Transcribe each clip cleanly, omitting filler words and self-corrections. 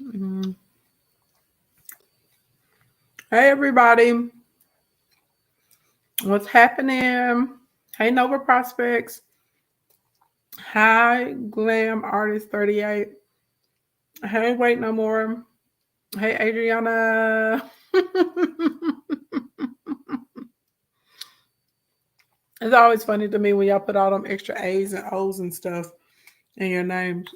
Mhm. Hey, everybody. What's happening? Hey, Nova Prospects. Hi, Glam Artist 38. Hey, Wait No More. Hey, Adriana. It's always funny to me when y'all put all them extra A's and O's and stuff in your names.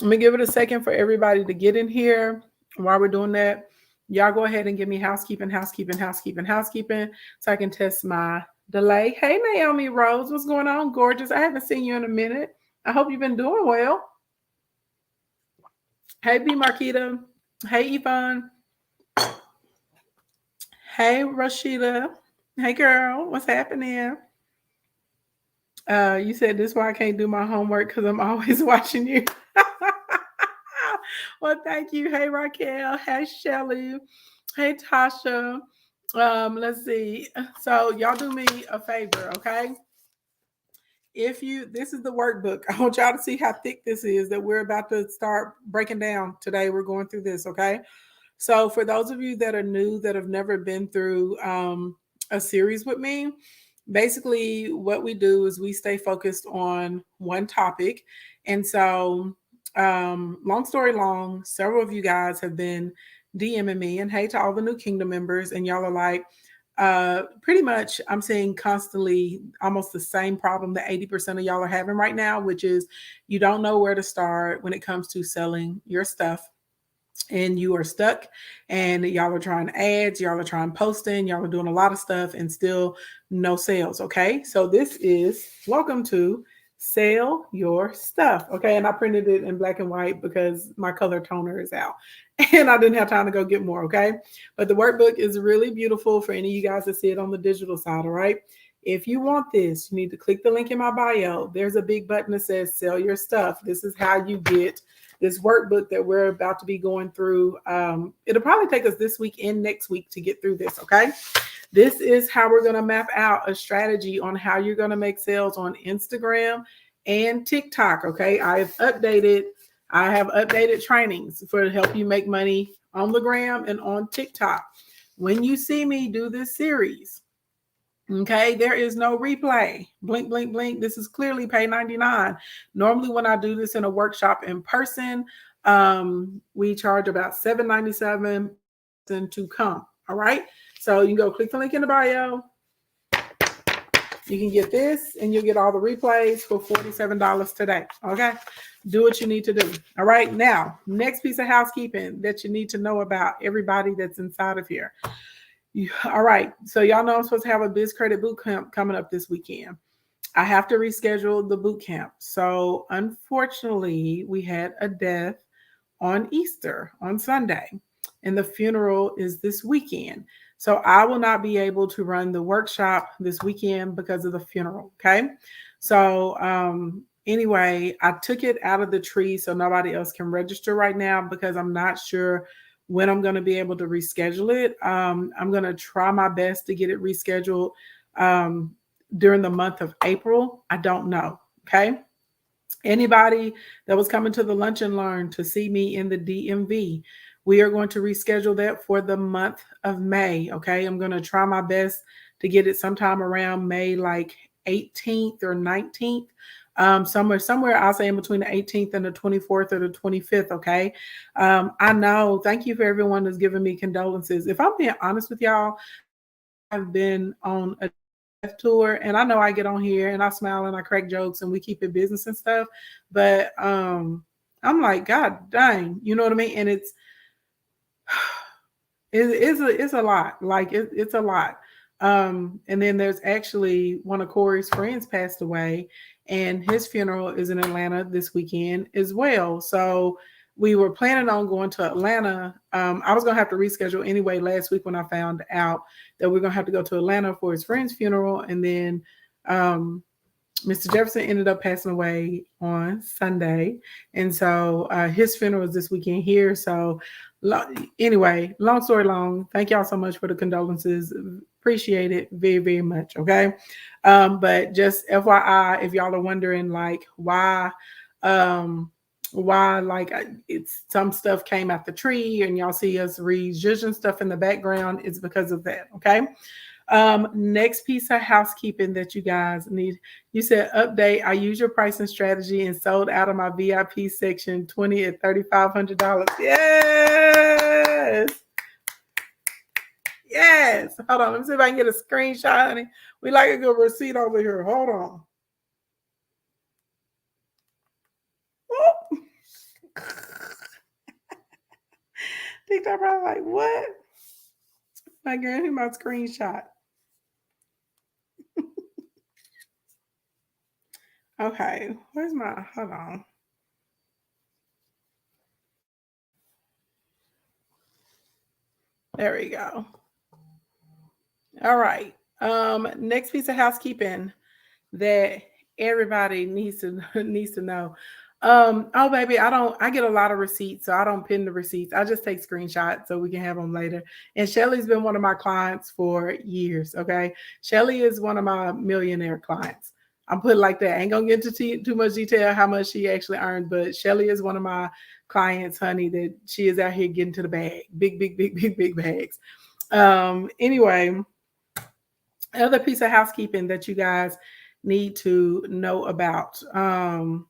Let me give it a second for everybody to get in here. While we're doing that, y'all go ahead and give me housekeeping, housekeeping, housekeeping, housekeeping, so I can test my delay. Hey, Naomi Rose, what's going on, gorgeous? I haven't seen you in a minute. I hope you've been doing well. Hey, B. Marquita. Hey, Yvonne. Hey, Rashida. Hey, girl, what's happening? You said this is why I can't do my homework because I'm always watching you. Well, thank you. Hey, Raquel. Hey, Shelly. Hey, Tasha. Let's see. So y'all do me a favor, okay? This is the workbook. I want y'all to see how thick this is that we're about to start breaking down today. We're going through this, okay? So for those of you that are new, that have never been through a series with me, basically what we do is we stay focused on one topic. And so long story long, several of you guys have been DMing me, and hey to all the new Kingdom members, and y'all are like, pretty much I'm seeing constantly almost the same problem that 80% of y'all are having right now, which is you don't know where to start when it comes to selling your stuff, and you are stuck, and y'all are trying ads, y'all are trying posting, y'all are doing a lot of stuff and still no sales. Okay, so this is welcome to sell your stuff. Okay, and I printed it in black and white because my color toner is out and I didn't have time to go get more. Okay, but the workbook is really beautiful for any of you guys that see it on the digital side. All right, if you want this, you need to click the link in my bio. There's a big button that says sell your stuff. This is how you get this workbook that we're about to be going through. It'll probably take us this week and next week to get through this. Okay, this is how we're going to map out a strategy on how you're going to make sales on Instagram and TikTok. Okay, I have updated trainings for to help you make money on the gram and on TikTok. When you see me do this series, okay, there is no replay. Blink, blink, blink. This is clearly pay 99. Normally, when I do this in a workshop in person, we charge about $7.97 to come. All right. So you can go click the link in the bio. You can get this and you'll get all the replays for $47 today. Okay. Do what you need to do. All right. Now, next piece of housekeeping that you need to know about everybody that's inside of here. All right. So y'all know I'm supposed to have a Biz Credit Boot Camp coming up this weekend. I have to reschedule the boot camp. So unfortunately, we had a death on Easter on Sunday, and the funeral is this weekend. So I will not be able to run the workshop this weekend because of the funeral. Okay. So anyway, I took it out of the tree so nobody else can register right now because I'm not sure when I'm going to be able to reschedule it. I'm going to try my best to get it rescheduled during the month of April. I don't know. Okay. Anybody that was coming to the Lunch and Learn to see me in the DMV, we are going to reschedule that for the month of May. Okay. I'm going to try my best to get it sometime around May, like 18th or 19th. Somewhere I'll say in between the 18th and the 24th or the 25th. Okay. I know. Thank you for everyone that's giving me condolences. If I'm being honest with y'all, I've been on a death tour, and I know I get on here and I smile and I crack jokes and we keep it business and stuff, but I'm like, God dang, you know what I mean? And it's a lot. Like it's a lot. And then there's actually one of Corey's friends passed away, and his funeral is in Atlanta this weekend as well. So we were planning on going to Atlanta. I was gonna have to reschedule anyway last week when I found out that we're gonna have to go to Atlanta for his friend's funeral, and then Mr. Jefferson ended up passing away on Sunday, and so his funeral is this weekend here. So anyway, long story long, thank y'all so much for the condolences. Appreciate it very, very much. Okay. But just FYI, if y'all are wondering like why why like it's some stuff came out the tree and y'all see us rejudging stuff in the background. It's because of that. Okay. Next piece of housekeeping that you guys need. You said update. I use your pricing strategy and sold out of my VIP section 20 at $3,500. Yes. Yes. Hold on. Let me see if I can get a screenshot, honey. We like a good receipt over here. Hold on. TikTok probably like, what? My girl, here's my screenshot. Okay, where's my, hold on. There we go. All right. Next piece of housekeeping that everybody needs to know. Oh baby, I get a lot of receipts, so I don't pin the receipts. I just take screenshots so we can have them later. And Shelly's been one of my clients for years. Okay. Shelly is one of my millionaire clients. I'm putting like that. I ain't gonna get into too much detail how much she actually earned, but Shelly is one of my clients, honey, that she is out here getting to the bag. Big bags. Anyway, other piece of housekeeping that you guys need to know about. On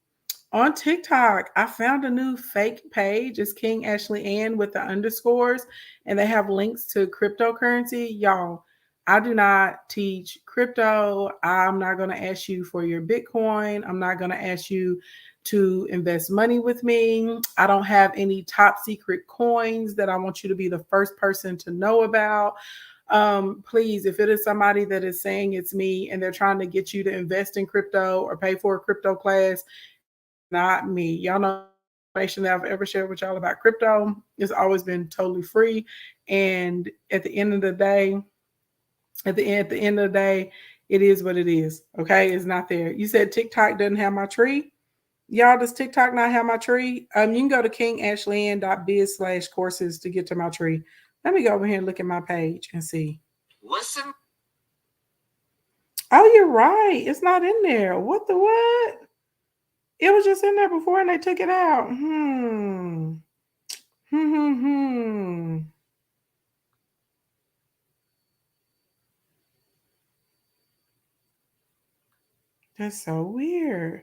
TikTok, I found a new fake page. It's King Ashley Ann with the underscores, and they have links to cryptocurrency. Y'all, I do not teach crypto. I'm not going to ask you for your Bitcoin. I'm not going to ask you to invest money with me. I don't have any top secret coins that I want you to be the first person to know about. Please, if it is somebody that is saying it's me and they're trying to get you to invest in crypto or pay for a crypto class, not me. Y'all know information that I've ever shared with y'all about crypto. It's always been totally free. And at the end of the day, it is what it is. Okay. It's not there. You said TikTok doesn't have my tree. Y'all, does TikTok not have my tree? You can go to kingashlyn.biz/courses to get to my tree. Let me go over here and look at my page and see. Listen. Oh, you're right. It's not in there. What the what? It was just in there before and they took it out. That's so weird.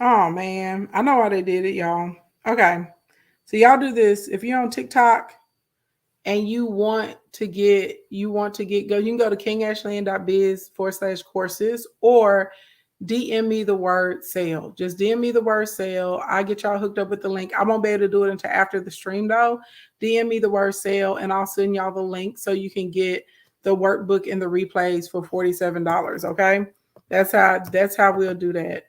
Oh man, I know why they did it, y'all. Okay. So y'all do this. If you're on TikTok and you want to get go, you can go to kingashlyn.biz/courses or DM me the word sale. Just DM me the word sale. I get y'all hooked up with the link. I won't be able to do it until after the stream though. DM me the word sale and I'll send y'all the link so you can get the workbook and the replays for $47. Okay. That's how we'll do that.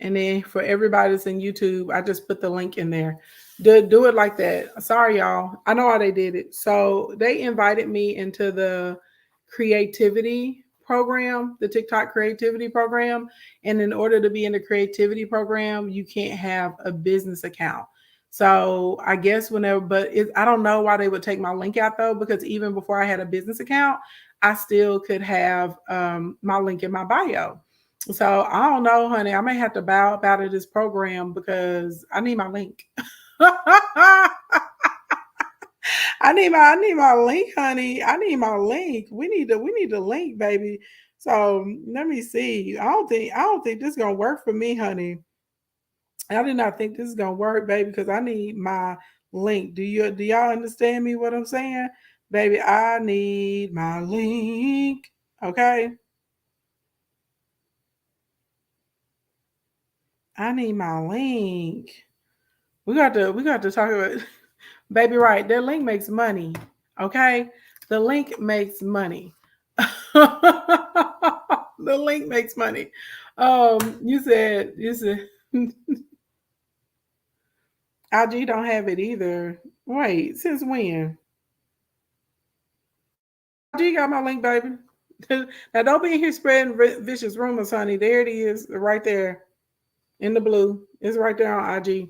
And then for everybody that's in YouTube, I just put the link in there. Do it like that. Sorry, y'all. I know how they did it. So they invited me into the creativity program, the TikTok creativity program. And in order to be in the creativity program, you can't have a business account. So I guess I don't know why they would take my link out though, because even before I had a business account, I still could have my link in my bio. So I don't know, honey. I may have to bow out of this program because I need my link. I need my link, honey. I need my link. We need the link, baby. So let me see. I don't think this is gonna work for me, honey. I did not think this is gonna work, baby, because I need my link. Do y'all understand me what I'm saying? Baby, I need my link. Okay. I need my link. We got to talk about baby, right. That link makes money. Okay. The link makes money. The link makes money. You said IG don't have it either. Wait, since when? IG got my link, baby. Now don't be in here spreading vicious rumors, honey. There it is, right there in the blue. It's right there on IG.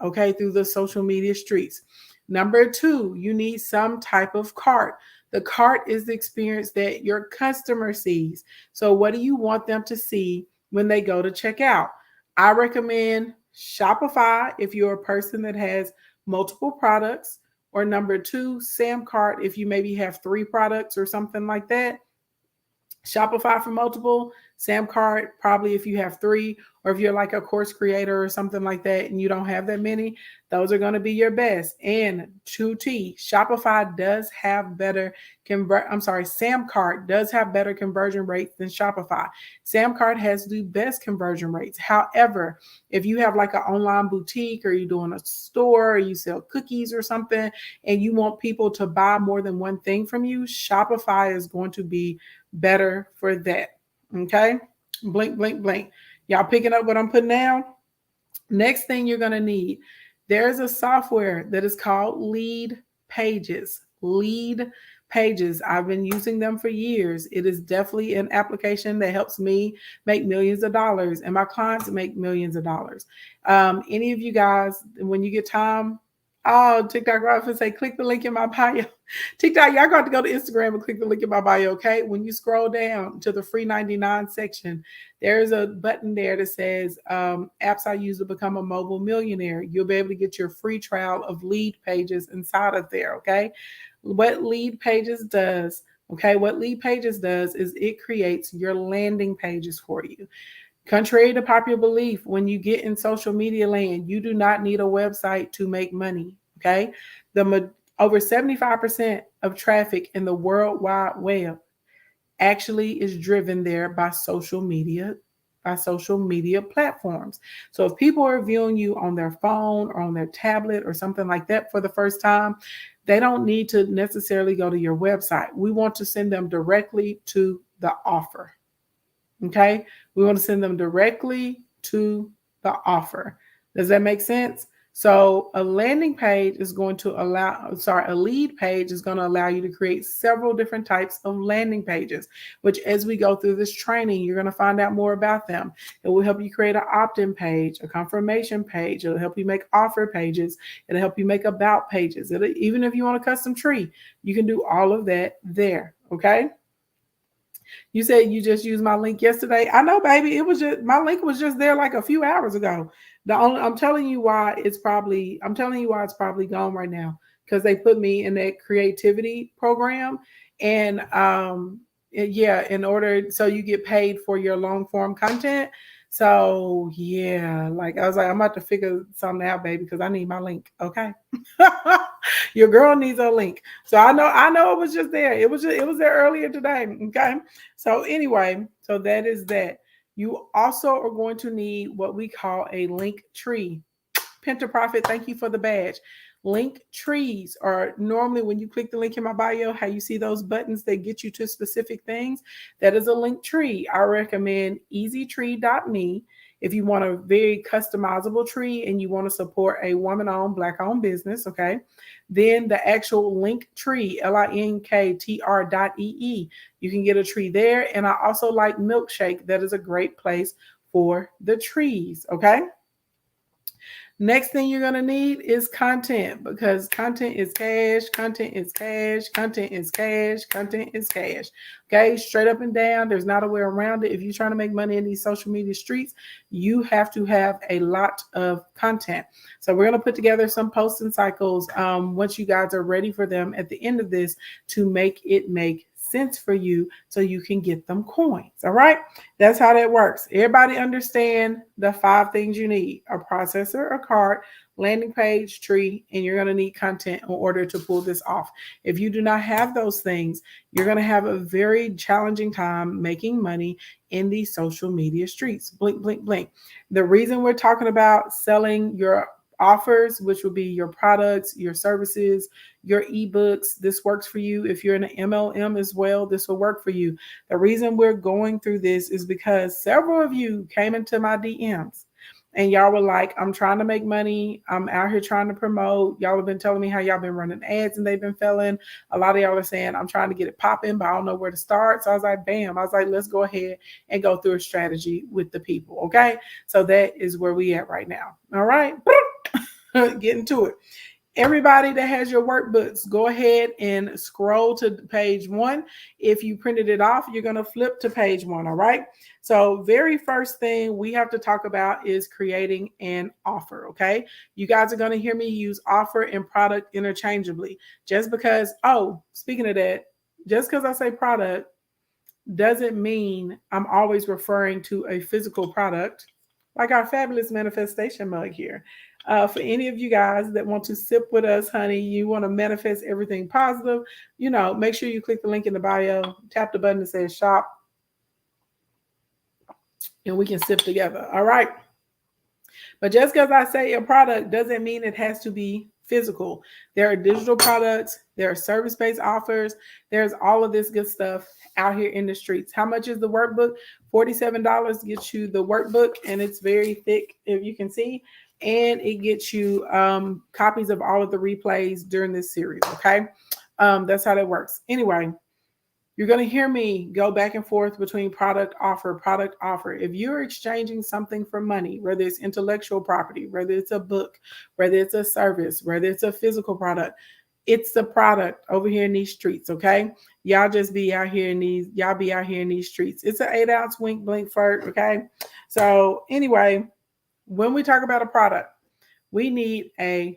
okay, through the social media streets. Number two, you need some type of cart. The cart is the experience that your customer sees. So, what do you want them to see when they go to check out? I recommend Shopify if you're a person that has multiple products, or number two, Samcart if you maybe have three products or something like that. Shopify for multiple, Samcart probably if you have three, or if you're like a course creator or something like that and you don't have that many, those are going to be your best. And 2T, Shopify does have better Samcart does have better conversion rates than Shopify. Samcart has the best conversion rates. However, if you have like an online boutique or you're doing a store or you sell cookies or something and you want people to buy more than one thing from you, Shopify is going to be better for that. Okay. Blink, blink, blink. Y'all picking up what I'm putting down? Next thing you're going to need, there's a software that is called Lead Pages. Lead Pages. I've been using them for years. It is definitely an application that helps me make millions of dollars and my clients make millions of dollars. Any of you guys, when you get time, oh, TikTok, right, and say, click the link in my bio. TikTok, y'all got to go to Instagram and click the link in my bio, okay? When you scroll down to the free 99 section, there's a button there that says apps I use to become a mobile millionaire. You'll be able to get your free trial of Lead Pages inside of there, okay? What Lead Pages does, what Lead Pages does is it creates your landing pages for you. Contrary to popular belief, when you get in social media land, you do not need a website to make money, okay? Over 75% of traffic in the World Wide Web actually is driven there by social media platforms. So if people are viewing you on their phone or on their tablet or something like that for the first time, they don't need to necessarily go to your website. We want to send them directly to the offer. Okay, we want to send them directly to the offer. Does that make sense? So a landing page is going to a lead page is going to allow you to create several different types of landing pages, which as we go through this training, you're going to find out more about them. It will help you create an opt-in page, a confirmation page. It'll help you make offer pages. It'll help you make about pages. Even if you want a custom tree, you can do all of that there. Okay. You said you just used my link yesterday. I know, baby. It was just my link was just there like a few hours ago. I'm telling you why it's probably gone right now because they put me in that creativity program, and in order so you get paid for your long form content. So yeah, like I was like, I'm about to figure something out, baby, because I need my link. Okay. Your girl needs a link. So I know it was just there. It was there earlier today. Okay. So anyway, so that is that. You also are going to need what we call a link tree. Penta Profit, thank you for the badge. Link trees are normally when you click the link in my bio, how you see those buttons that get you to specific things. That is a link tree. I recommend easytree.me if you want a very customizable tree and you want to support a woman-owned, Black-owned business, okay? Then the actual link tree, linktr.ee. You can get a tree there. And I also like Milkshake. That is a great place for the trees, okay? Next thing you're going to need is content, because content is cash, content is cash, content is cash, content is cash. Okay, straight up and down. There's not a way around it. If you're trying to make money in these social media streets, you have to have a lot of content. So we're going to put together some posting cycles once you guys are ready for them at the end of this to make it make sense for you so you can get them coins. All right. That's how that works. Everybody understand the 5 things you need: a processor, a cart, landing page, tree, and you're going to need content in order to pull this off. If you do not have those things, you're going to have a very challenging time making money in these social media streets. Blink, blink, blink. The reason we're talking about selling your offers, which will be your products, your services, your ebooks. This works for you. If you're in an MLM as well, this will work for you. The reason we're going through this is because several of you came into my DMs and y'all were like, I'm trying to make money. I'm out here trying to promote. Y'all have been telling me how y'all been running ads and they've been failing. A lot of y'all are saying, I'm trying to get it popping, but I don't know where to start. So I was like, bam. I was like, let's go ahead and go through a strategy with the people. Okay. So that is where we at right now. All right. Get into it. Everybody that has your workbooks, go ahead and scroll to page 1. If you printed it off, you're going to flip to page 1. All right. So, very first thing we have to talk about is creating an offer. Okay. You guys are going to hear me use offer and product interchangeably. Just because, oh, speaking of that, just because I say product doesn't mean I'm always referring to a physical product, like our fabulous manifestation mug here. For any of you guys that want to sip with us, honey, you want to manifest everything positive, make sure you click the link in the bio, tap the button that says shop, and we can sip together. All right. But just because I say a product doesn't mean it has to be physical. There are digital products, there are service-based offers, there's all of this good stuff out here in the streets. How much is the workbook? $47 gets you the workbook, and it's very thick, if you can see, and it gets you copies of all of the replays during this series. Okay, that's how that works. Anyway, you're going to hear me go back and forth between product offer, product offer. If you're exchanging something for money, whether it's intellectual property, whether it's a book, whether it's a service, whether it's a physical product, it's the product over here in these streets. Okay. Y'all just be out here in these streets. It's an 8-ounce wink, blink, flirt. Okay. So anyway, when we talk about a product, we need a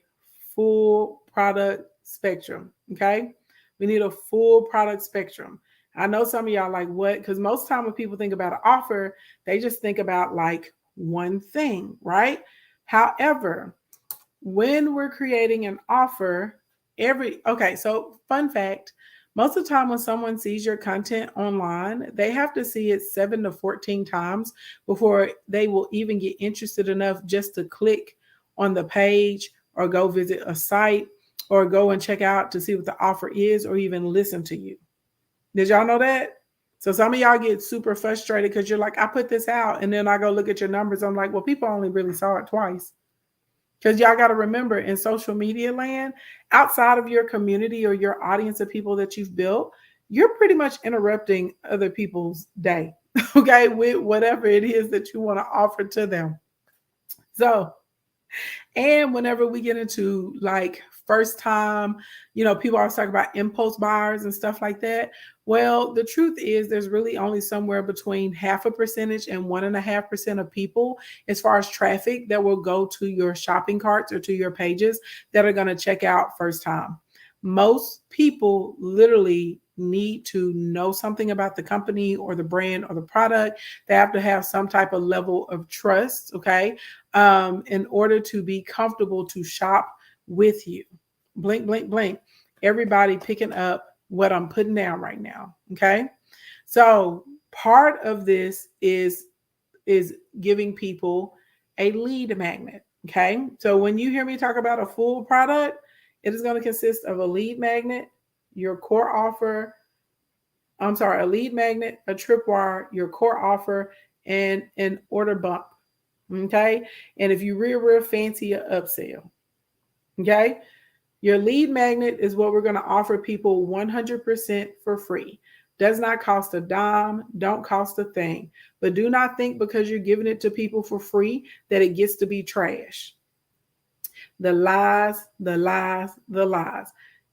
full product spectrum. Okay. We need a full product spectrum. I know some of y'all like, what? Because most time when people think about an offer, they just think about like one thing, right? However, when we're creating an offer, so fun fact, most of the time when someone sees your content online, they have to see it 7 to 14 times before they will even get interested enough just to click on the page or go visit a site or go and check out to see what the offer is or even listen to you. Did y'all know that? So some of y'all get super frustrated because you're like, I put this out, and then I go look at your numbers. I'm like, well, people only really saw it twice. Because y'all got to remember, in social media land, outside of your community or your audience of people that you've built, you're pretty much interrupting other people's day, okay, with whatever it is that you want to offer to them. So, and whenever we get into like first time, people always talk about impulse buyers and stuff like that. Well, the truth is there's really only somewhere between 0.5% and 1.5% of people as far as traffic that will go to your shopping carts or to your pages that are going to check out first time. Most people literally need to know something about the company or the brand or the product. They have to have some type of level of trust, okay, in order to be comfortable to shop with you. Blink, blink, blink. Everybody picking up what I'm putting down right now, okay? So part of this is giving people a lead magnet, okay? So when you hear me talk about a full product, it is going to consist of a lead magnet, your core offer, a lead magnet, a tripwire, your core offer, and an order bump, okay? And if you real fancy, an upsell, okay? Your lead magnet is what we're going to offer people 100% for free. Does not cost a dime, don't cost a thing. But do not think because you're giving it to people for free that it gets to be trash. The lies, the lies, the lies.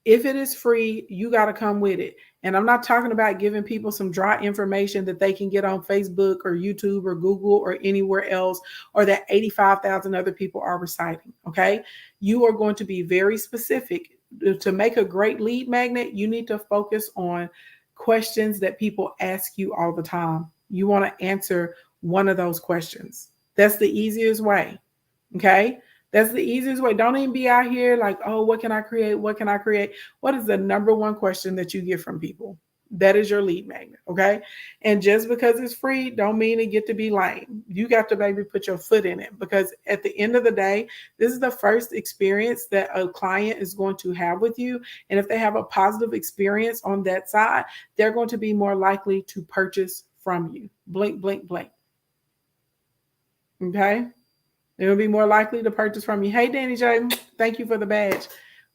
If it is free, you got to come with it. And I'm not talking about giving people some dry information that they can get on Facebook or YouTube or Google or anywhere else, or that 85,000 other people are reciting, okay? You are going to be very specific. To make a great lead magnet, you need to focus on questions that people ask you all the time. You want to answer one of those questions. That's the easiest way, okay? That's the easiest way. Don't even be out here like, oh, what can I create? What can I create? What is the number one question that you get from people? That is your lead magnet, okay? And just because it's free, don't mean it get to be lame. You got to maybe put your foot in it, because at the end of the day, this is the first experience that a client is going to have with you. And if they have a positive experience on that side, they're going to be more likely to purchase from you. Blink, blink, blink. Okay? They will be more likely to purchase from you. Hey, Danny J, thank you for the badge.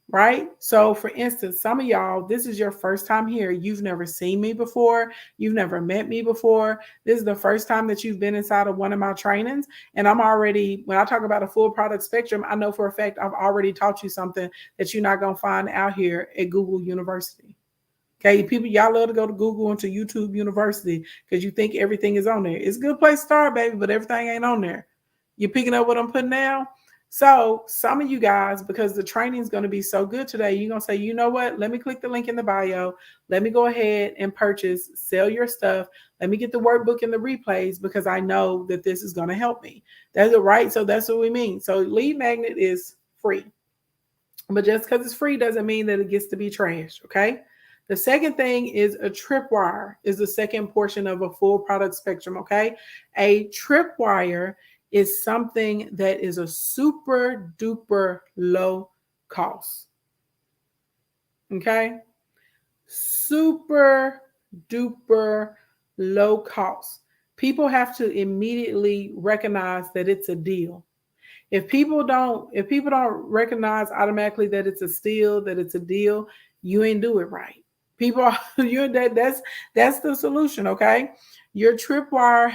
right? So, for instance, some of y'all, this is your first time here. You've never seen me before. You've never met me before. This is the first time that you've been inside of one of my trainings. And I'm already, when I talk about a full product spectrum, I know for a fact I've already taught you something that you're not going to find out here at Google University. Okay, people, y'all love to go to Google and to YouTube University because you think everything is on there. It's a good place to start, baby, but everything ain't on there. You picking up what I'm putting down? So some of you guys, because the training is going to be so good today, you're going to say, you know what? Let me click the link in the bio. Let me go ahead and purchase, sell your stuff. Let me get the workbook and the replays because I know that this is going to help me. That's it, right? So that's what we mean. So lead magnet is free. But just because it's free doesn't mean that it gets to be trashed, okay? The second thing is a tripwire is the second portion of a full product spectrum, okay? A tripwire is something that is a super duper low cost, okay? Super duper low cost. People have to immediately recognize that it's a deal. If people don't recognize automatically that it's a steal, that it's a deal, you ain't do it right. People you that's the solution, okay? Your tripwire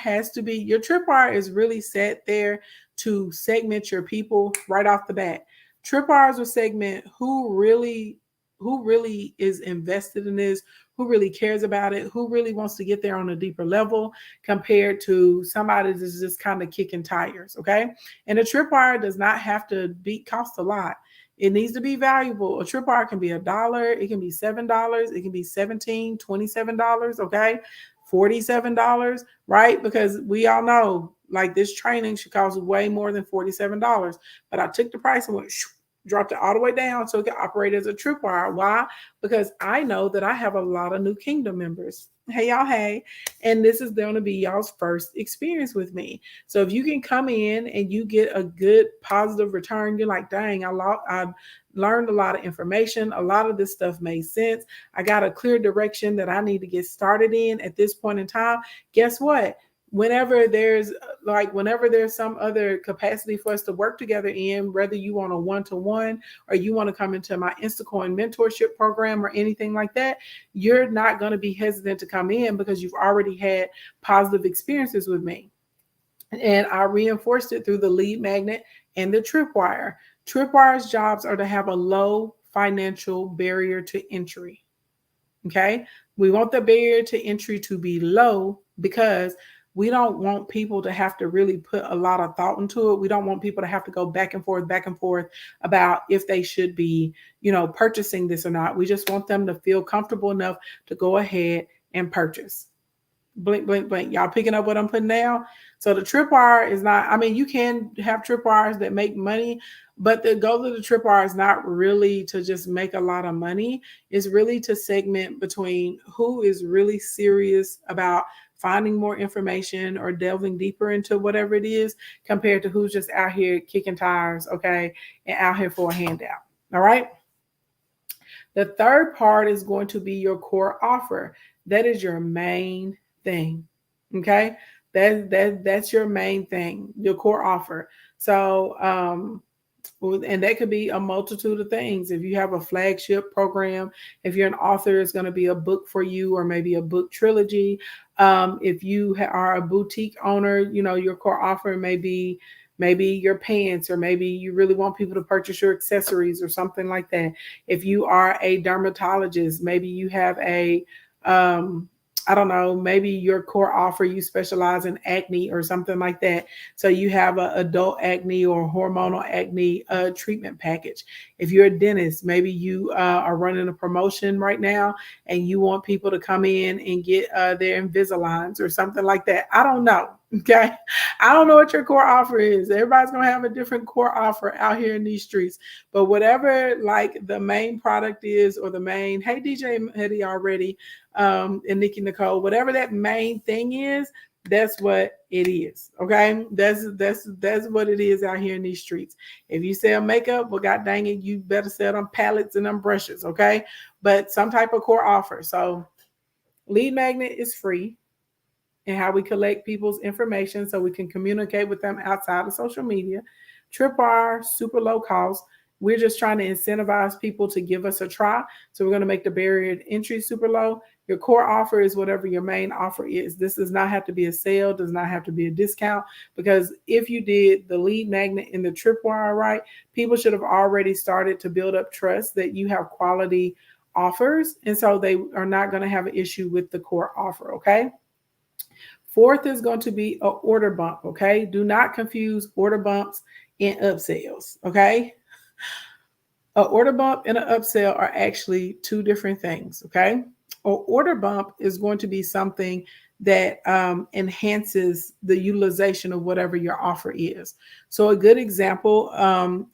is really set there to segment your people right off the bat. Tripwires will segment who really is invested in this, who really cares about it, who really wants to get there on a deeper level compared to somebody that's just kind of kicking tires, okay? And a tripwire does not have to cost a lot. It needs to be valuable. A tripwire can be $1, it can be $7, it can be $17, $27, okay? $47, right? Because we all know like this training should cost way more than $47. But I took the price and went dropped it all the way down so it can operate as a tripwire. Why? Because I know that I have a lot of new kingdom members. Hey, y'all, hey. And this is going to be y'all's first experience with me. So if you can come in and you get a good positive return, you're like, dang, I learned a lot of information. A lot of this stuff made sense. I got a clear direction that I need to get started in at this point in time. Guess what? Whenever there's some other capacity for us to work together in, whether you want a one-to-one or you want to come into my Instacoin mentorship program or anything like that, you're not going to be hesitant to come in because you've already had positive experiences with me. And I reinforced it through the lead magnet and the tripwire. Tripwire's jobs are to have a low financial barrier to entry. Okay. We want the barrier to entry to be low because we don't want people to have to really put a lot of thought into it. We don't want people to have to go back and forth about if they should be, purchasing this or not. We just want them to feel comfortable enough to go ahead and purchase. Blink, blink, blink. Y'all picking up what I'm putting down? So the tripwire is not, you can have tripwires that make money, but the goal of the tripwire is not really to just make a lot of money. It's really to segment between who is really serious about finding more information or delving deeper into whatever it is compared to who's just out here kicking tires, okay, and out here for a handout. All right. The third part is going to be your core offer. That is your main thing. Okay. That's your main thing, your core offer. So, and that could be a multitude of things. If you have a flagship program, if you're an author, it's going to be a book for you or maybe a book trilogy. If you are a boutique owner, your core offer may be maybe your pants, or maybe you really want people to purchase your accessories or something like that. If you are a dermatologist, maybe you have I don't know, maybe your core offer, you specialize in acne or something like that. So you have an adult acne or hormonal acne treatment package. If you're a dentist, maybe you are running a promotion right now and you want people to come in and get their Invisaligns or something like that. I don't know. Okay. I don't know what your core offer is. Everybody's going to have a different core offer out here in these streets. But whatever like the main product is, or the main, hey, DJ Hetty already, and Nikki Nicole, whatever that main thing is, that's what it is. Okay. That's what it is out here in these streets. If you sell makeup, well, god dang it, you better sell them palettes and them brushes. Okay. But some type of core offer. So lead magnet is free, and how we collect people's information so we can communicate with them outside of social media. Tripwire, super low cost. We're just trying to incentivize people to give us a try. So we're going to make the barrier to entry super low. Your core offer is whatever your main offer is. This does not have to be a sale, does not have to be a discount, because if you did the lead magnet and the tripwire right, people should have already started to build up trust that you have quality offers. And so they are not going to have an issue with the core offer. Okay. Fourth is going to be an order bump. Okay. Do not confuse order bumps and upsells. Okay. An order bump and an upsell are actually two different things. Okay. An order bump is going to be something that enhances the utilization of whatever your offer is. So a good example,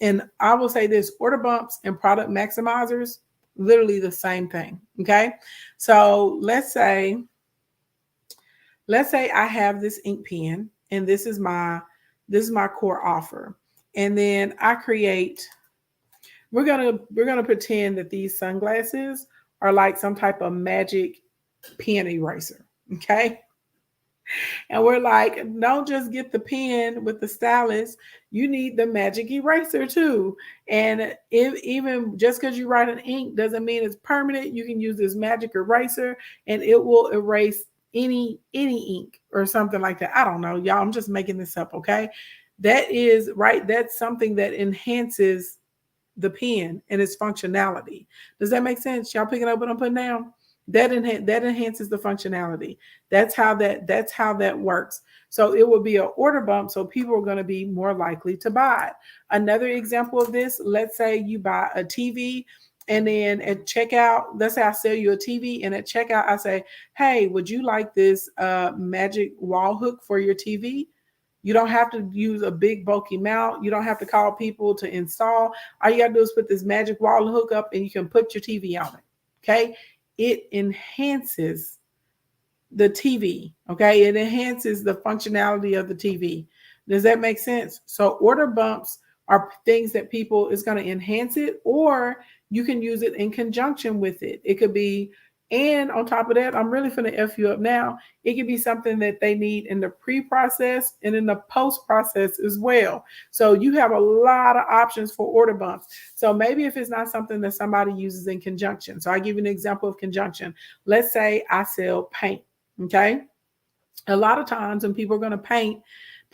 and I will say this, order bumps and product maximizers, literally the same thing. Okay. So let's say I have this ink pen and this is my core offer. And then I create, we're gonna pretend that these sunglasses are like some type of magic pen eraser. Okay. And we're like, don't just get the pen with the stylus, you need the magic eraser too. And if even just because you write an ink doesn't mean it's permanent. You can use this magic eraser and it will erase any ink or something like that. I don't know, y'all. I'm just making this up, okay? That is right. That's something that enhances the pen and its functionality. Does that make sense? Y'all picking up what I'm putting down? That enhances the functionality. That's how that works. So it will be an order bump. So people are going to be more likely to buy it. Another example of this, let's say you buy a TV and then at checkout, let's say I sell you a TV and at checkout, I say, hey, would you like this magic wall hook for your TV? You don't have to use a big bulky mount. You don't have to call people to install. All you got to do is put this magic wall hook up and you can put your TV on it. Okay. It enhances the TV. Okay. It enhances the functionality of the TV. Does that make sense? So order bumps are things that people is going to enhance it, or you can use it in conjunction with it. It could be, and on top of that, I'm really going to F you up now. It could be something that they need in the pre-process and in the post-process as well. So you have a lot of options for order bumps. So maybe if it's not something that somebody uses in conjunction. So I give you an example of conjunction. Let's say I sell paint. Okay. A lot of times when people are going to paint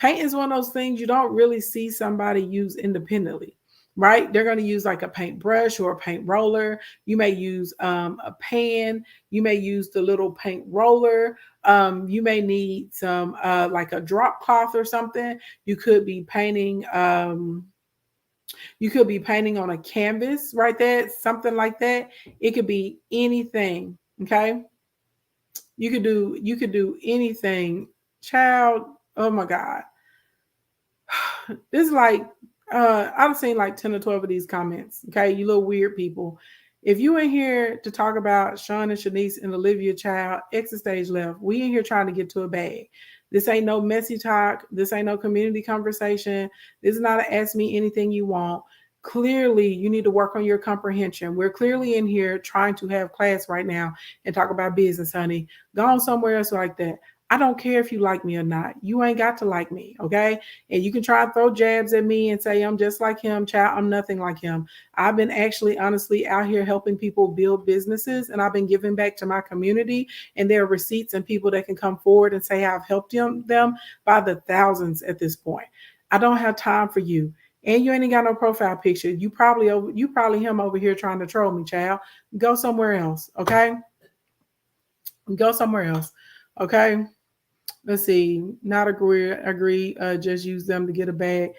is one of those things you don't really see somebody use independently. Right? They're going to use like a paintbrush or a paint roller. You may use a pan. You may use the little paint roller. You may need some like a drop cloth or something. You could be painting. You could be painting on a canvas, right? There, something like that. It could be anything. Okay. You could do anything, child. Oh my God. This is like I've seen like 10 or 12 of these comments. Okay, you little weird people. If you in here to talk about Sean and Shanice and Olivia Child, exit stage left. We in here trying to get to a bag. This ain't no messy talk. This ain't no community conversation. This is not a ask me anything you want. Clearly, you need to work on your comprehension. We're clearly in here trying to have class right now and talk about business, honey. Go on somewhere else like that. I don't care if you like me or not. You ain't got to like me, okay? And you can try and throw jabs at me and say, I'm just like him, child. I'm nothing like him. I've been actually, honestly, out here helping people build businesses, and I've been giving back to my community. And there are receipts and people that can come forward and say I've helped them by the thousands at this point. I don't have time for you. And you ain't got no profile picture. You probably him over here trying to troll me, child. Go somewhere else, okay? Go somewhere else, okay? Let's see. Not agree. Just use them to get a bag.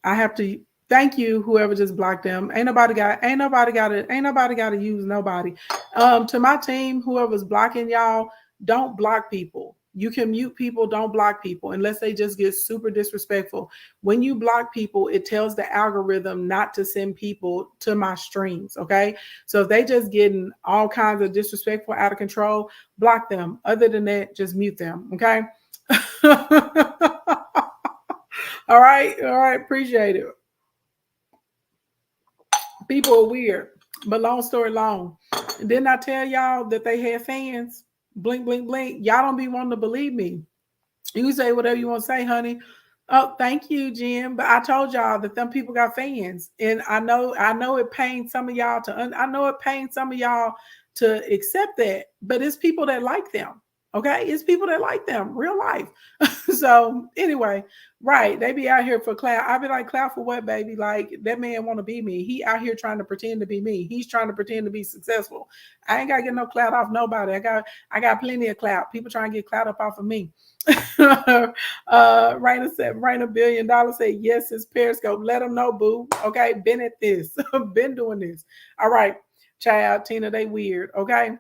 I have to thank you, whoever just blocked them. Ain't nobody got to use nobody. To my team, whoever's blocking y'all, don't block people. You can mute people, don't block people unless they just get super disrespectful. When you block people, it tells the algorithm not to send people to my streams, okay? So if they just getting all kinds of disrespectful, out of control, block them. Other than that, just mute them, okay? All right, appreciate it. People are weird, but long story long. Didn't I tell y'all that they had fans? Blink, blink, blink. Y'all don't be wanting to believe me. You can say whatever you want to say, honey. Oh, thank you, Jim. But I told y'all that them people got fans, and I know it pains some of y'all to, I know it pains some of y'all to accept that, but it's people that like them. Okay, it's people that like them, real life. So anyway, right? They be out here for clout. I be like, clout for what, baby? Like that man want to be me. He out here trying to pretend to be me. He's trying to pretend to be successful. I ain't got to get no clout off nobody. I got plenty of clout. People trying to get clout up off of me. Raina said, Raina $1 billion said, yes, it's Periscope. Let them know, boo. Okay, been at this, been doing this. All right, child, Tina, they weird. Okay.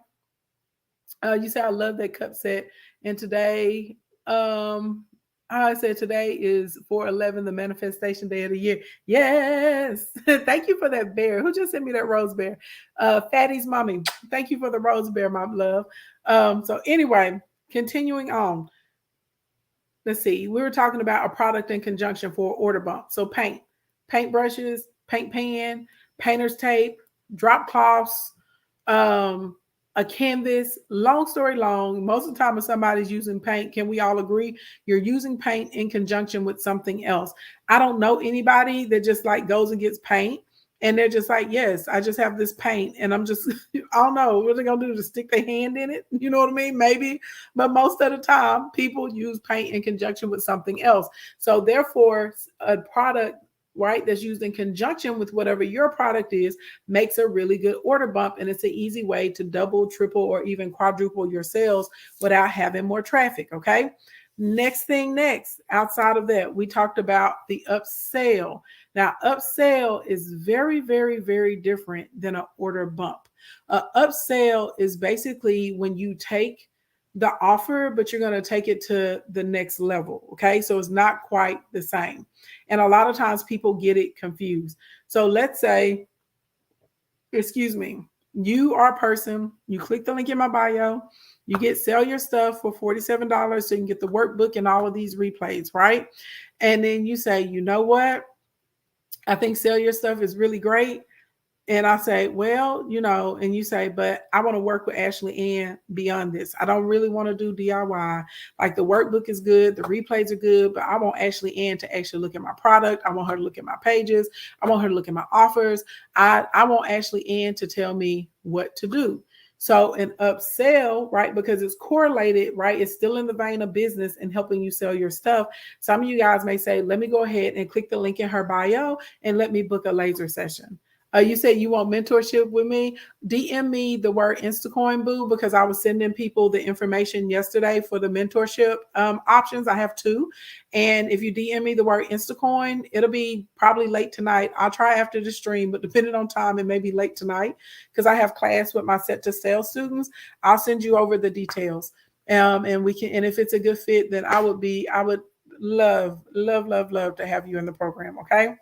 You said I love that cup set. And today, I said today is 4/11, the manifestation day of the year. Yes. Thank you for that bear. Who just sent me that rose bear? Fatty's mommy. Thank you for the rose bear, my love. So anyway, continuing on. Let's see, we were talking about a product in conjunction for order bump. So paint brushes, paint pan, painter's tape, drop cloths, um, a canvas. Long story long, most of the time when somebody's using paint, can we all agree you're using paint in conjunction with something else? I don't know anybody that just like goes and gets paint and they're just like, yes, I just have this paint and I'm just, I don't know what they're gonna do to stick their hand in it. You know what I mean? Maybe, but most of the time, people use paint in conjunction with something else. So therefore, a product, right, that's used in conjunction with whatever your product is makes a really good order bump, and it's an easy way to double, triple, or even quadruple your sales without having more traffic. Okay. Next, outside of that, we talked about the upsell. Now, upsell is very, very, very different than an order bump. Upsell is basically when you take the offer, but you're going to take it to the next level. Okay. So it's not quite the same. And a lot of times people get it confused. So let's say, excuse me, you are a person, you click the link in my bio, you get sell your stuff for $47 so you can get the workbook and all of these replays, right? And then you say, you know what? I think sell your stuff is really great. And I say, well, you know, and you say, but I want to work with Ashley Ann beyond this. I don't really want to do DIY. Like the workbook is good, the replays are good, but I want Ashley Ann to actually look at my product. I want her to look at my pages. I want her to look at my offers. I want Ashley Ann to tell me what to do. So an upsell, right, because it's correlated, right? It's still in the vein of business and helping you sell your stuff. Some of you guys may say, let me go ahead and click the link in her bio and let me book a laser session. You said you want mentorship with me. DM me the word Instacoin, boo, because I was sending people the information yesterday for the mentorship options. I have two. And if you DM me the word Instacoin, it'll be probably late tonight. I'll try after the stream, but depending on time, it may be late tonight because I have class with my set to sale students. I'll send you over the details. And we can, and if it's a good fit, then I would love, love, love, love to have you in the program. Okay.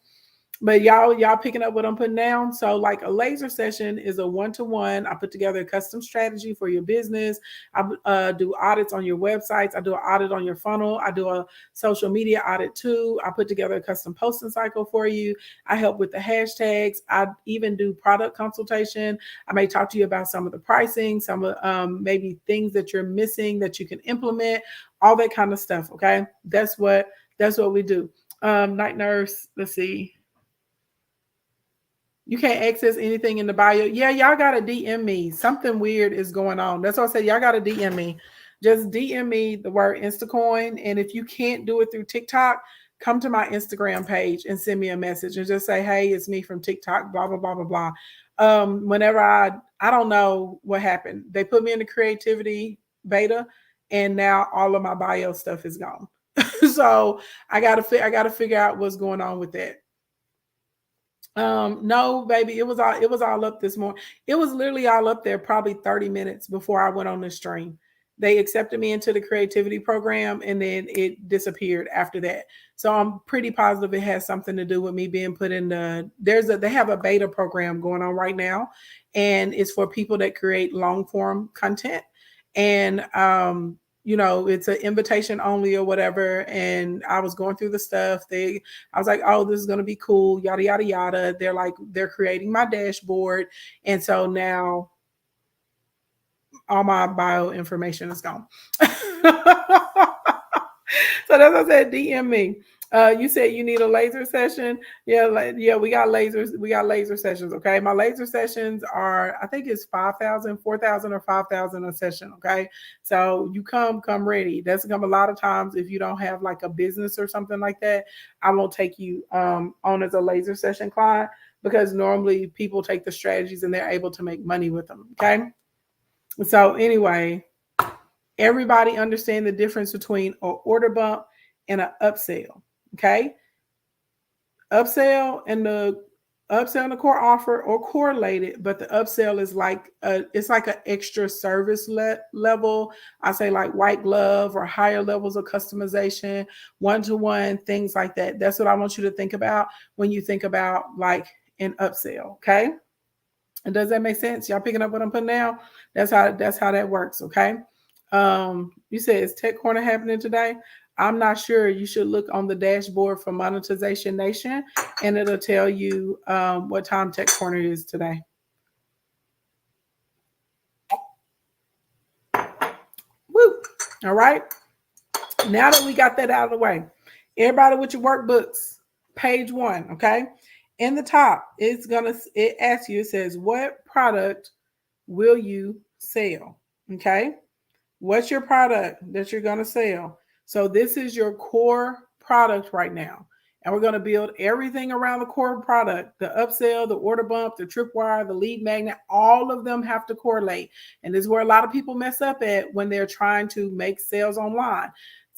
But y'all picking up what I'm putting down. So like a laser session is a one-to-one. I put together a custom strategy for your business. I do audits on your websites. I do an audit on your funnel. I do a social media audit too. I put together a custom posting cycle for you. I help with the hashtags. I even do product consultation. I may talk to you about some of the pricing, some of maybe things that you're missing that you can implement, all that kind of stuff. Okay, that's what we do. Night nurse. Let's see. You can't access anything in the bio. Yeah, y'all gotta DM me. Something weird is going on. That's why I said y'all gotta DM me. Just DM me the word Instacoin. And if you can't do it through TikTok, come to my Instagram page and send me a message and just say, hey, it's me from TikTok, blah, blah, blah, blah, blah. Whenever I don't know what happened. They put me in the creativity beta and now all of my bio stuff is gone. So I gotta figure out what's going on with that. No, baby, it was all up this morning. It was literally all up there probably 30 minutes before I went on the stream. They accepted me into the creativity program and then it disappeared after that. So I'm pretty positive it has something to do with me being put in they have a beta program going on right now, and it's for people that create long form content. And you know, it's an invitation only or whatever. And I was going through the stuff. I was like, oh, this is going to be cool, yada, yada, yada. They're creating my dashboard. And so now all my bio information is gone. So that's what I said, DM me. You said you need a laser session. Yeah, yeah, we got lasers. We got laser sessions. Okay, my laser sessions are, I think it's 5,000, 4,000, or 5,000 a session. Okay, so you come ready. That's come a lot of times if you don't have like a business or something like that. I won't take you on as a laser session client because normally people take the strategies and they're able to make money with them. Okay, so anyway, everybody understand the difference between an order bump and an upsell. Okay, upsell and the core offer or correlated, but the upsell is like it's like an extra service level. I say like white glove or higher levels of customization, one-to-one, things like that. That's what I want you to think about when you think about like an upsell. Okay, and does that make sense? Y'all picking up what I'm putting down? That's how that works. Okay. You said is Tech Corner happening today? I'm not sure. You should look on the dashboard for Monetization Nation, and it'll tell you what time Tech Corner is today. Woo! All right. Now that we got that out of the way, everybody with your workbooks, page 1. Okay. In the top, it asks you. It says, "What product will you sell?" Okay. What's your product that you're going to sell? So this is your core product right now. And we're going to build everything around the core product, the upsell, the order bump, the tripwire, the lead magnet, all of them have to correlate. And this is where a lot of people mess up at when they're trying to make sales online.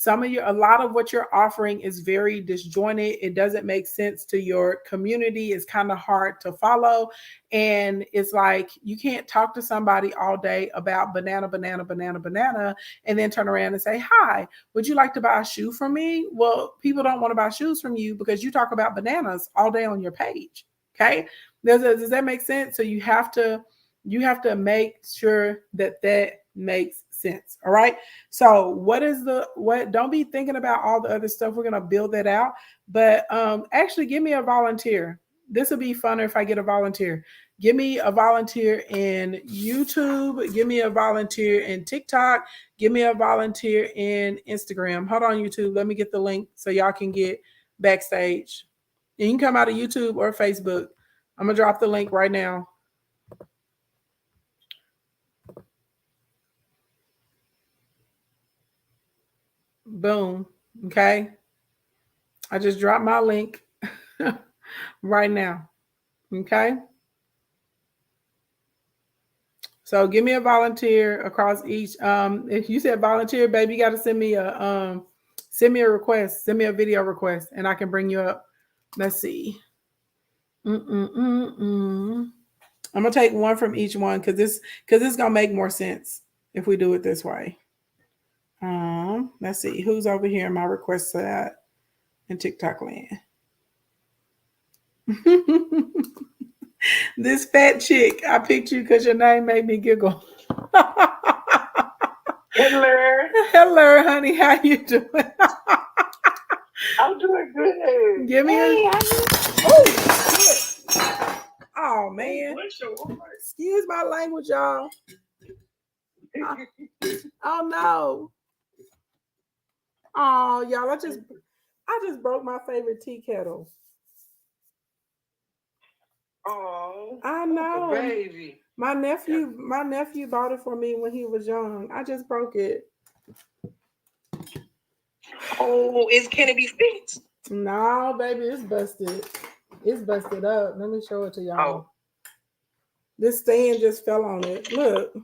A lot of what you're offering is very disjointed. It doesn't make sense to your community. It's kind of hard to follow. And it's like you can't talk to somebody all day about banana, and then turn around and say, "Hi, would you like to buy a shoe from me?" Well, people don't want to buy shoes from you because you talk about bananas all day on your page. Okay. Does that make sense? So you have to make sure that makes sense. All right. So don't be thinking about all the other stuff. We're going to build that out. But actually give me a volunteer. This will be funner if I get a volunteer. Give me a volunteer in YouTube. Give me a volunteer in TikTok. Give me a volunteer in Instagram. Hold on, YouTube. Let me get the link so y'all can get backstage. And you can come out of YouTube or Facebook. I'm going to drop the link right now. Boom. Okay. I just dropped my link right now. Okay. So give me a volunteer across each. If you said volunteer, baby, you got to send me a request, send me a video request, and I can bring you up. Let's see. I'm gonna take one from each one because it's gonna make more sense if we do it this way. Let's see who's over here in my request set in TikTok land. This fat chick, I picked you because your name made me giggle. Hello, honey. How you doing? I'm doing good. Give me Oh man. Excuse my language, y'all. Oh no. Oh, y'all, I just broke my favorite tea kettle. Oh, I know. baby. My nephew bought it for me when he was young. I just broke it. Oh, can it be fixed? No, baby, it's busted. It's busted up. Let me show it to y'all. Oh. This stand just fell on it. Look.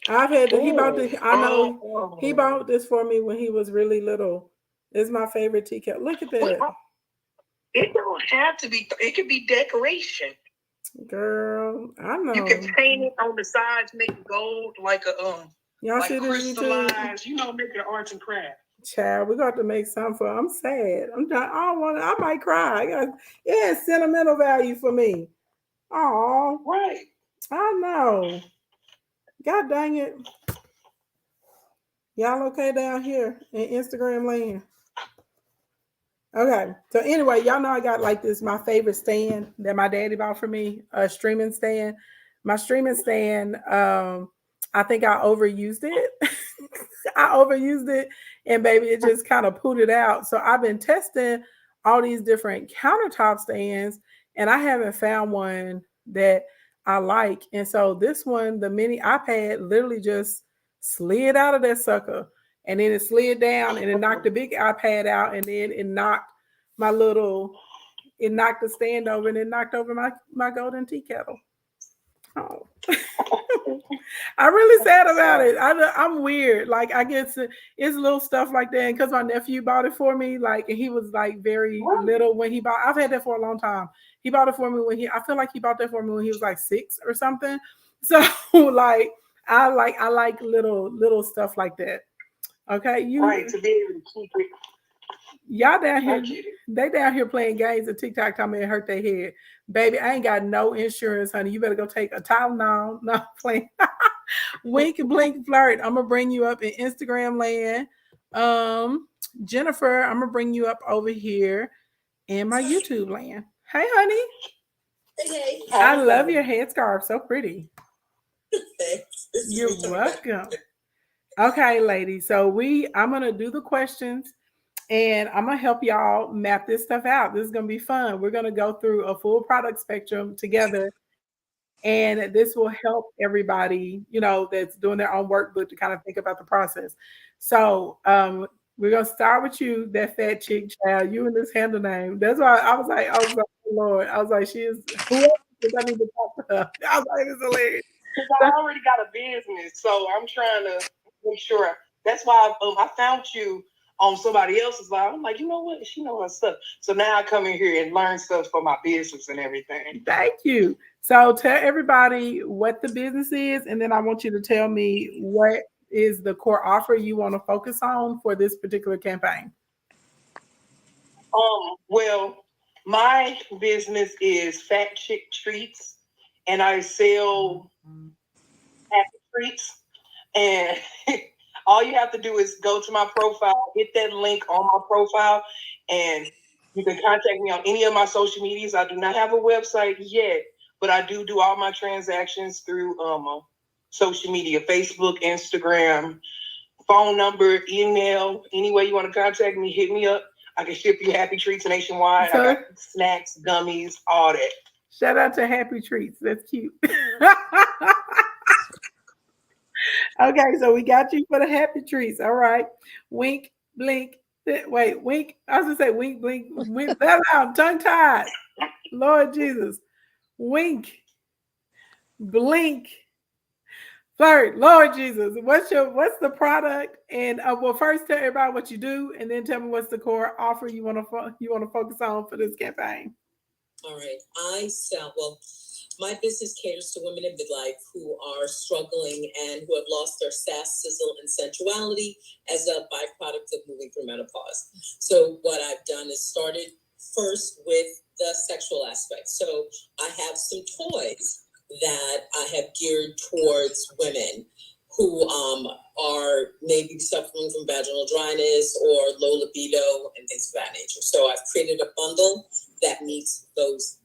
I've had he bought this. I know he bought this for me when he was really little. It's my favorite tea kettle. Look at that. It don't have to be. It can be decoration. Girl, I know. You can paint it on the sides, make it gold like a y'all like see this crystallized. Make it arts and crafts. Child, we got to make some for. I'm sad. I'm trying. I don't want. I might cry. It has sentimental value for me. Oh, right. I know. God dang it. Y'all okay down here in Instagram land? Okay. So anyway, y'all know I got like this, my favorite stand that my daddy bought for me, a streaming stand. My streaming stand, I think I overused it. I I overused it, and baby, it just kind of pooted out. So I've been testing all these different countertop stands, and I haven't found one that I like. And so this one, the mini iPad, literally just slid out of that sucker, and then it slid down, and it knocked the big iPad out, and then it knocked my little, it knocked the stand over, and it knocked over my golden tea kettle. Oh. I'm really sad about it. I'm weird. Like I get to, it's little stuff like that. And because my nephew bought it for me, like, and he was like very little when he bought. I've had that for a long time. He bought it for me when he. I feel like he bought that for me when he was like 6 or something. So like I like little stuff like that. Okay, you right to be able to keep it. y'all down here, they down here playing games and TikTok talking me it hurt their head. Baby, I ain't got no insurance, honey. You better go take a Tylenol. No, playing. Wink, blink, flirt. I'm gonna bring you up in Instagram land. Jennifer, I'm gonna bring you up over here in my YouTube land. Hey, honey. Hey. I love your headscarf. So pretty. Thanks. You're welcome. Okay, ladies. So I'm gonna do the questions. And I'm gonna help y'all map this stuff out. This is gonna be fun. We're gonna go through a full product spectrum together, and this will help everybody, that's doing their own workbook to kind of think about the process. So we're gonna start with you, that fat chick child. You and this handle name. That's why I was like, oh Lord. I was like, she is whoever I need to talk to her. I was like, it's hilarious. Because I already got a business, so I'm trying to make sure. That's why I found you on somebody else's live. I'm like, you know what? She knows her stuff. So now I come in here and learn stuff for my business and everything. Thank you. So tell everybody what the business is, and then I want you to tell me what is the core offer you want to focus on for this particular campaign. Well, my business is Fat Chick Treats, and I sell happy treats. And all you have to do is go to my profile, hit that link on my profile, and you can contact me on any of my social medias. I do not have a website yet, but I do all my transactions through social media, Facebook, Instagram, phone number, email. Any way you want to contact me, hit me up. I can ship you happy treats nationwide. I got snacks, gummies, all that. Shout out to Happy Treats. That's cute. Okay, so we got you for the happy treats. All right. Wink, blink. Wait, wink. I was gonna say wink, blink, wink. I'm tongue tied. Lord Jesus. Wink, blink, flirt. Lord Jesus. What's the product? And well, first tell everybody what you do, and then tell me what's the core offer you want to focus on for this campaign. All right. My business caters to women in midlife who are struggling and who have lost their sass, sizzle, and sensuality as a byproduct of moving through menopause. So what I've done is started first with the sexual aspect. So I have some toys that I have geared towards women who are maybe suffering from vaginal dryness or low libido and things of that nature. So I've created a bundle that meets those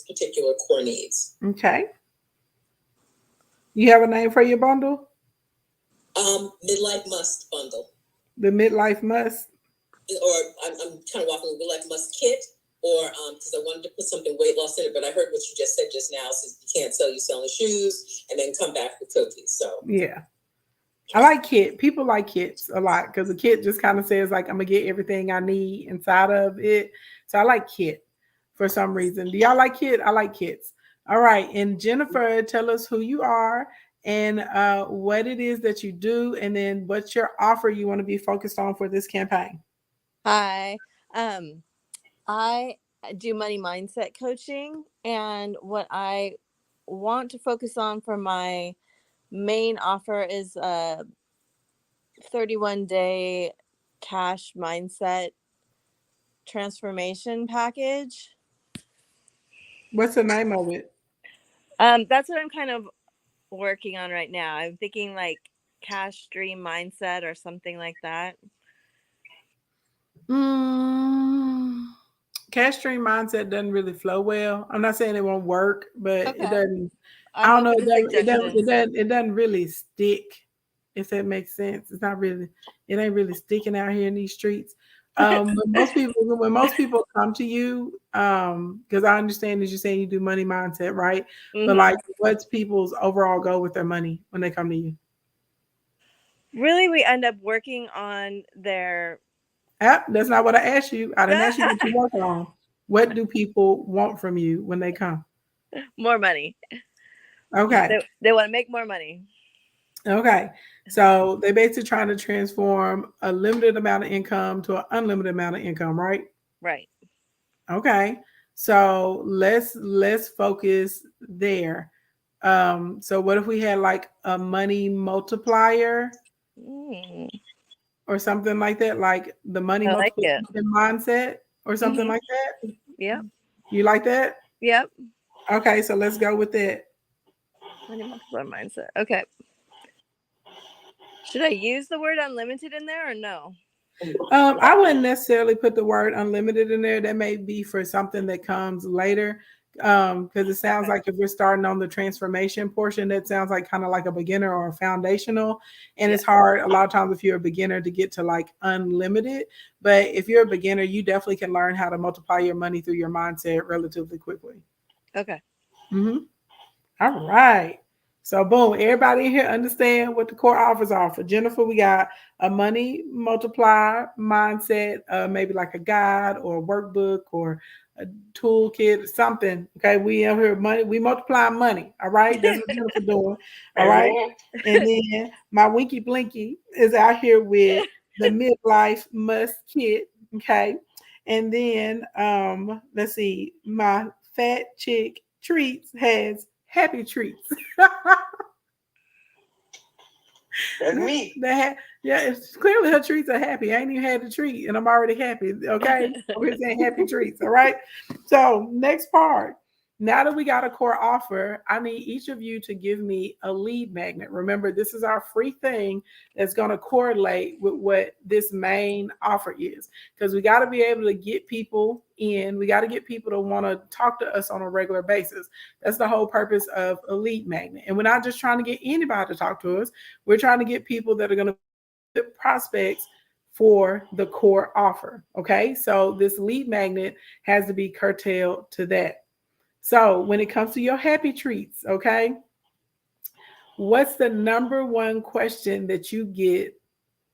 particular core needs. Okay. You have a name for your bundle? Midlife Must bundle. The Midlife Must? Or I'm kind of walking the Midlife Must kit, or because I wanted to put something weight loss in it, but I heard what you just said just now, says you can't sell you selling shoes and then come back with cookies. So yeah. I like kit. People like kits a lot because a kit just kind of says like I'm gonna get everything I need inside of it. So I like kit for some reason. Do y'all like kit? I like kits. All right. And Jennifer, tell us who you are and what it is that you do, and then what's your offer you want to be focused on for this campaign. Hi. I do money mindset coaching, and what I want to focus on for my main offer is a 31-day cash mindset transformation package. What's the name of it? That's what I'm kind of working on right now. I'm thinking like cash stream mindset or something like that. Cash stream mindset doesn't really flow well. I'm not saying it won't work, but Okay. it doesn't. I don't know. It doesn't really stick. if that makes sense. It's not really, it ain't really sticking out here in these streets. But when most people come to you, because I understand as you're saying you do money mindset, right? But like, what's people's overall goal with their money when they come to you? Really, we end up working on their That's not what I asked you. I didn't ask you what you work on. What do people want from you when they come? more money. Okay. They want to make more money. Okay. So they basically trying to transform a limited amount of income to an unlimited amount of income, right? Right. Okay. So let's focus there. So what if we had like a money multiplier Mm, or something like that, like the money I like it. multiplication mindset or something like that? Yep. You like that? Yep. Okay, so let's go with that. Money multiplier mindset. Okay. Should I use the word unlimited in there or no? I wouldn't necessarily put the word unlimited in there. That may be for something that comes later. Because it sounds like if we're starting on the transformation portion, that sounds like kind of like a beginner or a foundational. And it's hard a lot of times if you're a beginner to get to like unlimited. But if you're a beginner, you definitely can learn how to multiply your money through your mindset relatively quickly. Okay. Mm-hmm. All right. So boom, everybody in here understand what the core offers are. For Jennifer, we got a money multiplier mindset, maybe like a guide or a workbook or a toolkit or something. Okay, we out here money, we multiply money. All right, that's what Jennifer doing. All right. And then my Winky Blinky is out here with the midlife must kit. Okay. And then let's see, my fat chick treats has happy treats. That's me. Yeah, it's clearly her treats are happy. I ain't even had the treat, and I'm already happy. Okay, we're saying happy treats. All right. So next part. Now that we got a core offer, I need each of you to give me a lead magnet. Remember, this is our free thing that's going to correlate with what this main offer is, because we got to be able to get people in. We got to get people to want to talk to us on a regular basis. That's the whole purpose of a lead magnet. And we're not just trying to get anybody to talk to us. We're trying to get people that are going to be prospects for the core offer. Okay. So this lead magnet has to be curtailed to that. So when it comes to your happy treats, okay, what's the number one question that you get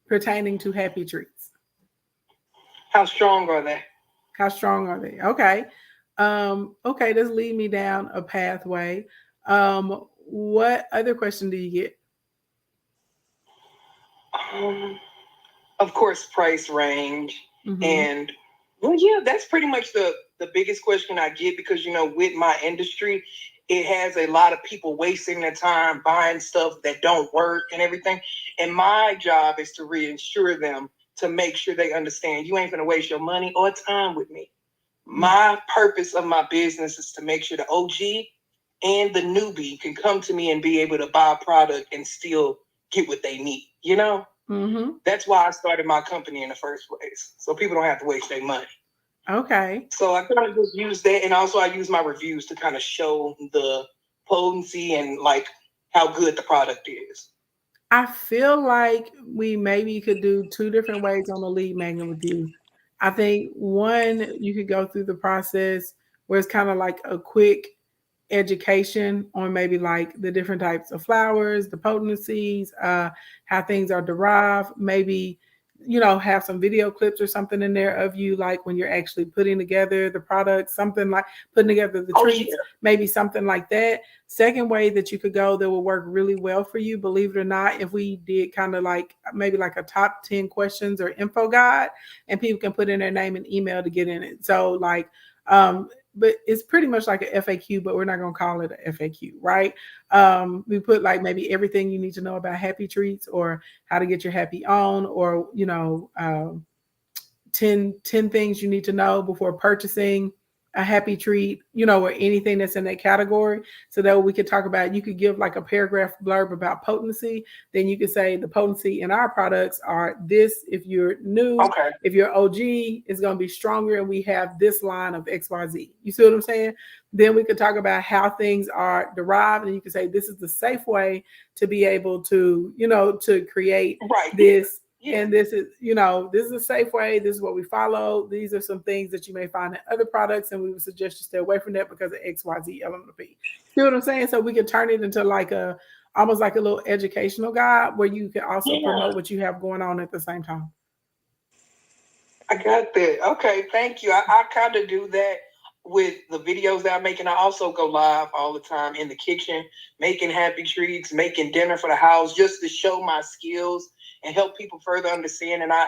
pertaining to happy treats? How strong are they? How strong are they? Okay. Okay, this lead me down a pathway. What other question do you get? Of course, price range. And well, yeah, that's pretty much the biggest question I get, because with my industry, it has a lot of people wasting their time buying stuff that don't work and everything. And my job is to reassure them, to make sure they understand you ain't gonna waste your money or time with me. My purpose of my business is to make sure the OG and the newbie can come to me and be able to buy a product and still get what they need. That's why I started my company in the first place, so people don't have to waste their money. Okay. So I kind of just use that, and also I use my reviews to kind of show the potency and like how good the product is. I feel like we maybe could do two different ways on the lead magnet with you. I think one, you could go through the process where it's kind of like a quick education on maybe like the different types of flowers, the potencies, how things are derived, maybe have some video clips or something in there of you like when you're actually putting together the product, something like putting together the treats, maybe something like that. Second way that you could go that will work really well for you, believe it or not, if we did kind of like maybe like a top 10 questions or info guide, and people can put in their name and email to get in it. So like but it's pretty much like an FAQ, but we're not going to call it an FAQ, right? We put like maybe everything you need to know about happy treats, or how to get your happy on, or 10 things you need to know before purchasing a happy treat, or anything that's in that category, so that we could talk about, you could give like a paragraph blurb about potency. Then you could say the potency in our products are this. If you're new, Okay. if you're OG, it's going to be stronger, and we have this line of XYZ. You see what I'm saying? Then we could talk about how things are derived, and you can say this is the safe way to be able to, to create Right. this. Yeah. And this is, this is a safe way. This is what we follow. These are some things that you may find in other products, and we would suggest you stay away from that because of X, Y, Z, L, M, P. See what I'm saying? So we can turn it into like almost like a little educational guide where you can also promote what you have going on at the same time. I got that. Okay, thank you. I kind of do that with the videos that I make, and I also go live all the time in the kitchen, making happy treats, making dinner for the house, just to show my skills and help people further understand. And I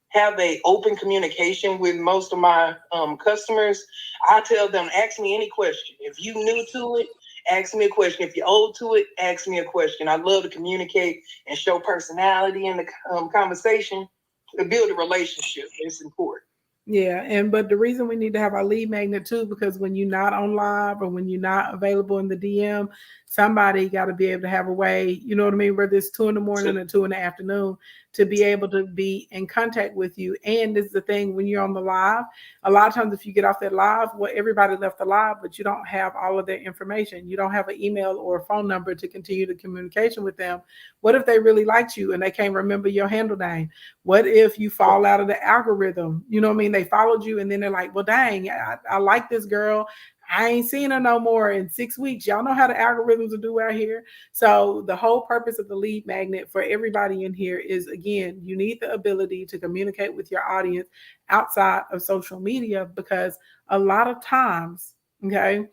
have a open communication with most of my customers. I tell them, ask me any question. If you new to it, ask me a question. If you're old to it, ask me a question. I love to communicate and show personality in the conversation to build a relationship. It's important. Yeah, but the reason we need to have our lead magnet too, because when you're not on live or when you're not available in the DM, somebody got to be able to have a way, you know what I mean, whether it's 2 a.m. or 2 p.m, to be able to be in contact with you. And this is the thing, when you're on the live, a lot of times if you get off that live, well, everybody left the live, but you don't have all of their information. You don't have an email or a phone number to continue the communication with them. What if they really liked you and they can't remember your handle name? What if you fall out of the algorithm? You know what I mean? They followed you and then they're like, well, dang, I like this girl. I ain't seen her no more in 6 weeks. Y'all know how the algorithms will do out here. So the whole purpose of the lead magnet for everybody in here is, again, you need the ability to communicate with your audience outside of social media, because a lot of times, okay,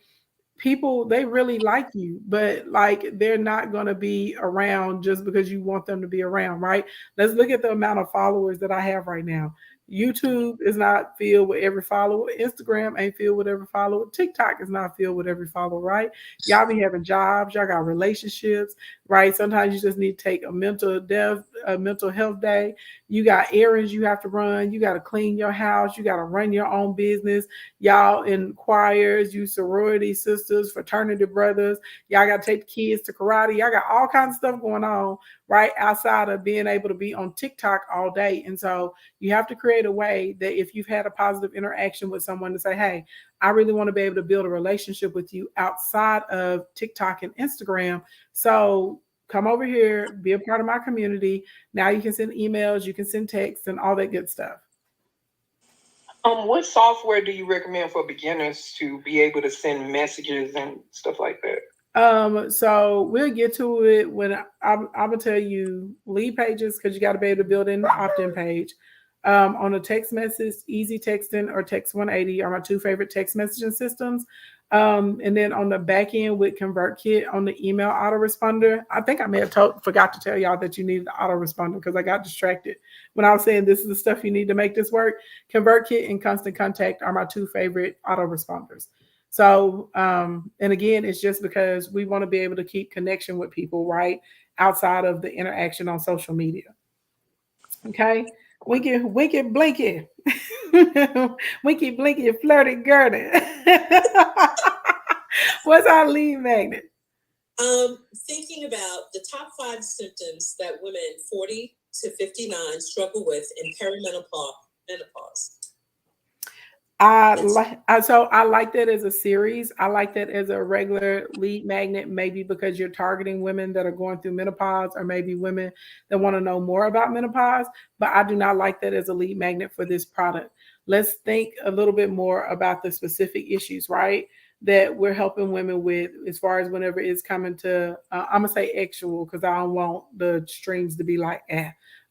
people, they really like you, but like they're not going to be around just because you want them to be around, right? Let's look at the amount of followers that I have right now. YouTube is not filled with every follower. Instagram ain't filled with every follower. TikTok is not filled with every follower, right? Y'all be having jobs, y'all got relationships, right? Sometimes you just need to take a mental health day. You got errands you have to run. You got to clean your house. You got to run your own business. Y'all in choirs, you sorority sisters, fraternity brothers. Y'all got to take the kids to karate. Y'all got all kinds of stuff going on, right? Outside of being able to be on TikTok all day. And so you have to create a way that if you've had a positive interaction with someone, to say, hey, I really want to be able to build a relationship with you outside of TikTok and Instagram. So come over here, be a part of my community. Now you can send emails, you can send texts, and all that good stuff. What software do you recommend for beginners to be able to send messages and stuff like that? So we'll get to it when I'm gonna tell you lead pages, because you got to be able to build in the opt-in page. On a text message, Easy Texting or Text 180 are my two favorite text messaging systems. And then on the back end with ConvertKit on the email autoresponder, I think I may have forgot to tell y'all that you needed the autoresponder because I got distracted when I was saying this is the stuff you need to make this work. ConvertKit and Constant Contact are my two favorite autoresponders. So, and again, it's just because we want to be able to keep connection with people, right? Outside of the interaction on social media. Okay. Winky, winky, blinky. Winky, blinky, flirty, girded. What's our lead magnet? Thinking about the top 5 symptoms that women 40 to 59 struggle with in perimenopause. I like that as a series. I like that as a regular lead magnet, maybe because you're targeting women that are going through menopause, or maybe women that want to know more about menopause. But I do not like that as a lead magnet for this product. Let's think a little bit more about the specific issues, right? That we're helping women with, as far as whenever it's coming to, I'm gonna say actual, because I don't want the streams to be like,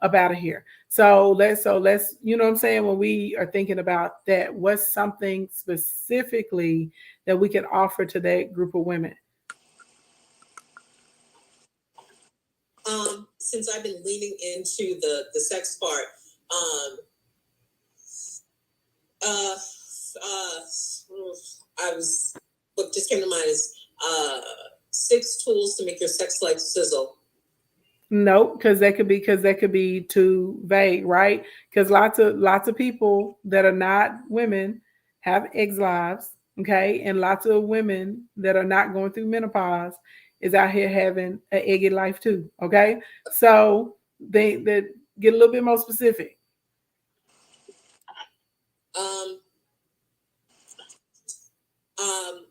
up out of here. So let's, you know what I'm saying? When we are thinking about that, what's something specifically that we can offer to that group of women? Since I've been leaning into the sex part, what just came to mind is 6 tools to make your sex life sizzle. Nope, because that could be too vague, right? Because lots of people that are not women have eggs lives, okay, and lots of women that are not going through menopause is out here having an eggy life too, okay? So they that get a little bit more specific. Um, um,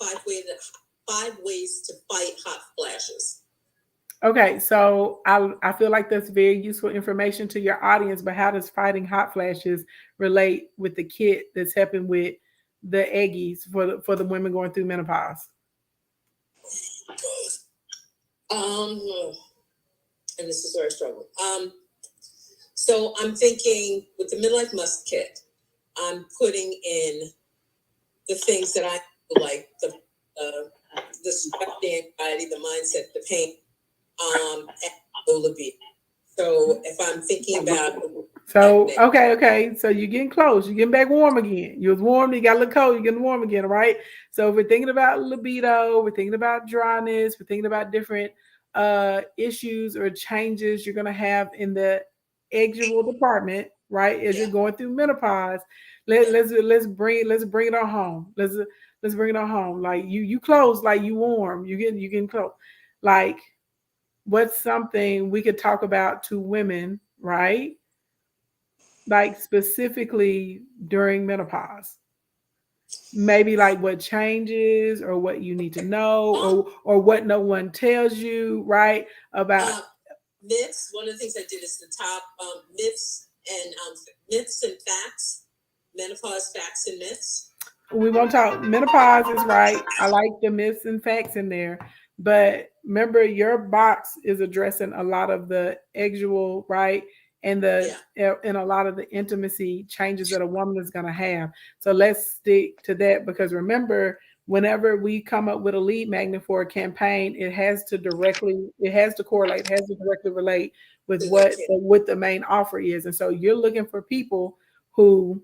5 ways to fight hot flashes. Okay, so I feel like that's very useful information to your audience, but how does fighting hot flashes relate with the kit that's helping with the eggies for the women going through menopause? Um, and this is where I struggle. So I'm thinking with the midlife must kit, I'm putting in the things that I like, the stress, the anxiety, the mindset, the pain, and the libido. So if I'm thinking about So okay. So you're getting close. You're getting back warm again. You was warm, you got a little cold, you're getting warm again, right? So if we're thinking about libido, we're thinking about dryness, we're thinking about different issues or changes you're gonna have in the sexual department, right? As you're going through menopause. Let's bring it on home. Let's bring it on home. Like you close, like you warm, you getting close. Like what's something we could talk about to women, right? Like specifically during menopause, maybe like what changes or what you need to know or what no one tells you, right? About myths. One of the things I did is the top myths and facts, menopause facts and myths. we won't talk menopause is right. I like the myths and facts in there, but remember your box is addressing a lot of the sexual, right, and and a lot of the intimacy changes that a woman is going to have. So let's stick to that, because remember, whenever we come up with a lead magnet for a campaign, it has to correlate, has to directly relate with what the main offer is. And so you're looking for people who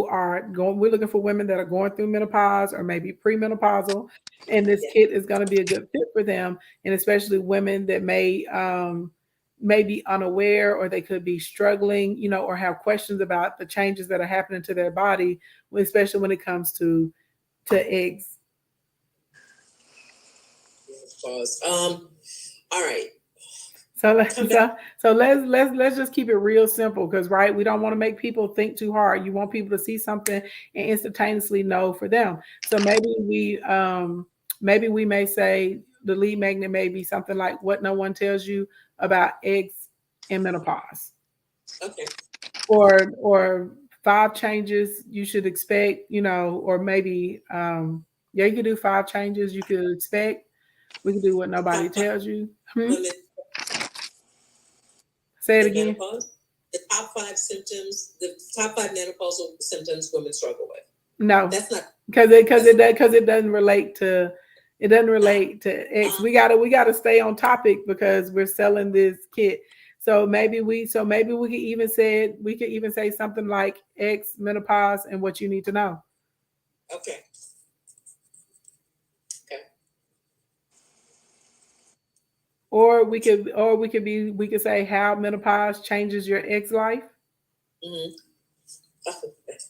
are going, we're looking for women that are going through menopause or maybe premenopausal, and this kit is going to be a good fit for them. And especially women that may be unaware, or they could be struggling, or have questions about the changes that are happening to their body, especially when it comes to eggs. All right. So let's just keep it real simple, because right, we don't want to make people think too hard. You want people to see something and instantaneously know for them. So maybe we may say the lead magnet may be something like what no one tells you about eggs in menopause. Okay. Or 5 changes you should expect, or maybe you could do 5 changes you could expect. We can do what nobody tells you. Say it again. Menopause. The top 5 symptoms, the top 5 menopausal symptoms women struggle with. No, that's not because it doesn't relate to X. We gotta stay on topic because we're selling this kit. So maybe we could even say something like X menopause and what you need to know. Okay. Or we could say how menopause changes your ex life. Mm-hmm.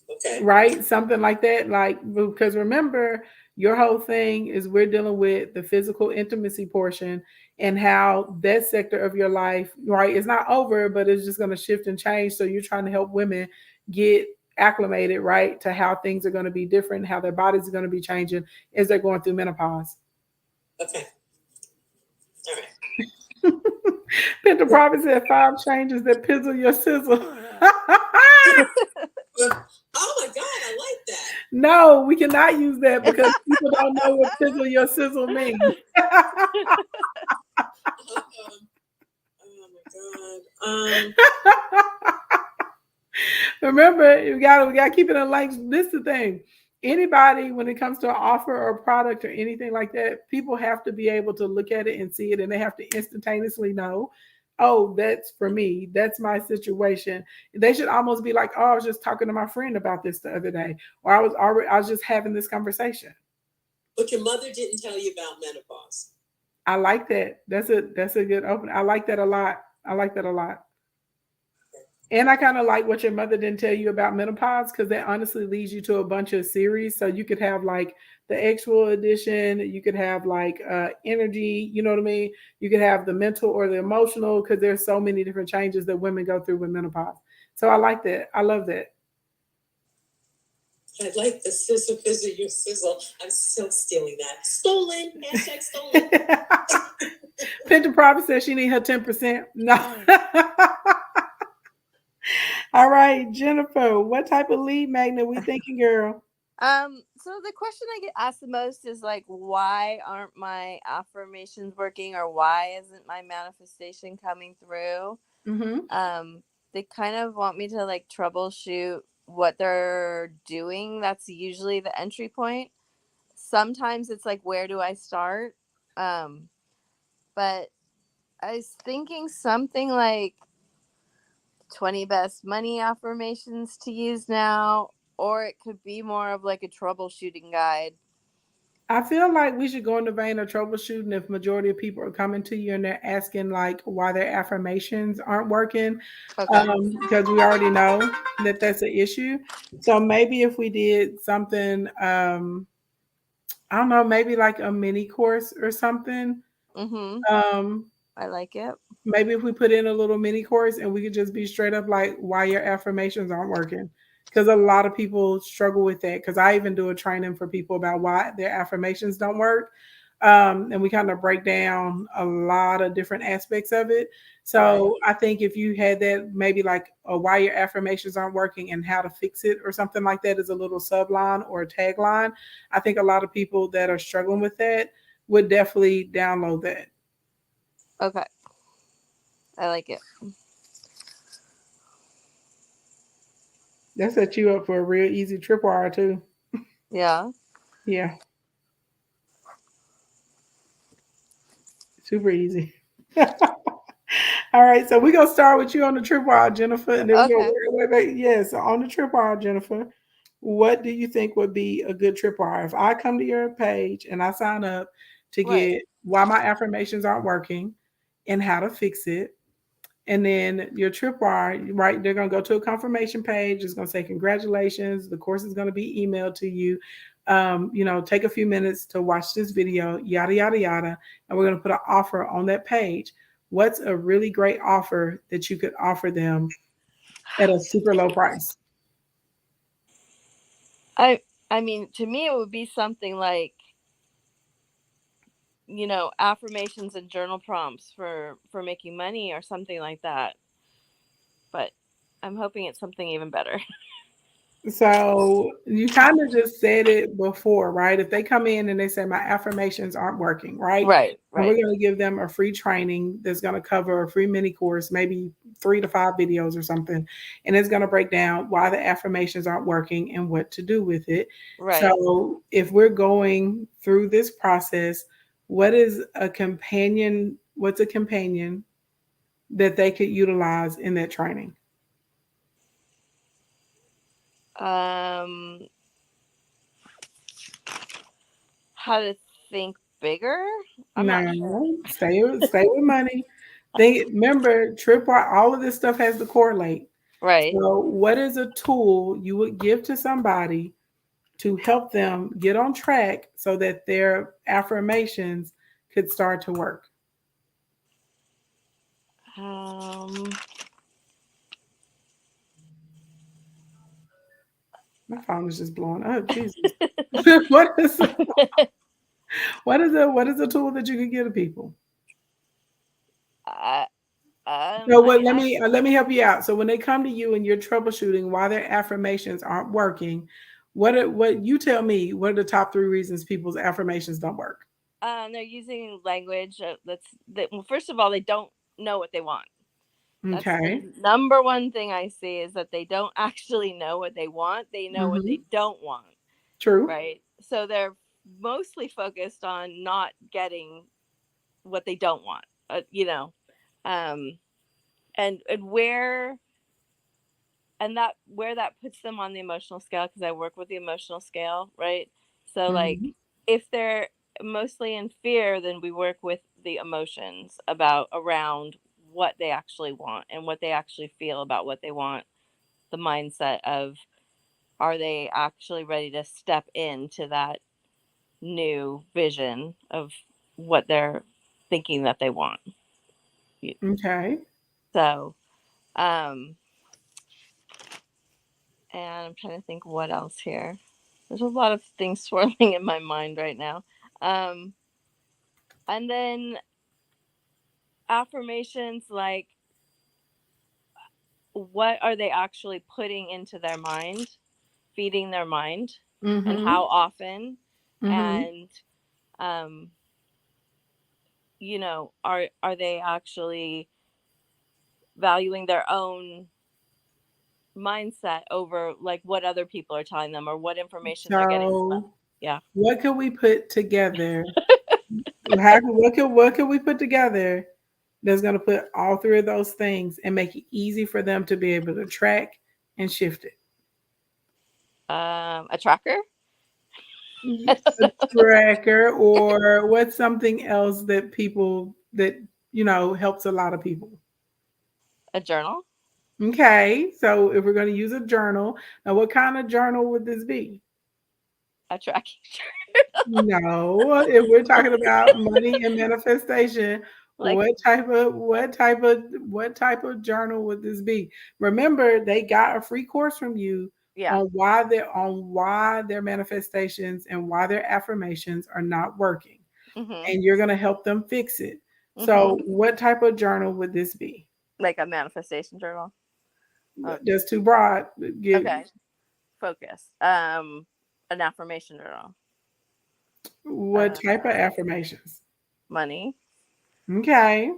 Okay. Right? Something like that. Like, because remember, your whole thing is we're dealing with the physical intimacy portion, and how that sector of your life, right, it's not over, but it's just going to shift and change. So you're trying to help women get acclimated, right, to how things are going to be different, how their bodies are going to be changing as they're going through menopause. Okay. All right. Pinter Prophet said 5 changes that pizzle your sizzle. Oh my God, I like that. No, we cannot use that because people don't know what pizzle your sizzle means. Oh my God. Remember, we gotta keep it in links. This is the thing. Anybody, when it comes to an offer or a product or anything like that, people have to be able to look at it and see it, and they have to instantaneously know, oh, that's for me. That's my situation. They should almost be like, oh, I was just talking to my friend about this the other day, or I was just having this conversation. But your mother didn't tell you about menopause. I like that. That's a good open. I like that a lot. And I kind of like what your mother didn't tell you about menopause because that honestly leads you to a bunch of series. So you could have like the actual edition, you could have like energy, you know what I mean? You could have the mental or the emotional because there's so many different changes that women go through with menopause. So I like that. I love that. I like the sizzle, fizzle, you sizzle. I'm still stealing that. Stolen. Hashtag stolen. Pinta Prada says she need her 10%. No. All right, Jennifer, what type of lead magnet we thinking, girl? So the question I get asked the most is like, why aren't my affirmations working, or why isn't my manifestation coming through? Mm-hmm. They kind of want me to like troubleshoot what they're doing. That's usually the entry point. Sometimes it's like, where do I start? Um, but I was thinking something like 20 best money affirmations to use now, or it could be more of like a troubleshooting guide. I feel like we should go in the vein of troubleshooting if majority of people are coming to you and they're asking like why their affirmations aren't working, Okay. because we already know that that's an issue. So maybe if we did something, I don't know, maybe like a mini course or something. Mm-hmm. Um, I like it. Maybe if we put in a little mini course and we could just be straight up like why your affirmations aren't working. Because a lot of people struggle with that. Because I even do a training for people about why their affirmations don't work. And we kind of break down a lot of different aspects of it. So I think if you had that, maybe like a why your affirmations aren't working and how to fix it or something like that as a little subline or a tagline, I think a lot of people that are struggling with that would definitely download that. Okay. I like it. That set you up for a real easy tripwire too. Yeah. Yeah, super easy. All right, so we're gonna start with you on the tripwire, Jennifer, and then we're gonna Okay. wait. Yes, on the tripwire, Jennifer. What do you think would be a good tripwire? If I come to your page and I sign up to Right. get why my affirmations aren't working and how to fix it, and then your tripwire, right? They're gonna go to a confirmation page. It's gonna say congratulations. The course is gonna be emailed to you. Take a few minutes to watch this video, yada yada yada, and we're gonna put an offer on that page. What's a really great offer that you could offer them at a super low price? I I mean, to me it would be something like, affirmations and journal prompts for making money or something like that. But I'm hoping it's something even better. So you kind of just said it before, right? If they come in and they say my affirmations aren't working, right? Right. And we're Right. going to give them a free training that's going to cover a free mini course, maybe 3 to 5 videos or something. And it's going to break down why the affirmations aren't working and what to do with it. Right. So if we're going through this process, what's a companion that they could utilize in that training? Um how to think bigger? I'm not sure. No, stay with money. They remember tripwire. All of this stuff has to correlate. Right. So, what is a tool you would give to somebody to help them get on track so that their affirmations could start to work? Um My phone is just blowing up. Jesus, what is what is a tool that you can give to people? I, So I what? mean, Let me help you out. So when they come to you and you're troubleshooting why their affirmations aren't working, what you tell me? What are the top 3 reasons people's affirmations don't work? they're using language well, first of all, they don't know what they want. That's the Okay. number one thing I see, is that they don't actually know what they want. They know what Mm-hmm. they don't want, True. right? So they're mostly focused on not getting what they don't want. Um, and where that puts them on the emotional scale, because I work with the emotional scale, right? So like, Mm-hmm. if they're mostly in fear, then we work with the emotions about around what they actually want and what they actually feel about what they want. The mindset of, are they actually ready to step into that new vision of what they're thinking that they want. Okay. So, um, and I'm trying to think what else here. There's a lot of things swirling in my mind right now. Um, and then affirmations, like, what are they actually putting into their mind, feeding their mind, and Mm-hmm. how often, Mm-hmm. and um, are they actually valuing their own mindset over like what other people are telling them or what information they're getting from us. So Yeah. what can we put together? What can we put together that's going to put all three of those things and make it easy for them to be able to track and shift it? A tracker. A tracker, or what's something else that people that helps a lot of people? A journal. Okay, so if we're going to use a journal, now what kind of journal would this be? A tracking. No, if we're talking about money and manifestation, Like, what type of journal would this be? Remember, they got a free course from you yeah. on why their manifestations and why their affirmations are not working, Mhm. and you're going to help them fix it. Mhm. So, what type of journal would this be? Like a manifestation journal. Oh, That's too broad. Give okay. Focus. An affirmation journal. what Uh, type of affirmations? money. Okay.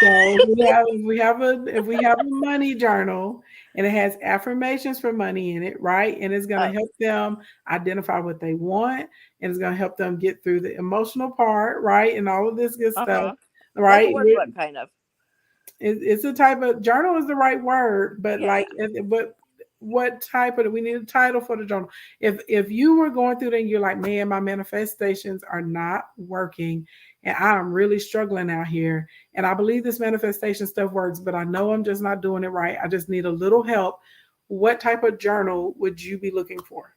So if we have a money journal and it has affirmations for money in it, right? And it's going to Oh. help them identify what they want, and it's going to help them get through the emotional part, right? And all of this good Uh stuff, huh. Like a right? workbook, kind of. It's a type of journal is the right word, but Yeah. like, but what type of, we need a title for the journal. If you were going through that and you're like, man, my manifestations are not working, and I'm really struggling out here, and I believe this manifestation stuff works, but I know I'm just not doing it right. I just need a little help. What type of journal would you be looking for?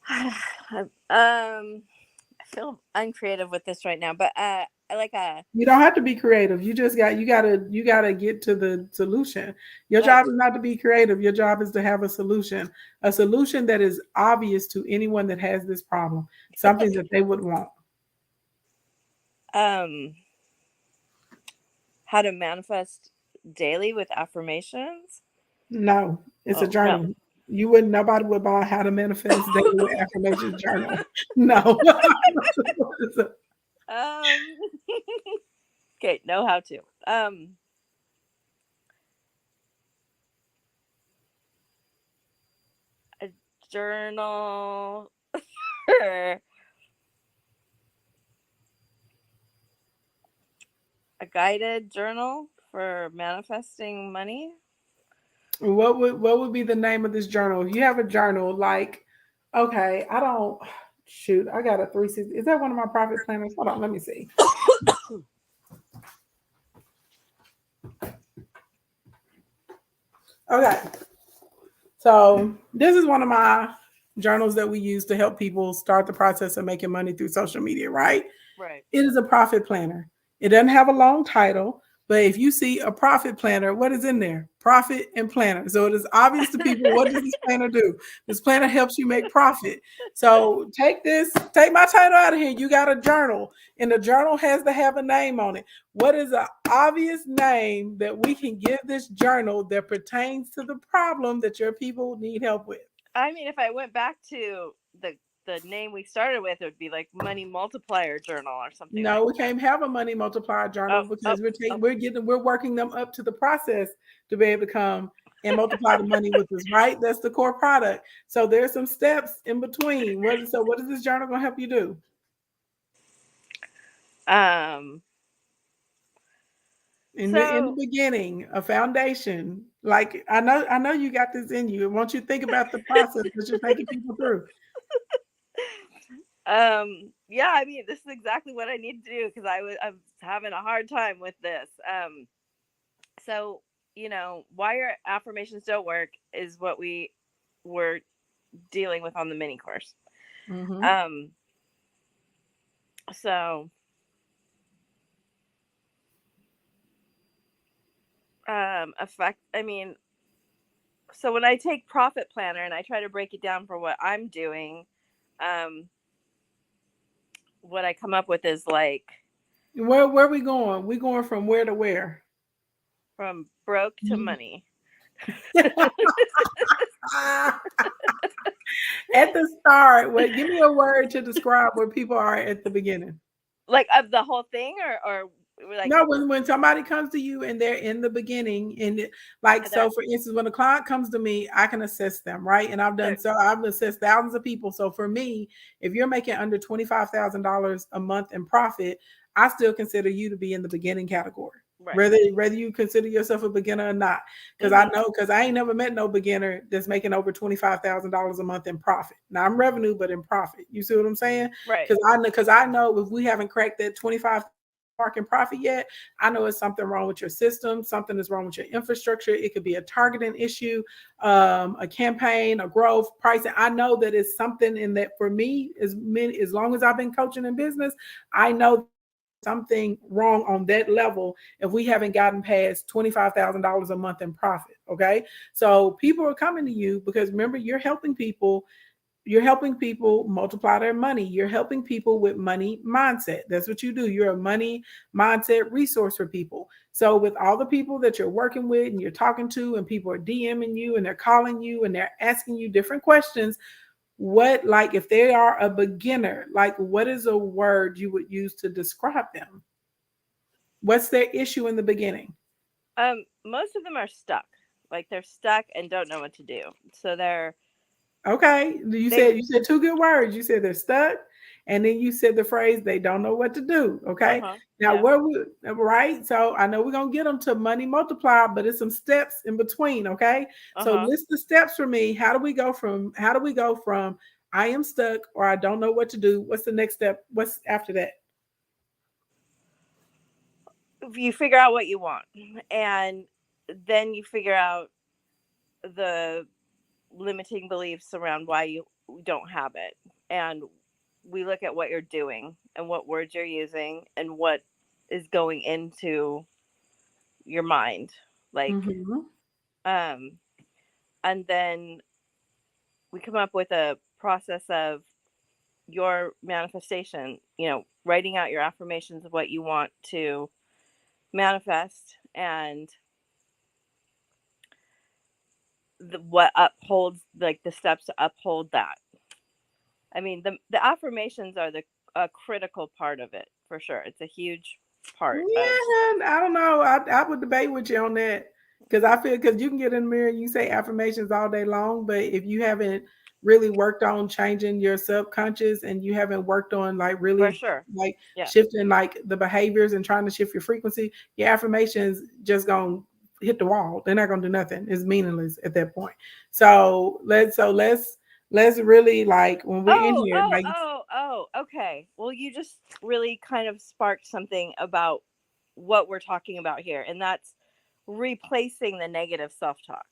I feel uncreative with this right now, but I like a You don't have to be creative. You gotta get to the solution. Your like job is not to be creative. Your job is to have a solution that is obvious to anyone that has this problem, something that they would want. um how to manifest daily with affirmations. No, it's a Oh no. journal. Nobody would buy How to Manifest Daily with Affirmations journal. No. Um. Okay. Know how to. A journal. A guided journal for manifesting money. What would be the name of this journal? If you have a journal, like, okay, I don't shoot, I got a 360. Is that one of my profit planners? Hold on, let me see. Okay. So this is one of my journals that we use to help people start the process of making money through social media, right? Right. It is a profit planner. It doesn't have a long title, but if you see a profit planner, what is in there? Profit and planner. So it is obvious to people, what does this planner do? This planner helps you make profit. So take my title out of here. You got a journal, and the journal has to have a name on it. What is an obvious name that we can give this journal that pertains to the problem that your people need help with? I mean, if I went back to the name we started with, it would be like Money Multiplier Journal or something No, like we that. can't have a money multiplier Oh, journal oh, because oh. we're working them up to the process to be able to come and multiply the money with us, right? That's the core product. So there's some steps in between. What is this journal gonna help you do? Um. In the So beginning, a foundation. Like, I know you got this in you. I want you to think about the process that you're taking people through. Yeah, I mean, this is exactly what I need to do because I'm having a hard time with this. So why your affirmations don't work is what we were dealing with on the mini course. Mm-hmm. Um, so effect. I mean, so when I take Profit Planner and I try to break it down for what I'm doing, um, what I come up with is like Where we going? We going from where to where? from broke to Mhm. money. At the start, what? Give me a word to describe where people are at the beginning. Like of the whole thing, or like No, when somebody comes to you and they're in the beginning, and like that. so, for instance, when a client comes to me, I can assess them, right? And I've assessed thousands of people. So for me, if you're making under $25,000 a month in profit, I still consider you to be in the beginning category. Right. Whether you consider yourself a beginner or not, because I know, because I ain't never met no beginner that's making over $25,000 a month in profit. Now I'm revenue, but in profit. You see what I'm saying? Right. Because I know if we haven't cracked that 25 mark in profit yet, I know it's something wrong with your system. Something is wrong with your infrastructure. It could be a targeting issue, a campaign, a growth, pricing. I know that it's something in that for me, as long as I've been coaching in business, I know something wrong on that level if we haven't gotten past $25,000 a month in profit. Okay. So people are coming to you because remember, you're helping people multiply their money. You're helping people with money mindset. That's what you do. You're a money mindset resource for people. So, with all the people that you're working with and you're talking to, and people are DMing you and they're calling you and they're asking you different questions, what, like, if they are a beginner, like, what is a word you would use to describe them? What's their issue in the beginning? Most of them are stuck. Like they're stuck and don't know what to do. So Okay, you they said you said two good words. You said they're stuck, and then you said the phrase they don't know what to do. Okay, uh-huh. now Yeah. where we right? So I know we're gonna get them to money multiplier, but it's some steps in between. Okay, so Uh-huh. list the steps for me. How do we go from I am stuck or I don't know what to do? What's the next step? What's after that? You figure out what you want and then you figure out the limiting beliefs around why you don't have it, and we look at what you're doing and what words you're using and what is going into your mind, like Mm-hmm. um and then we come up with a process of your manifestation, writing out your affirmations of what you want to manifest, and what upholds, like the steps to uphold that. I mean, the affirmations are the a critical part of it for sure. It's a huge part of. Yeah, I don't know. I would debate with you on that because I feel because you can get in the mirror and you say affirmations all day long, but if you haven't really worked on changing your subconscious and you haven't worked on like For really sure. like Yeah. shifting like the behaviors and trying to shift your frequency, your affirmations just gonna hit the wall. They're not gonna do nothing. It's meaningless at that point. So let's really like when we're in Oh, here oh, like. oh, oh, okay. Well, you just really kind of sparked something about what we're talking about here, and that's replacing the negative self-talk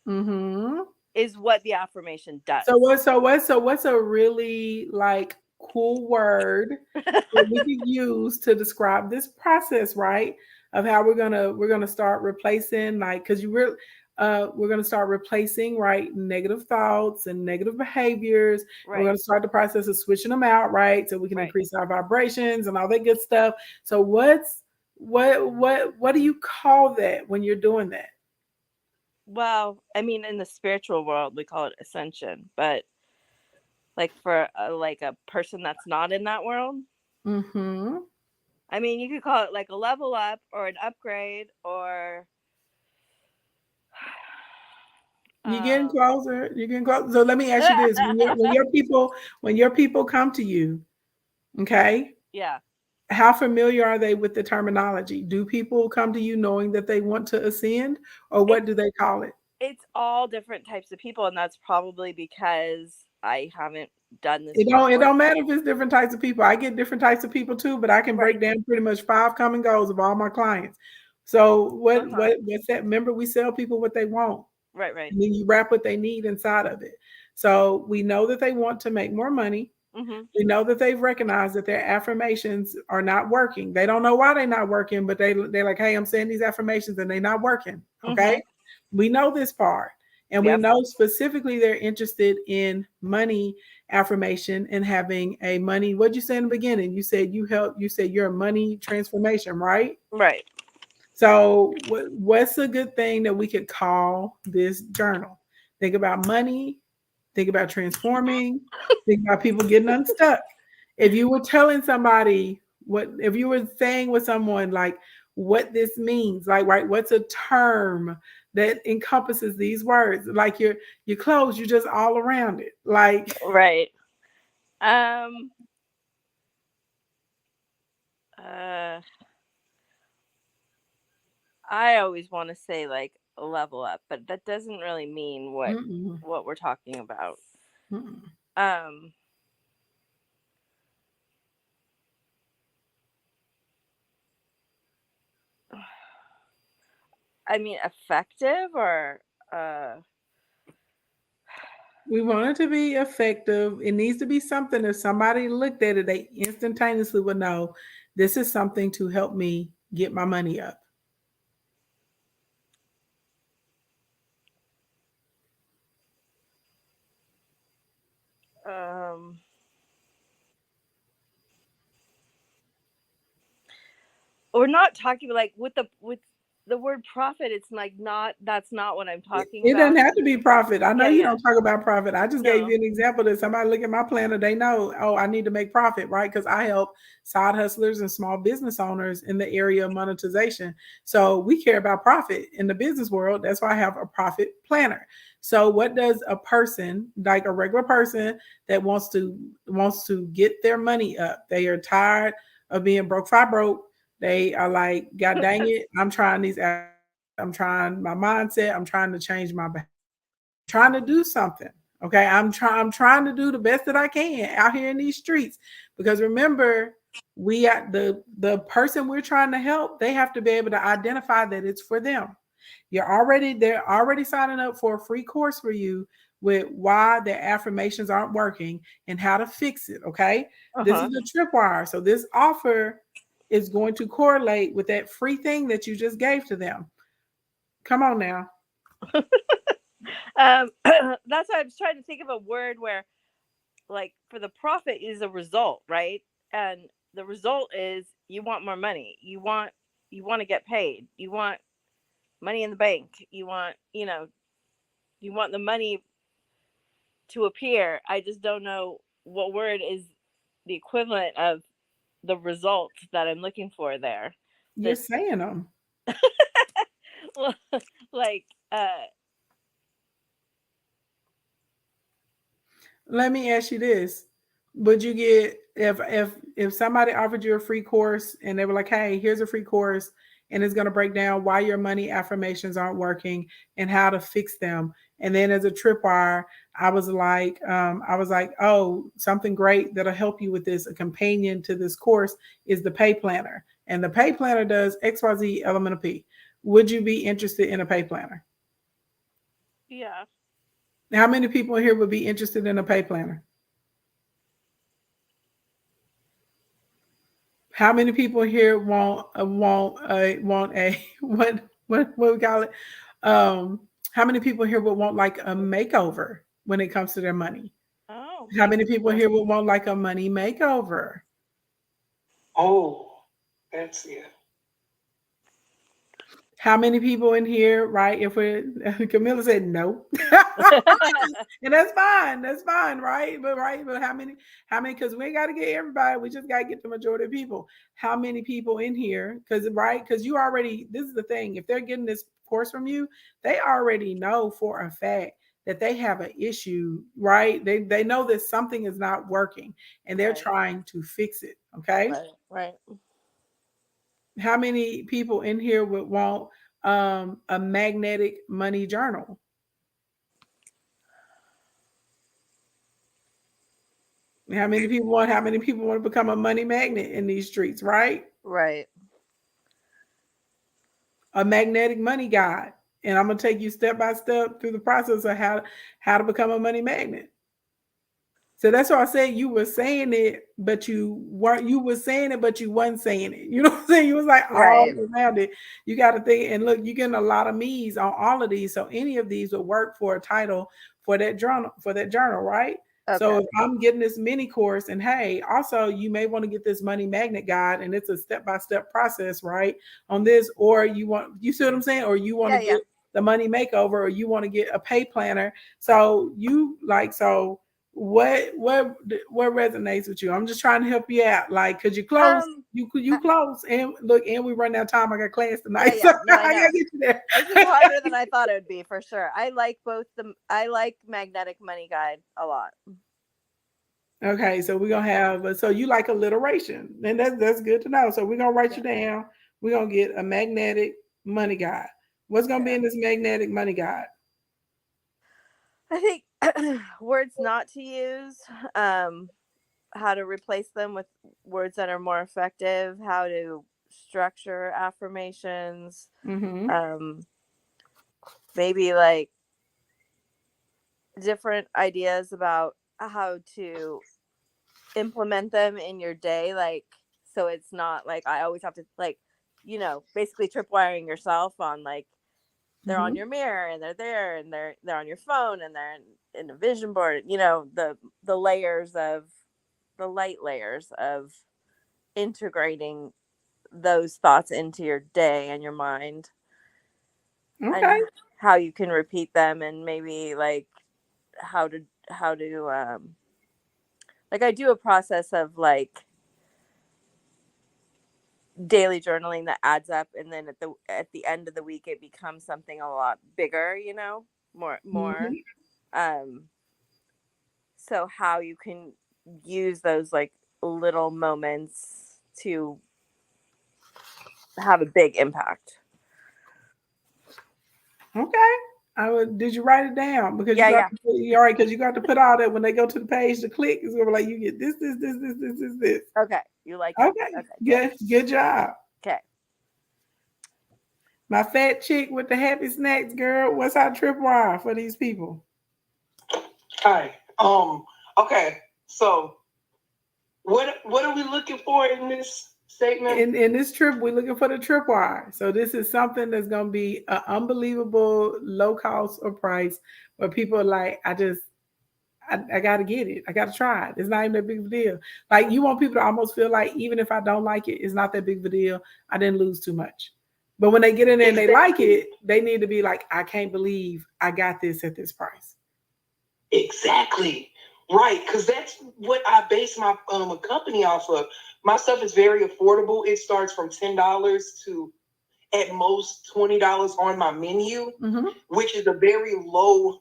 Mm-hmm. is what the affirmation does. So what's a really like cool word that we could use to describe this process, right? Of how we're gonna start replacing, like, because we're gonna start replacing, right, negative thoughts and negative behaviors, and we're Right, gonna start the process of switching them out, right, so we can right. increase our vibrations and all that good stuff. So what do you call that when you're doing that? Well, I mean, in the spiritual world, we call it ascension, but like for like a person that's not in that world, Mm-hmm. I mean, you could call it like a level up or an upgrade or You're getting um closer. You're getting closer. So let me ask you this: when your people come to you, okay, yeah. how familiar are they with the terminology? Do people come to you knowing that they want to ascend, or It what do they call it? it's all different types of people, and that's probably because I haven't done this It before. don't matter if it's different types of people. I get different types of people too, but I can Right. break down pretty much 5 common goals of all my clients. So Uh-huh. what's that? Remember, we sell people what they want, Right, right. and then you wrap what they need inside of it. So we know that they want to make more money. Mhm. We know that they've recognized that their affirmations are not working. They don't know why they're not working, but they're like, hey, I'm saying these affirmations and they're not working. Okay. Mhm. We know this part. And we Yep. know specifically they're interested in money affirmation and having a money. What'd you say in the beginning? You said you're a money transformation, right? Right. So what's a good thing that we could call this journal? Think about money, think about transforming, think about people getting unstuck. If you were telling somebody if you were saying with someone like what this means, like right, what's a term that encompasses these words? Like your clothes, you're just all around it. Like Right. Um uh I always want to say like level up, but that doesn't really mean mm-mm, what we're talking about. mm-mm. Um I mean effective or uh We want it to be effective. It needs to be something if somebody looked at it, they instantaneously would know this is something to help me get my money up. um we're not talking like with the word profit, it's like not that's not what I'm talking It doesn't about. have to be profit. I know Yeah, you yeah. don't talk about profit. I just gave No. you an example that somebody look at my planner, they know, oh, I need to make profit, right? Because I help side hustlers and small business owners in the area of monetization. So we care about profit in the business world. That's why I have a profit planner. So what does a person, like a regular person that wants to get their money up? They are tired of being broke, fry broke. They are like, God dang it, I'm trying these. I'm trying my mindset. I'm trying to change my behavior, trying to do something. Okay. I'm trying to do the best that I can out here in these streets. Because remember, we at the person we're trying to help, they have to be able to identify that it's for them. They're already signing up for a free course for you with why their affirmations aren't working and how to fix it. Okay. This Uh-huh. is a tripwire. So this offer is going to correlate with that free thing that you just gave to them. Come on now. That's why I was trying to think of a word where like for the profit is a result, right? And the result is you want more money. You want to get paid. You want money in the bank. You want the money to appear. I just don't know what word is the equivalent of the result that I'm looking for there. You're That saying them. like Let me ask you this. Would you get if somebody offered you a free course and they were like, hey, here's a free course and it's going to break down why your money affirmations aren't working and how to fix them. And then as a tripwire, I was like, oh, something great that'll help you with this. A companion to this course is the pay planner. And the pay planner does XYZ element of P. Would you be interested in a pay planner? yeah. How many people here would be interested in a pay planner? How many people here want a what we call it? Um, how many people here would want like a makeover when it comes to their money? Oh, How many people makeover. here would want like a money makeover? Oh, that's it. How many people in here, right? If we Camilla said no. And that's fine. That's fine, right? But right, but how many, because we ain't got to get everybody, we just gotta get the majority of people. How many people in here? Because right, because you already, this is the thing, if they're getting this course from you, they already know for a fact that they have an issue, right? They know that something is not working and they're Right. trying to fix it. Okay. Right. Right. How many people in here would want a magnetic money journal? How many people want to become a money magnet in these streets, right? Right. A magnetic money guide. And I'm gonna take you step by step through the process of how to become a money magnet. So that's why I said you were saying it, but you weren't. You were saying it, but you wasn't saying it. You know what I'm saying? You was like all Right. around it. You got to think, and look, you're getting a lot of me's on all of these. So any of these would work for a title for that journal, right? So Okay. if I'm getting this mini course, and hey, also you may want to get this money magnet guide, and it's a step by step process, right? On this, or you see what I'm saying, or you want to Yeah. get the money makeover, or you want to get a pay planner. So what resonates with you? I'm just trying to help you out. Like, could you close? You close, and look, and we run out of time. I got class tonight, Yeah. so No, I I know. gotta get you there. This is harder than I thought it would be for sure. I like I like Magnetic Money Guide a lot. Okay, so we're gonna have. So you like alliteration, and that's good to know. So we're gonna write you down. We're gonna get a magnetic money guide. What's gonna be in this magnetic money guide? I think words not to use, how to replace them with words that are more effective, how to structure affirmations, Mm-hmm. maybe like different ideas about how to implement them in your day, like so it's not like I always have to like basically tripwiring yourself on like they're on Mm-hmm. your mirror and they're there and they're on your phone and they're in a vision board, the layers of the light layers of integrating those thoughts into your day and your mind, and Okay. how you can repeat them, and maybe like how to like I do a process of like daily journaling that adds up, and then at the end of the week it becomes something a lot bigger, more. Mm-hmm. um so how you can use those like little moments to have a big impact. Okay. Did you write it down? Because you Yeah, got yeah. to all right, because you got to put all that when they go to the page to click. It's gonna be like you get this. Okay, you like it. Okay. Okay, good. Good job. Okay. My fat chick with the happy snacks, girl. What's our tripwire for these people? Hi. Okay. So what are we looking for in this statement? In this trip, we're looking for the tripwire. So this is something that's gonna be an unbelievable low cost or price where people are like, I gotta get it. I gotta try it. It's not even that big of a deal. Like you want people to almost feel like even if I don't like it, it's not that big of a deal. I didn't lose too much. But when they get in there and they like it, they need to be like, I can't believe I got this at this price. Exactly. Right. Because that's what I base my company off of. My stuff is very affordable. It starts from $10 to at most $20 on my menu, which is a very low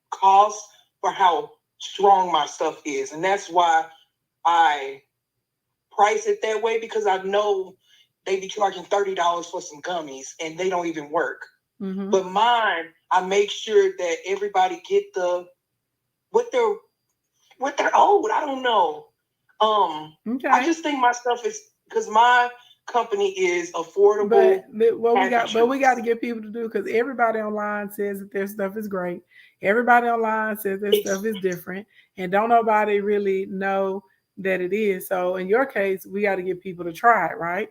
cost for how strong my stuff is. And that's why I price it that way, because I know they be charging $30 for some gummies and they don't even work. But mine, I make sure that everybody get what they're owed. I don't know. I just think my stuff is, because my company is affordable. But we got to get people to do, because everybody online says that their stuff is great. Everybody online says their stuff is different, and don't nobody really know that it is. So in your case, we got to get people to try it, right?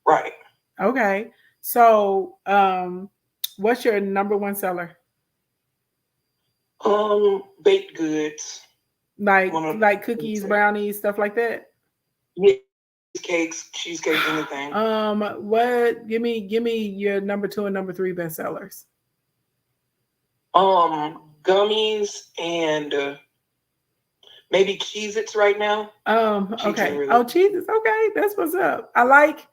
Right. Okay. So, what's your number one seller? Baked goods. Like cookies, brownies, stuff like that. Yeah, cakes, cheesecake, anything. What? Give me your number 2 and number 3 best sellers. Gummies and maybe Cheez-Its right now. Okay. Cheez-Its. Okay, that's what's up. I like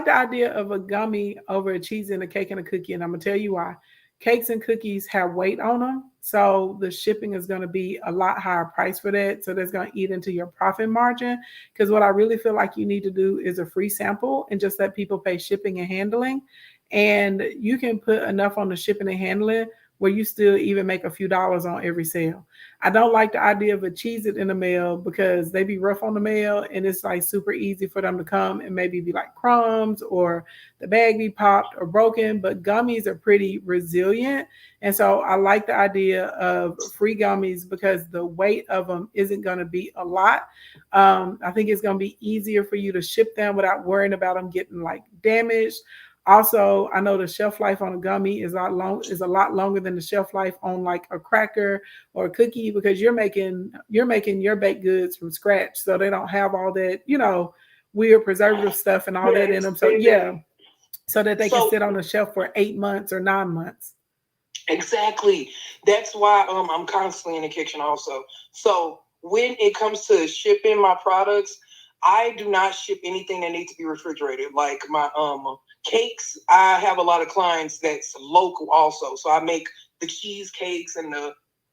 the idea of a gummy over a cheese and a cake and a cookie, and I'm gonna tell you why. Cakes and cookies have weight on them, so the shipping is going to be a lot higher price for that. So that's going to eat into your profit margin. Because what I really feel like you need to do is a free sample and just let people pay shipping and handling, and you can put enough on the shipping and handling where you still even make a few dollars on every sale. I don't like the idea of a Cheez-It in the mail because they be rough on the mail and it's like super easy for them to come and maybe be like crumbs or the bag be popped or broken. But gummies are pretty resilient. And so I like the idea of free gummies because the weight of them isn't going to be a lot. I think it's going to be easier for you to ship them without worrying about them getting like damaged. Also, I know the shelf life on a gummy is a lot longer than the shelf life on like a cracker or a cookie because you're making your baked goods from scratch, so they don't have all that weird preservative stuff and all that in them. So yeah, so that they can sit on the shelf for 8 months or 9 months. Exactly. That's why I'm constantly in the kitchen also. So when it comes to shipping my products, I do not ship anything that needs to be refrigerated. Like my cakes, I have a lot of clients that's local also. So I make the cheesecakes and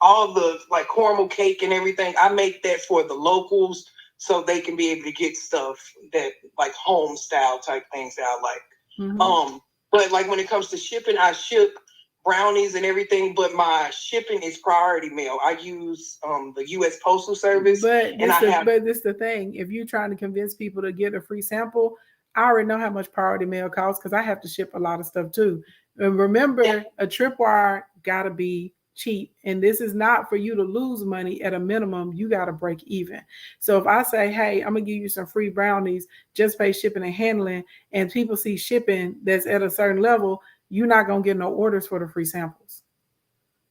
all the like caramel cake and everything. I make that for the locals so they can be able to get stuff that like home style type things that I like. Mm-hmm. But like when it comes to shipping, I ship brownies and everything, but my shipping is priority mail. I use the U.S. Postal Service, but this is the thing. If you're trying to convince people to get a free sample, I already know how much priority mail costs because I have to ship a lot of stuff too. And remember, a tripwire gotta be cheap, and this is not for you to lose money. At a minimum, you gotta break even. So if I say, hey, I'm gonna give you some free brownies, just pay shipping and handling, and people see shipping that's at a certain level, you're not gonna get no orders for the free samples.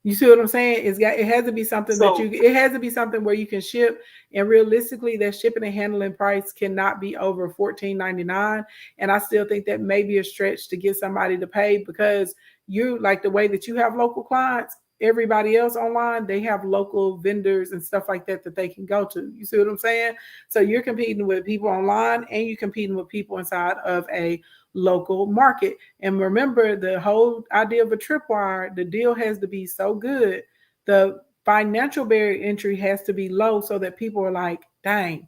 You see what I'm saying? It has to be something it has to be something where you can ship, and realistically that shipping and handling price cannot be over $14.99. And I still think that may be a stretch to get somebody to pay because you like the way that you have local clients, everybody else online, they have local vendors and stuff like that they can go to. You see what I'm saying? So you're competing with people online and you're competing with people inside of a local market. And remember, the whole idea of a tripwire, the deal has to be so good. The financial barrier entry has to be low so that people are like, dang,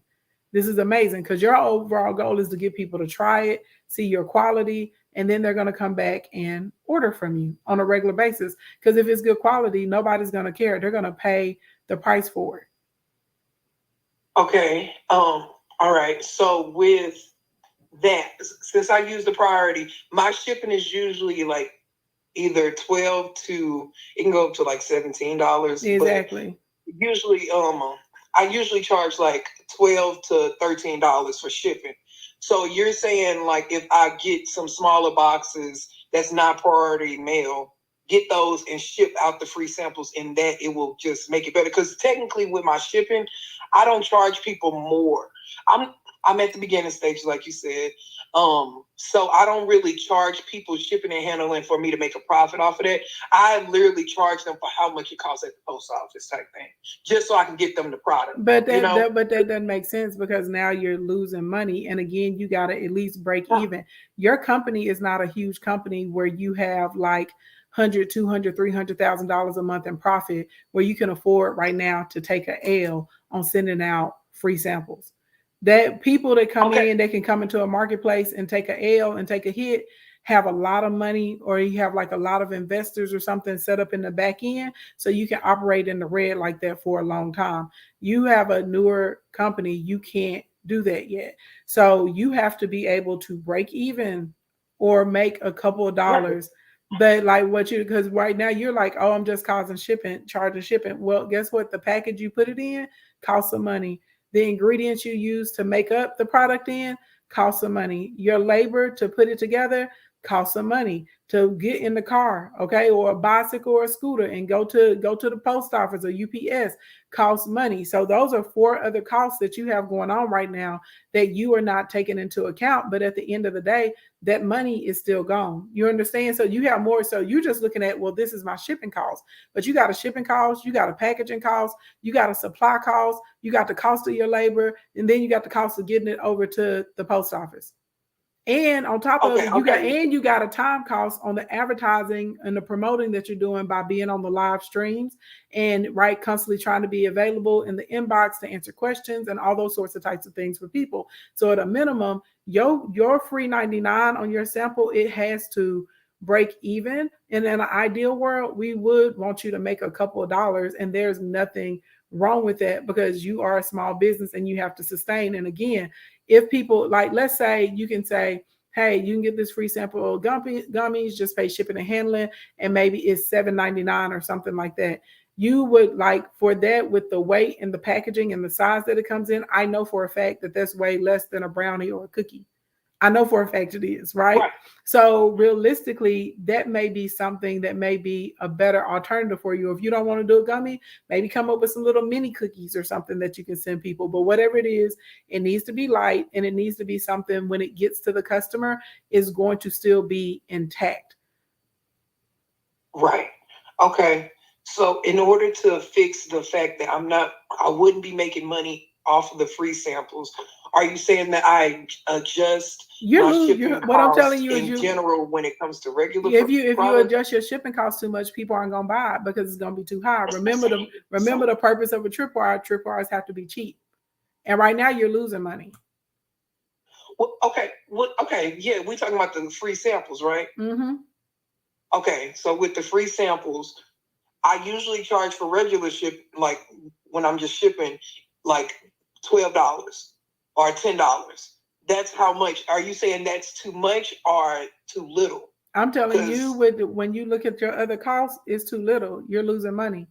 this is amazing. Because your overall goal is to get people to try it, see your quality, and then they're going to come back and order from you on a regular basis. Because if it's good quality, nobody's going to care. They're going to pay the price for it. Okay. All right. So with that, since I use the priority, my shipping is usually like either 12 to it can go up to like $17. Exactly. Usually I usually charge like $12 to $13 for shipping. So you're saying like if I get some smaller boxes that's not priority mail, get those and ship out the free samples, and that it will just make it better. Because technically with my shipping, I don't charge people more. I'm at the beginning stage, like you said. So I don't really charge people shipping and handling for me to make a profit off of that. I literally charge them for how much it costs at the post office type thing, just so I can get them the product. But that doesn't make sense because now you're losing money, and again, you got to at least break even. Your company is not a huge company where you have like 100, 200, $300,000 a month in profit, where you can afford right now to take a L on sending out free samples. That people that come in, they can come into a marketplace and take a L and take a hit, have a lot of money, or you have like a lot of investors or something set up in the back end, so you can operate in the red like that for a long time. You have a newer company, you can't do that yet. So you have to be able to break even or make a couple of dollars. But like because right now you're like, oh, I'm just charging shipping. Well, guess what? The package you put it in costs some money. The ingredients you use to make up the product in cost some money. Your labor to put it together cost some money. To get in the car, okay, or a bicycle or a scooter and go to the post office or UPS costs money. So those are 4 other costs that you have going on right now that you are not taking into account. But at the end of the day, that money is still gone. You understand? So you have more. So you're just looking at, well, this is my shipping cost. But you got a shipping cost, you got a packaging cost, you got a supply cost, you got the cost of your labor, and then you got the cost of getting it over to the post office. And on top of it, you got a time cost on the advertising and the promoting that you're doing by being on the live streams and constantly trying to be available in the inbox to answer questions and all those sorts of types of things for people. So at a minimum, your free 99 on your sample, it has to break even. And in an ideal world, we would want you to make a couple of dollars, and there's nothing wrong with that because you are a small business and you have to sustain. And again, if people, like, let's say you can say, hey, you can get this free sample of gummies, just pay shipping and handling, and maybe it's $7.99 or something like that. You would, like, for that, with the weight and the packaging and the size that it comes in, I know for a fact that that's way less than a brownie or a cookie. I know for a fact it is, right? So realistically, that may be something that may be a better alternative for you. If you don't want to do a gummy, maybe come up with some little mini cookies or something that you can send people. But whatever it is, it needs to be light, and it needs to be something when it gets to the customer is going to still be intact. Right. Okay. So in order to fix the fact that I wouldn't be making money off of the free samples, are you saying that I adjust my shipping what I'm telling costs you is in general when it comes to regular if you products? adjust your shipping costs too much, people aren't going to buy it because it's going to be too high. Remember the purpose of a tripwire. Tripwires have to be cheap, and right now you're losing money. Well, okay. Yeah, we're talking about the free samples, right? Mm-hmm. Okay, so with the free samples, I usually charge for regular ship, like when I'm just shipping, like $12 or $10. That's how much. Are you saying that's too much or too little? I'm telling you, when you look at your other costs, it's too little. You're losing money.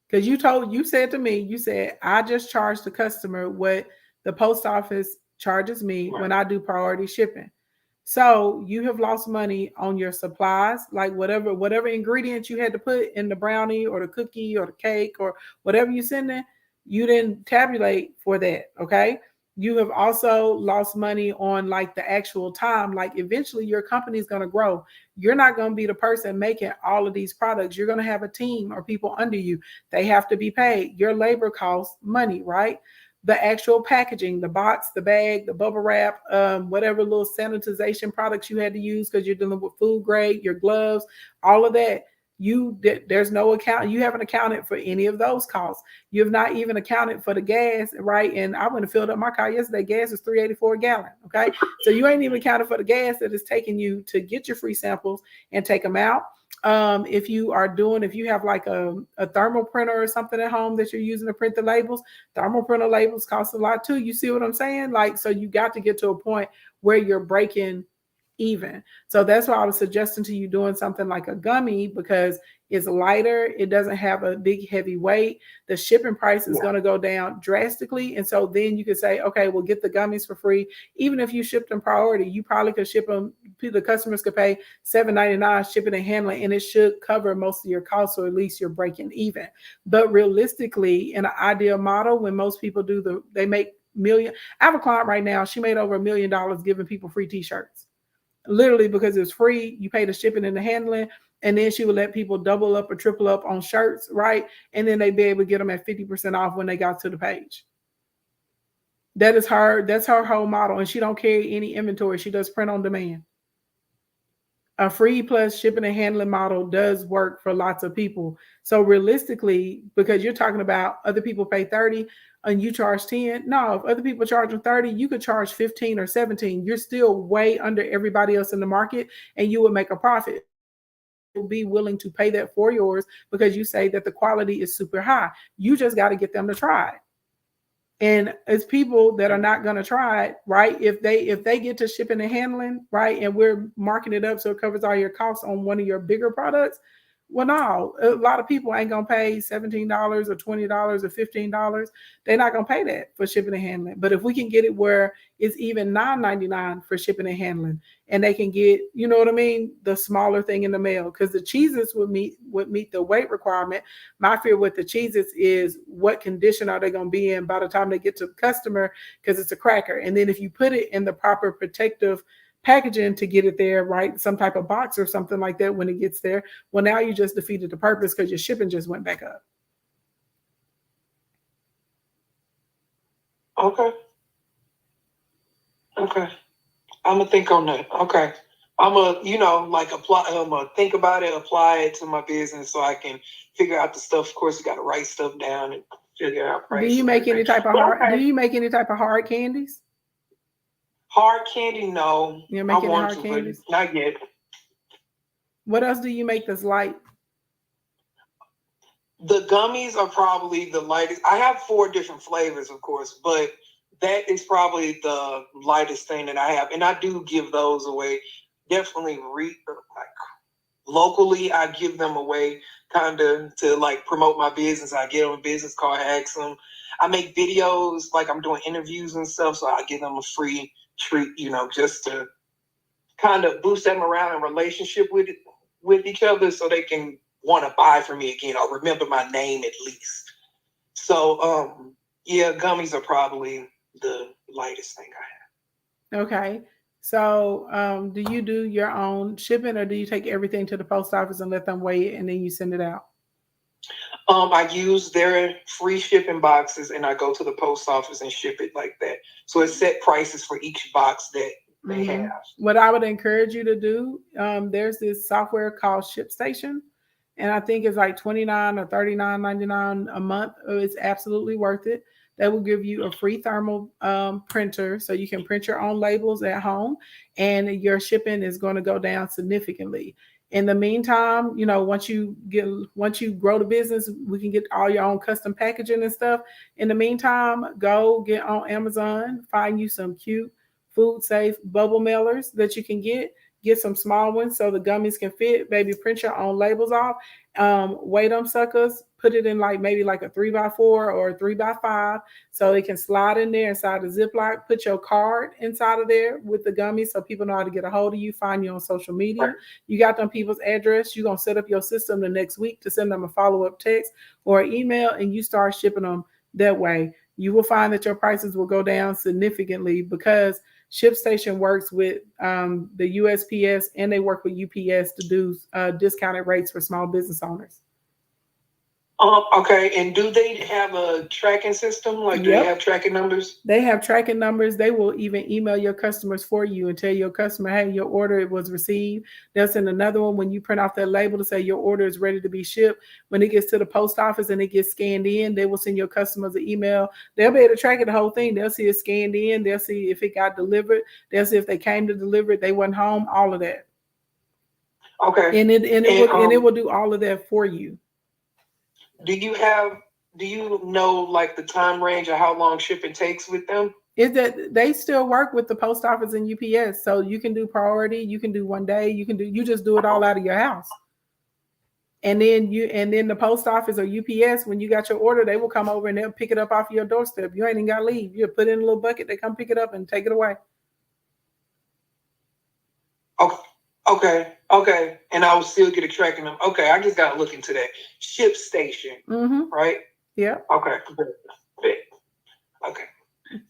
Because you said to me, you said, I just charge the customer what the post office charges me when I do priority shipping. So you have lost money on your supplies, like whatever ingredients you had to put in the brownie or the cookie or the cake or whatever you send in, you didn't tabulate for that. Okay. You have also lost money on like the actual time. Like eventually your company is going to grow. You're not going to be the person making all of these products. You're going to have a team or people under you. They have to be paid. Your labor costs money, right? The actual packaging, the box, the bag, the bubble wrap, whatever little sanitization products you had to use because you're dealing with food grade, your gloves, all of that. There's no account. You haven't accounted for any of those costs. You have not even accounted for the gas, right? And I went and filled up my car yesterday. Gas is $3.84 a gallon. Okay, so you ain't even accounted for the gas that is taking you to get your free samples and take them out. If you have like a thermal printer or something at home that you're using to print the labels, thermal printer labels cost a lot too. You see what I'm saying? Like, so you got to get to a point where you're breaking even. So that's why I was suggesting to you doing something like a gummy because it's lighter. It doesn't have a big heavy weight. The shipping price is going to go down drastically. And so then you could say, okay, we'll get the gummies for free. Even if you shipped them priority, you probably could ship them. The customers could pay $7.99 shipping and handling, and it should cover most of your costs, or at least you're breaking even. But realistically, in an ideal model, when most people they make million. I have a client right now. She made over $1 million giving people free t-shirts. Literally because it's free, you pay the shipping and the handling, and then she would let people double up or triple up on shirts, right? And then they'd be able to get them at 50% off when they got to the page. That's her whole model, and she don't carry any inventory. She does print on demand. A free plus shipping and handling model does work for lots of people. So realistically, because you're talking about other people pay 30 and you charge 10. No, if other people charging 30, you could charge 15 or 17. You're still way under everybody else in the market, and you would make a profit. You'll be willing to pay that for yours because you say that the quality is super high. You just got to get them to try it. And it's people that are not going to try it, right? If they get to shipping and handling, right, and we're marking it up so it covers all your costs on one of your bigger products, well, no, a lot of people ain't going to pay $17 or $20 or $15. They're not going to pay that for shipping and handling. But if we can get it where it's even $9.99 for shipping and handling, and they can get, you know what I mean, the smaller thing in the mail, because the cheeses would meet the weight requirement. My fear with the cheeses is what condition are they going to be in by the time they get to the customer, because it's a cracker. And then if you put it in the proper protective packaging to get it there, right, some type of box or something like that when it gets there, well, now you just defeated the purpose because your shipping just went back up. Okay. I'm gonna think on that. Okay. I'm gonna think about it, apply it to my business so I can figure out the stuff. Of course, you got to write stuff down and figure out price. Do you make any type of hard candies? Hard candy? No. You're making hard candies? Not yet. What else do you make that's light? The gummies are probably the lightest. I have 4 different flavors, of course, but that is probably the lightest thing that I have, and I do give those away. Definitely, like locally, I give them away, kind of to like promote my business. I get them a business card, ask them. I make videos, like I'm doing interviews and stuff, so I give them a free treat, just to kind of boost them around in relationship with each other, so they can want to buy from me again or remember my name at least. So yeah, gummies are probably the lightest thing I have. Okay. So do you do your own shipping, or do you take everything to the post office and let them weigh it and then you send it out? I use their free shipping boxes, and I go to the post office and ship it like that. So it's set prices for each box that they have. What I would encourage you to do, there's this software called ShipStation, and I think it's like $29 or $39.99 a month. It's absolutely worth it. That will give you a free thermal printer, so you can print your own labels at home, and your shipping is going to go down significantly. In the meantime, once you grow the business, we can get all your own custom packaging and stuff. In the meantime, go get on Amazon, find you some cute food safe bubble mailers that you can get some small ones so the gummies can fit. Baby, print your own labels off, weigh them suckers, put it in maybe like a 3x4 or a 3x5, so it can slide in there inside the Ziploc. Put your card inside of there with the gummies so people know how to get a hold of you, find you on social media. You got them people's address. You're going to set up your system the next week to send them a follow-up text or email, and you start shipping them that way. You will find that your prices will go down significantly because ShipStation works with the USPS, and they work with UPS to do discounted rates for small business owners. Okay, and do they have a tracking system? Like, do they have tracking numbers? They have tracking numbers. They will even email your customers for you and tell your customer, hey, your order was received. They'll send another one when you print off that label to say your order is ready to be shipped. When it gets to the post office and it gets scanned in, they will send your customers an email. They'll be able to track it the whole thing. They'll see it scanned in. They'll see if it got delivered. They'll see if they came to deliver it. They weren't home. All of that. Okay. And it will do all of that for you. Do you know like the time range of how long shipping takes with them? Is that they still work with the post office and UPS, so you can do priority, you can do one day, you just do it all out of your house. And then the post office or UPS, when you got your order, they will come over and they'll pick it up off your doorstep. You ain't even got to leave. You put it in a little bucket, they come pick it up and take it away. Okay. And I will still get a tracking them. Okay, I just got to look into that. ShipStation, right? Yeah. Okay. Okay.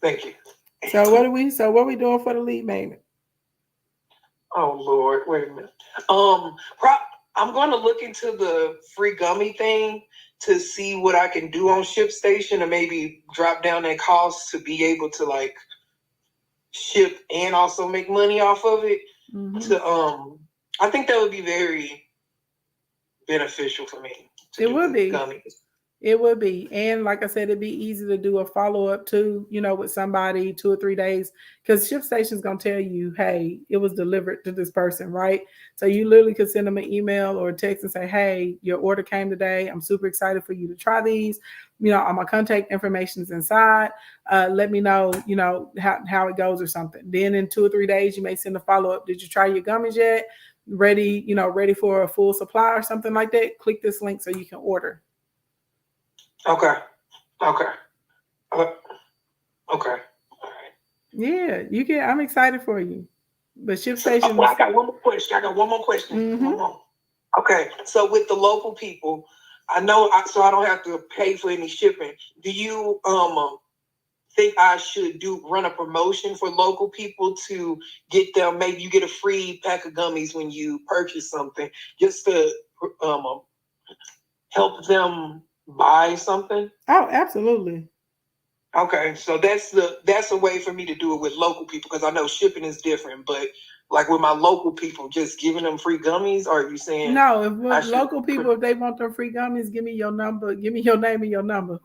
Thank you. So what are we doing for the lead magnet? Oh Lord, wait a minute. I'm going to look into the free gummy thing to see what I can do on ShipStation, and maybe drop down that cost to be able to like ship and also make money off of it. I think that would be very beneficial for me. It would be. It would be. And like I said, it'd be easy to do a follow-up too, with somebody 2 or 3 days, because ShipStation's going to tell you, hey, it was delivered to this person, right? So you literally could send them an email or a text and say, hey, your order came today. I'm super excited for you to try these. All my contact information is inside. Let me know, how it goes or something. Then in 2 or 3 days, you may send a follow-up. Did you try your gummies yet? Ready for a full supply or something like that? Click this link so you can order. Okay. All right. Yeah, you can. I'm excited for you. But ShipStation. I got one more question. Okay. So with the local people, I know, so I don't have to pay for any shipping. Do you think I should run a promotion for local people to get them? Maybe you get a free pack of gummies when you purchase something, just to help them buy something? Oh, absolutely. Okay, so that's a way for me to do it with local people, because I know shipping is different. But like with my local people, just giving them free gummies, or are you saying No, if with local people, if they want their free gummies, give me your number, give me your name and your number.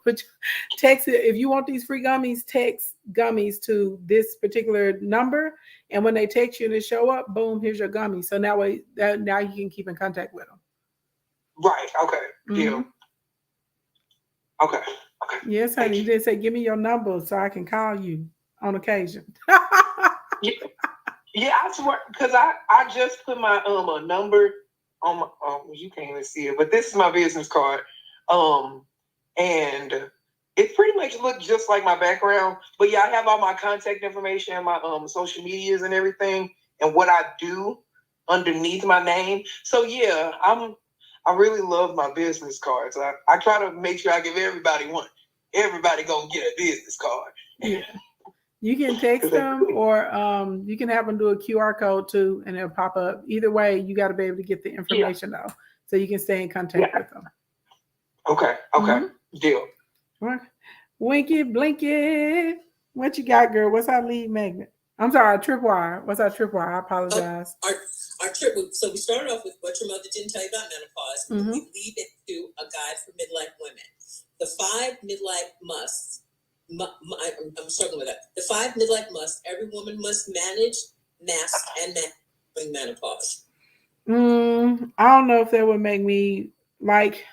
Text it. If you want these free gummies, text gummies to this particular number, and when they text you and they show up, boom, here's your gummy. So now you can keep in contact with them. Right. Okay. Deal. Okay. Okay. Yes, honey. You did say, give me your number so I can call you on occasion. Yeah, I swear, because I just put my a number on my you can't even see it, but this is my business card. And it pretty much looks just like my background. But yeah, I have all my contact information and my social medias and everything, and what I do underneath my name. So yeah, I really love my business cards. I try to make sure I give everybody one. Everybody gonna get a business card. Yeah. You can text them, or you can have them do a QR code too, and it'll pop up. Either way, you got to be able to get the information though, so you can stay in contact with them. Okay. Deal. Winky Blinky, what you got, girl? What's our lead magnet? I'm sorry, tripwire. What's our tripwire? I apologize. Our trip. So we started off with what your mother didn't tell you about menopause. Mm-hmm. We lead into a guide for midlife women. The 5 midlife musts. I'm struggling with that. The 5 midlife musts every woman must manage, master, and manage during menopause. I don't know if that would make me like.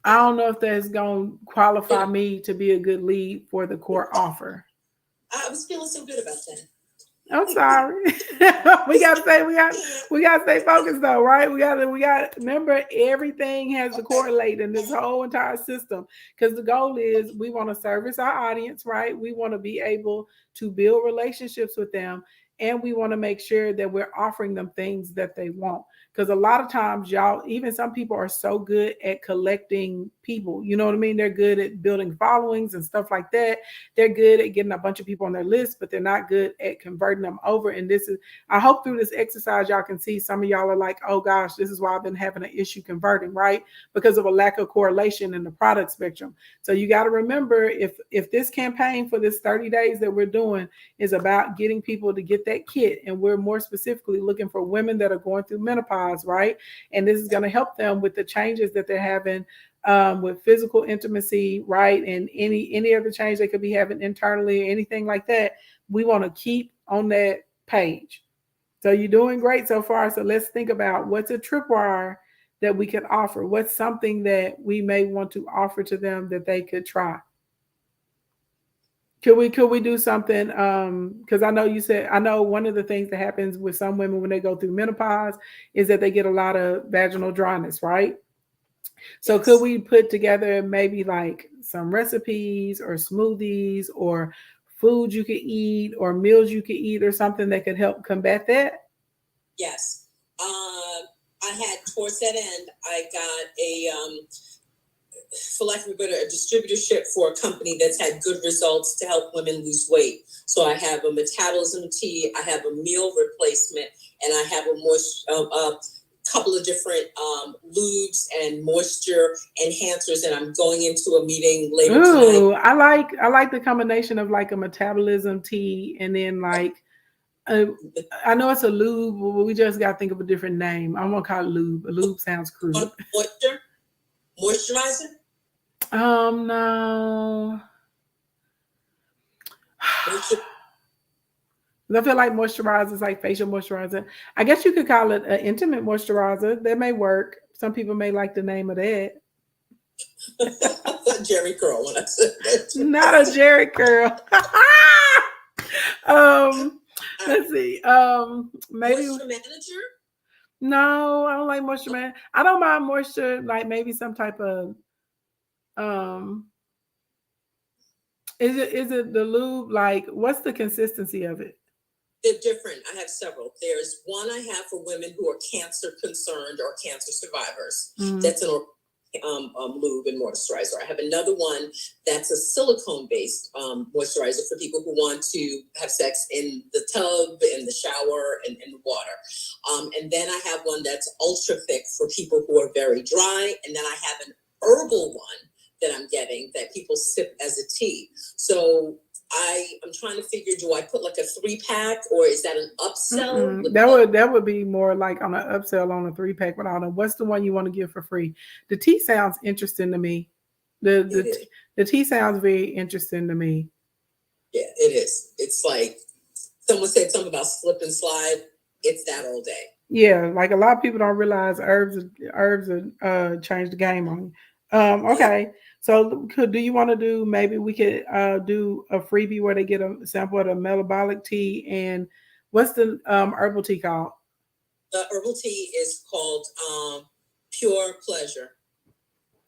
I don't know if that's going to qualify me to be a good lead for the court offer. I was feeling so good about that. I'm sorry. we gotta stay focused though, right? We gotta remember everything has to correlate in this whole entire system, because the goal is we want to service our audience, right? We want to be able to build relationships with them, and we want to make sure that we're offering them things that they want. Because a lot of times, y'all, even some people are so good at collecting people. You know what I mean? They're good at building followings and stuff like that. They're good at getting a bunch of people on their list, but they're not good at converting them over. And I hope through this exercise, y'all can see some of y'all are like, oh gosh, this is why I've been having an issue converting, right? Because of a lack of correlation in the product spectrum. So you got to remember, if this campaign for this 30 days that we're doing is about getting people to get that kit, and we're more specifically looking for women that are going through menopause, right? And this is going to help them with the changes that they're having with physical intimacy, right? And any other change they could be having internally or anything like that. We want to keep on that page. So you're doing great so far. So let's think about what's a tripwire that we could offer. What's something that we may want to offer to them that they could try? Could we do something? Because I know one of the things that happens with some women when they go through menopause is that they get a lot of vaginal dryness, right? So could we put together maybe like some recipes or smoothies or food you could eat or meals you could eat or something that could help combat that? Yes. I had towards that end, I got for lack of a better, a distributorship for a company that's had good results to help women lose weight. So I have a metabolism tea, I have a meal replacement, and I have a couple of different lubes and moisture enhancers, and I'm going into a meeting later tonight. I like the combination of like a metabolism tea and then like I know it's a lube, but we just got to think of a different name. I'm gonna call it lube. A lube sounds crude. Moisturizer? No. I feel like moisturizer is like facial moisturizer. I guess you could call it an intimate moisturizer. That may work. Some people may like the name of that. Jerry curl when I said that. Not a Jerry curl. Let's see. Maybe Moisture Manager? No, I don't like moisture man. I don't mind moisture, like maybe some type of is it the lube? Like, what's the consistency of it? They're different. I have several. There's one I have for women who are cancer concerned or cancer survivors. Mm-hmm. That's an lube and moisturizer. I have another one that's a silicone-based moisturizer for people who want to have sex in the tub, in the shower, and in the water. And then I have one that's ultra thick for people who are very dry. And then I have an herbal one that I'm getting that people sip as a tea. So I'm trying to figure, do I put like a 3-pack or is that an upsell? That would be more like on an upsell on a 3-pack. But I don't know, what's the one you want to give for free? The tea sounds interesting to me. The tea sounds very interesting to me. Yeah, it is. It's like someone said something about slip and slide. It's that all day. Yeah, like a lot of people don't realize herbs change the game on you. Okay, so do you want to do, maybe we could do a freebie where they get a sample of the metabolic tea, and what's the herbal tea called? The herbal tea is called Pure Pleasure.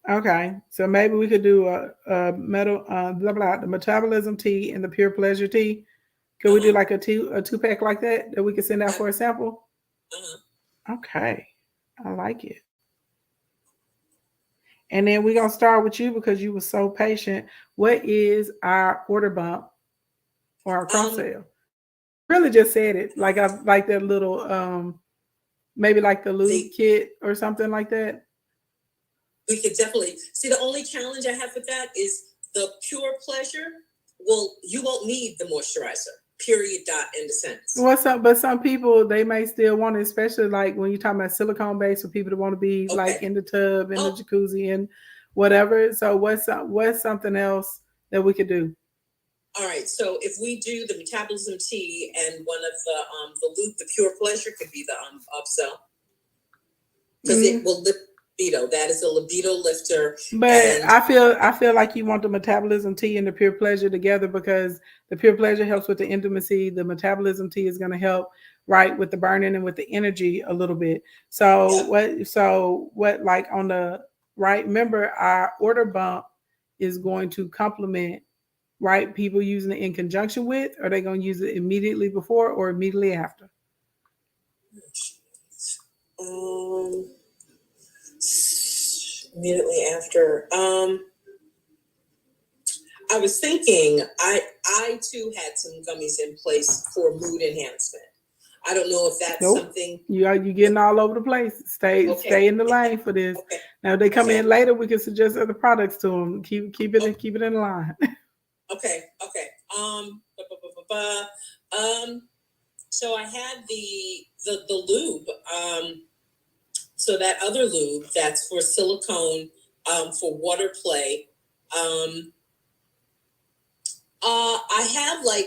Okay, so maybe we could do the metabolism tea and the Pure Pleasure tea. Could we do like a 2-pack like that we could send out for a sample? Okay, I like it. And then we're gonna start with you because you were so patient. What is our order bump or our cross sale? Really just said it. Like I like that little maybe like the lube kit or something like that. We could definitely see. The only challenge I have with that is the Pure Pleasure. Well, you won't need the moisturizer. Period. Dot. End of sentence. But some people, they may still want it, especially like when you're talking about silicone base for people that want to be like in the tub, in the jacuzzi, and whatever. So what's something else that we could do? All right. So if we do the metabolism tea and one of the loop, the Pure Pleasure could be the upsell because it will lift libido. That is a libido lifter. But I feel like you want the metabolism tea and the Pure Pleasure together, because the Pure Pleasure helps with the intimacy. The metabolism tea is going to help with the burning and with the energy a little bit. So what like on the remember, our order bump is going to complement people using it in conjunction with. Are they going to use it immediately before or immediately after? Immediately after. I was thinking, I too had some gummies in place for mood enhancement. I don't know if that's something. You're getting all over the place. Stay in the lane for this. Okay. Now, if they come in later, we can suggest other products to them. Keep it in line. Okay. So I had the lube. So that other lube that's for silicone, for water play. I have like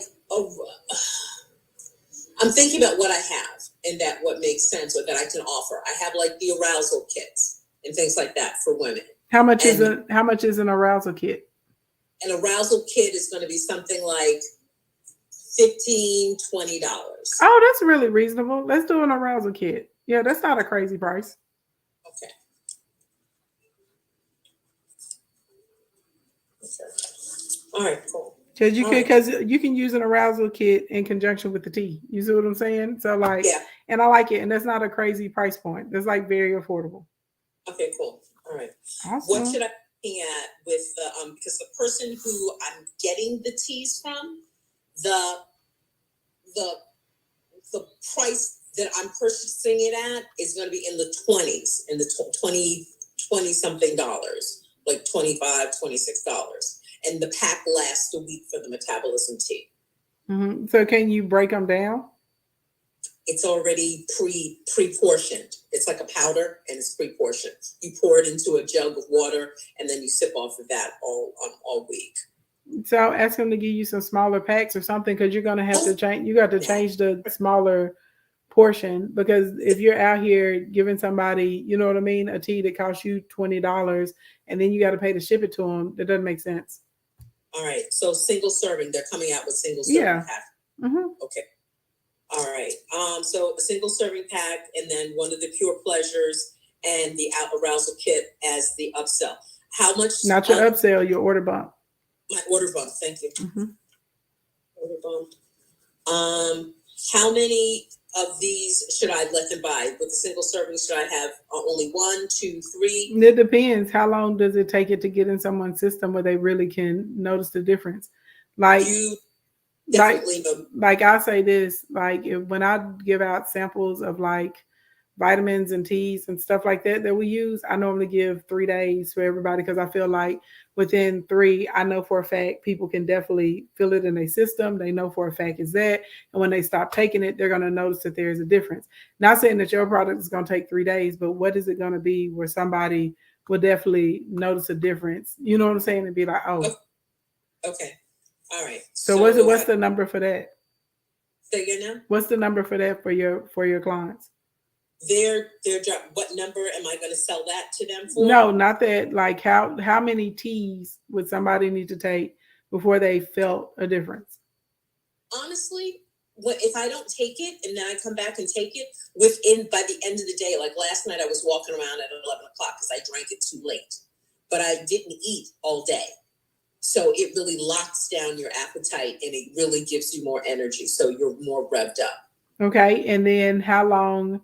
I'm thinking about what I have and that what makes sense or that I can offer. I have like the arousal kits and things like that for women. How much is an arousal kit? An arousal kit is going to be something like $15-$20. Oh, that's really reasonable. Let's do an arousal kit. Yeah, that's not a crazy price. Okay. All right, cool. Because you can use an arousal kit in conjunction with the tea. You see what I'm saying? So and I like it, and that's not a crazy price point. That's like very affordable. Okay, cool. All right. Awesome. What should I be looking at with because the person who I'm getting the teas from, the price that I'm purchasing it at is going to be in the 20s, in the 20 something dollars, like $25, $26. And the pack lasts a week for the metabolism tea. Mm-hmm. So can you break them down? It's already pre-portioned. It's like a powder and it's pre-portioned. You pour it into a jug of water and then you sip off of that all week. So ask them to give you some smaller packs or something, because you're going to have to change. You got to change the smaller portion, because if you're out here giving somebody, you know what I mean, a tea that costs you $20 and then you got to pay to ship it to them, that doesn't make sense. All right. So single serving, they're coming out with single serving pack. Mm-hmm. Okay. All right. So a single serving pack and then one of the Pure Pleasures and the arousal kit as the upsell. How much? Not your upsell, your order bump. My order bump. Thank you. Mm-hmm. Order bump. How many of these should I let them buy? With a single serving, should I have only 1, 2, 3? It depends. How long does it take it to get in someone's system where they really can notice the difference? Like, you definitely like I say this, like when I give out samples of like vitamins and teas and stuff like that that we use, I normally give 3 days for everybody because I feel like within three, I know for a fact people can definitely feel it in their system. They know for a fact is that. And when they stop taking it, they're going to notice that there's a difference. Not saying that your product is going to take 3 days, but what is it going to be where somebody will definitely notice a difference? You know what I'm saying? And be like, oh. Okay. All right. So what's the number for that? Say again now? What's the number for that for your clients? Their job. What number am I going to sell that to them for? No, not that. Like how many teas would somebody need to take before they felt a difference? Honestly, if I don't take it and then I come back and take it by the end of the day, like last night I was walking around at 11 o'clock because I drank it too late, but I didn't eat all day. So it really locks down your appetite and it really gives you more energy. So you're more revved up. Okay. And then how long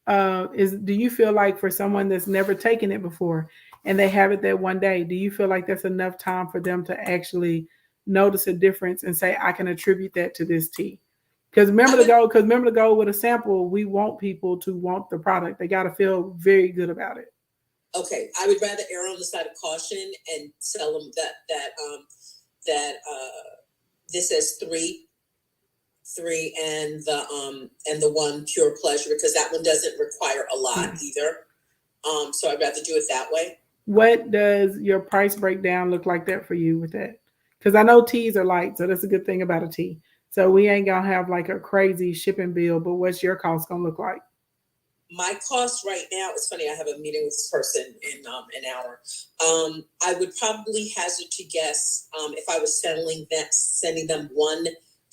do you feel like for someone that's never taken it before and they have it that one day, do you feel like that's enough time for them to actually notice a difference and say, I can attribute that to this tea? Because remember the goal with a sample, we want people to want the product. They got to feel very good about it. Okay, I would rather err on the side of caution and sell them that this says three and the one pure pleasure, because that one doesn't require a lot either. So I'd rather do it that way. What does your price breakdown look like that for you with that? Because I know teas are light, so that's a good thing about a tea. So we ain't gonna have like a crazy shipping bill, but what's your cost gonna look like? My cost right now, it's funny, I have a meeting with this person in an hour. I would probably hazard to guess if I was sending them one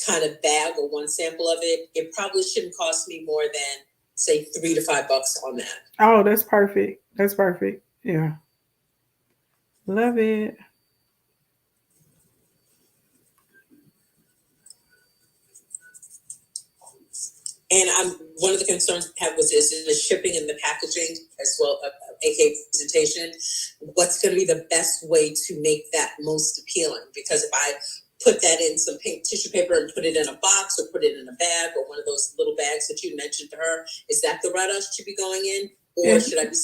kind of bag or one sample of it, it probably shouldn't cost me more than say $3 to $5 on that. Oh, that's perfect. That's perfect. Yeah. Love it. And one of the concerns I had was the shipping and the packaging as well, aka presentation. What's going to be the best way to make that most appealing? Because if I put that in some pink tissue paper and put it in a box or put it in a bag or one of those little bags that you mentioned to her, is that the route I should be going in, or should I be?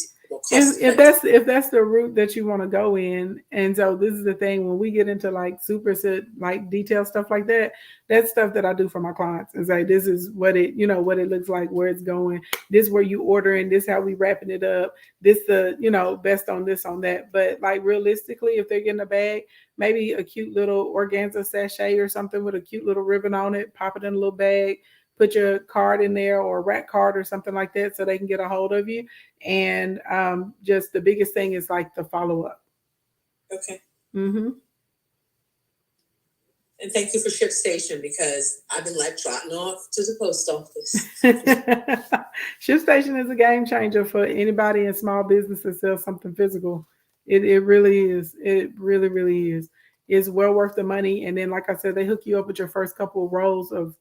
If that's the route that you want to go in, and so this is the thing, when we get into like super set like detailed stuff like that, that's stuff that I do for my clients and say this is what it what it looks like, where it's going, this where you ordering, this how we wrapping it up, this the best on this on that. But like realistically, if they're getting a bag, maybe a cute little organza sachet or something with a cute little ribbon on it, pop it in a little bag, put your card in there or a rack card or something like that so they can get a hold of you. And just the biggest thing is like the follow-up. Okay. Mm-hmm. And thank you for ShipStation, because I've been like trotting off to the post office. ShipStation is a game changer for anybody in small business that sells something physical. It really is. It really, really is. It's well worth the money. And then, like I said, they hook you up with your first couple of rolls of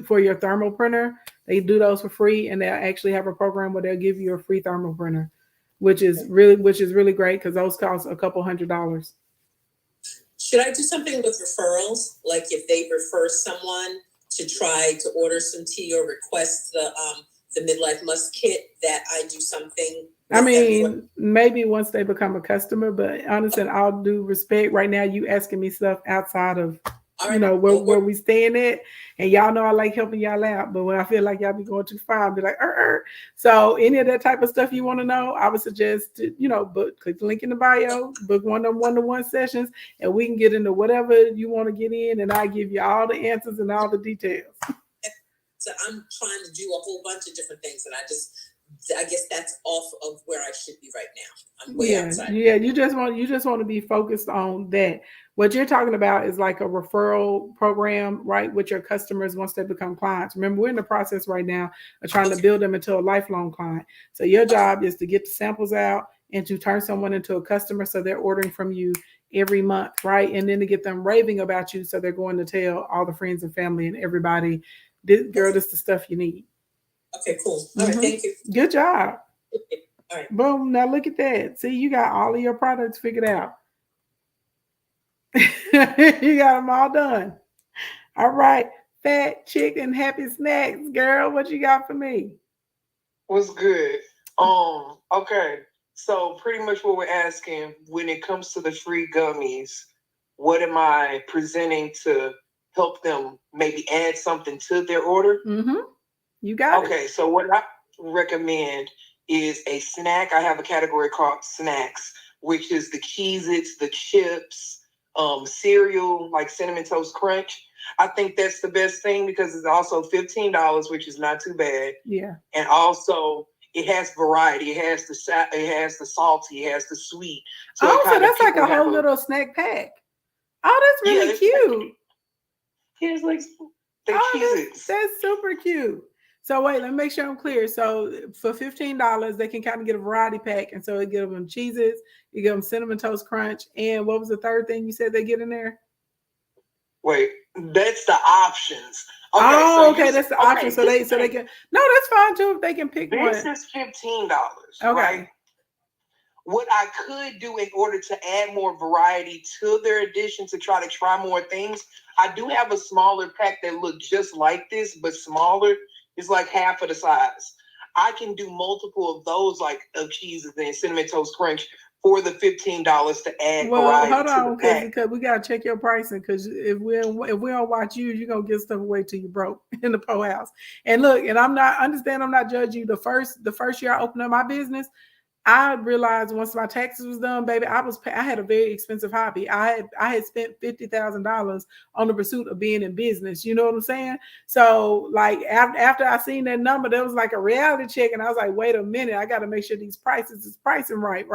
for your thermal printer. They do those for free, and they'll actually have a program where they'll give you a free thermal printer, which is really great because those cost a couple $100s. Should I do something with referrals? Like if they refer someone to try to order some tea or request the Midlife Must kit, that I do something? I mean, maybe once they become a customer, but honestly, in all due respect, right now you asking me stuff outside of where we staying at, and y'all know I like helping y'all out, but when I feel like y'all be going too far, I'll be like, So any of that type of stuff you want to know, I would suggest click the link in the bio, book one of them one-to-one sessions, and we can get into whatever you want to get in, and I give you all the answers and all the details. So I'm trying to do a whole bunch of different things, and I guess that's off of where I should be right now. I'm way outside. Yeah, you just want to be focused on that. What you're talking about is like a referral program, right, with your customers once they become clients. Remember, we're in the process right now of trying to build them into a lifelong client. So your job is to get the samples out and to turn someone into a customer so they're ordering from you every month, right? And then to get them raving about you so they're going to tell all the friends and family and everybody, this is the stuff you need. Okay, cool. All right, thank you. Good job. All right. Boom. Now look at that. See, you got all of your products figured out. You got them all done. All right. Fat chicken happy snacks, girl. What you got for me? What's good? Okay. So pretty much what we're asking when it comes to the free gummies, what am I presenting to help them maybe add something to their order? Mm-hmm. You got it. Okay, so what I recommend is a snack. I have a category called snacks, which is the Cheez-Its, the chips, cereal, like Cinnamon Toast Crunch. I think that's the best thing because it's also $15, which is not too bad. Yeah. And also it has variety. It has the salty, it has the sweet. So that's like a whole little snack pack. Oh, that's really cute. It's like that's super cute. So wait, let me make sure I'm clear. So for $15, they can kind of get a variety pack, and so it gives them Cheez-Its, you give them Cinnamon Toast Crunch, and what was the third thing you said they get in there? Wait, that's the options. Okay, that's the option. So they can. No, that's fine too if they can pick one. This is $15. Okay. Right? What I could do in order to add more variety to their addition to try more things, I do have a smaller pack that looks just like this, but smaller. It's like half of the size. I can do multiple of those, like of cheeses and Cinnamon Toast Crunch for the $15 to add variety. Hold on, because we gotta check your pricing. Because if we don't watch you, you're gonna give stuff away till you broke in the po house. And look, and I'm not judging you. The first year I opened up my business, I realized once my taxes was done, baby, I had a very expensive hobby. I had spent $50,000 on the pursuit of being in business. You know what I'm saying? So like after I seen that number, there was like a reality check, and I was like, wait a minute, I got to make sure these prices is pricing right.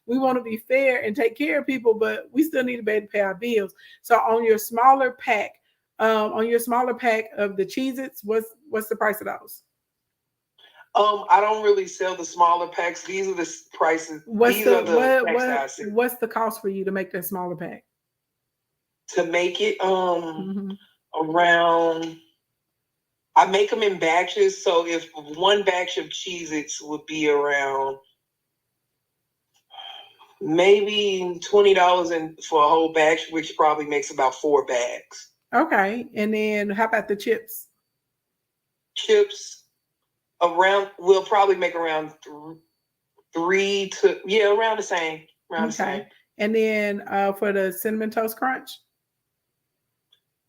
We want to be fair and take care of people, but we still need to be able to pay our bills. So on your smaller pack of the Cheez-Its, what's the price of those? I don't really sell the smaller packs. These are the prices. What's the cost for you to make that smaller pack? To make it around, I make them in batches. So if one batch of Cheez-Its would be around maybe $20 for a whole batch, which probably makes about 4 bags. Okay, and then how about the chips? We'll probably make around 3 to around the same. The same. And then for the Cinnamon Toast Crunch,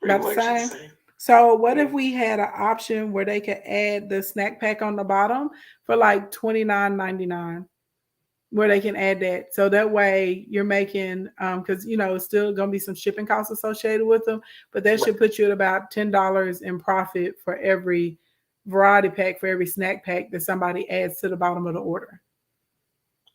about the same. So what if we had an option where they could add the snack pack on the bottom for like $29.99, where they can add that, so that way you're making because it's still gonna be some shipping costs associated with them, but that should put you at about $10 in profit for every variety pack, for every snack pack that somebody adds to the bottom of the order.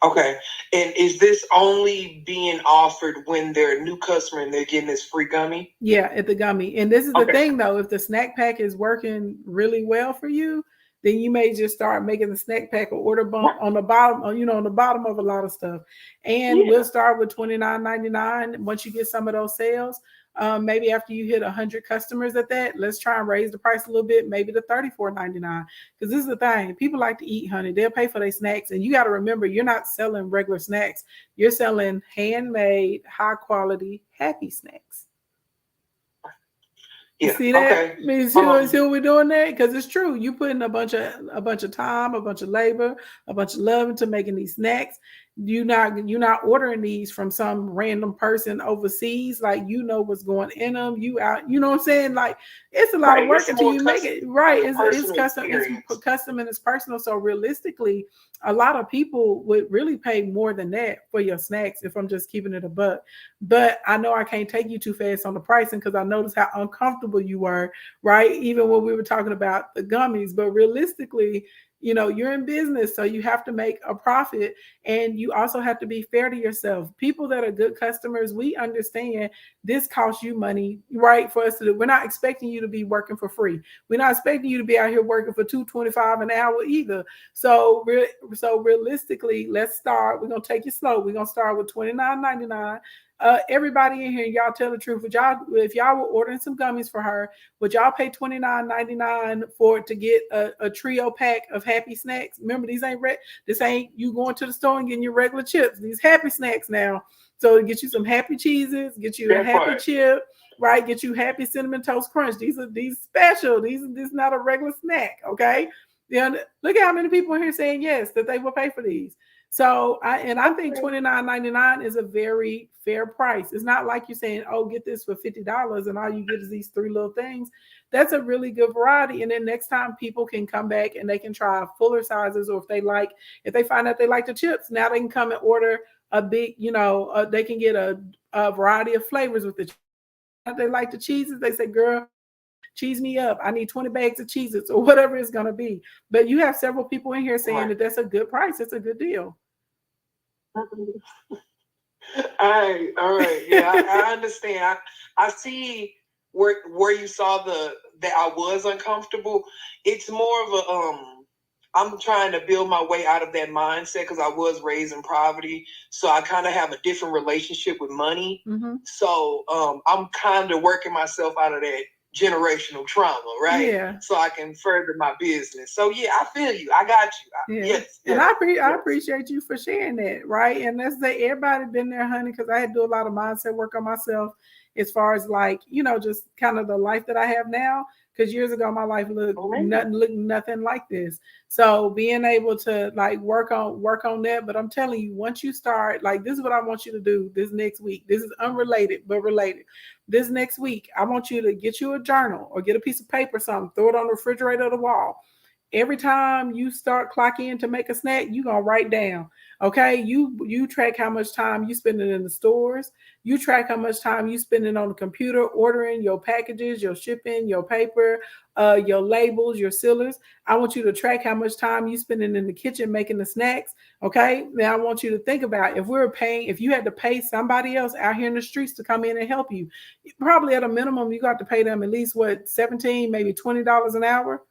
Okay. And is this only being offered when they're a new customer and they're getting this free gummy? Yeah, at the gummy. And this is the thing though, if the snack pack is working really well for you, then you may just start making the snack pack or order bump on the bottom, on the bottom of a lot of stuff. And we'll start with $29.99. Once you get some of those sales, maybe after you hit 100 customers at that, let's try and raise the price a little bit, maybe to $34.99. Because this is the thing, people like to eat, honey. They'll pay for their snacks. And you got to remember, you're not selling regular snacks. You're selling handmade, high quality, happy snacks. You see that? Okay. See what we're doing there? Because it's true. You put in a bunch of time, a bunch of labor, a bunch of love into making these snacks. You're not ordering these from some random person overseas. Like, what's going in them. You know what I'm saying? Like, it's a lot of work until you make it right. It's custom. It's custom and it's personal. So realistically, a lot of people would really pay more than that for your snacks, if I'm just keeping it a buck. But I know I can't take you too fast on the pricing because I noticed how uncomfortable you were, right? Even when we were talking about the gummies. But realistically, you're in business, so you have to make a profit, and you also have to be fair to yourself. People that are good customers, we understand this costs you money, right? For us to do. We're not expecting you to be working for free. We're not expecting you to be out here working for $2.25 an hour either. So realistically, let's start. We're gonna take it slow. We're gonna start with $29.99. Everybody in here, y'all tell the truth. If y'all were ordering some gummies for her, would y'all pay $29.99 for it to get a trio pack of happy snacks? Remember, this ain't you going to the store and getting your regular chips. These happy snacks now. So get you some happy cheeses, get you a happy chip, right? Get you happy Cinnamon Toast Crunch. These special. This is not a regular snack, okay? Yeah, look at how many people here saying yes that they will pay for these. So I think $29.99 is a very fair price. It's not like you're saying, oh, get this for $50 and all you get is these three little things. That's a really good variety. And then next time people can come back and they can try fuller sizes, or if they find out they like the chips, now they can come and order a big, they can get a variety of flavors with the chips. If they like the cheeses, they say, girl, cheese me up. I need 20 bags of Cheez-Its or whatever it's going to be. But you have several people in here saying that that's a good price. It's a good deal. All right. Yeah, I understand. I see where you saw that I was uncomfortable. It's more of a I'm trying to build my way out of that mindset because I was raised in poverty. So I kind of have a different relationship with money. Mm-hmm. So I'm kind of working myself out of that generational trauma, right? Yeah. So I can further my business. So yeah, I feel you. I got you. Yeah. Yes. And I appreciate you for sharing that, right? And let's say everybody been there, honey, because I had to do a lot of mindset work on myself as far as just kind of the life that I have now. Because years ago, my life looked nothing like this. So being able to work on that. But I'm telling you, once you start, this is what I want you to do this next week. This is unrelated, but related. This next week, I want you to get you a journal or get a piece of paper, something, throw it on the refrigerator or the wall. Every time you start clocking in to make a snack, you're going to write down. Okay. You track how much time you spending in the stores. You track how much time you spending on the computer, ordering your packages, your shipping, your paper, your labels, your sealers. I want you to track how much time you spending in the kitchen making the snacks. Okay. Now I want you to think about if you had to pay somebody else out here in the streets to come in and help you, probably at a minimum, you got to pay them at least $17, maybe $20 an hour.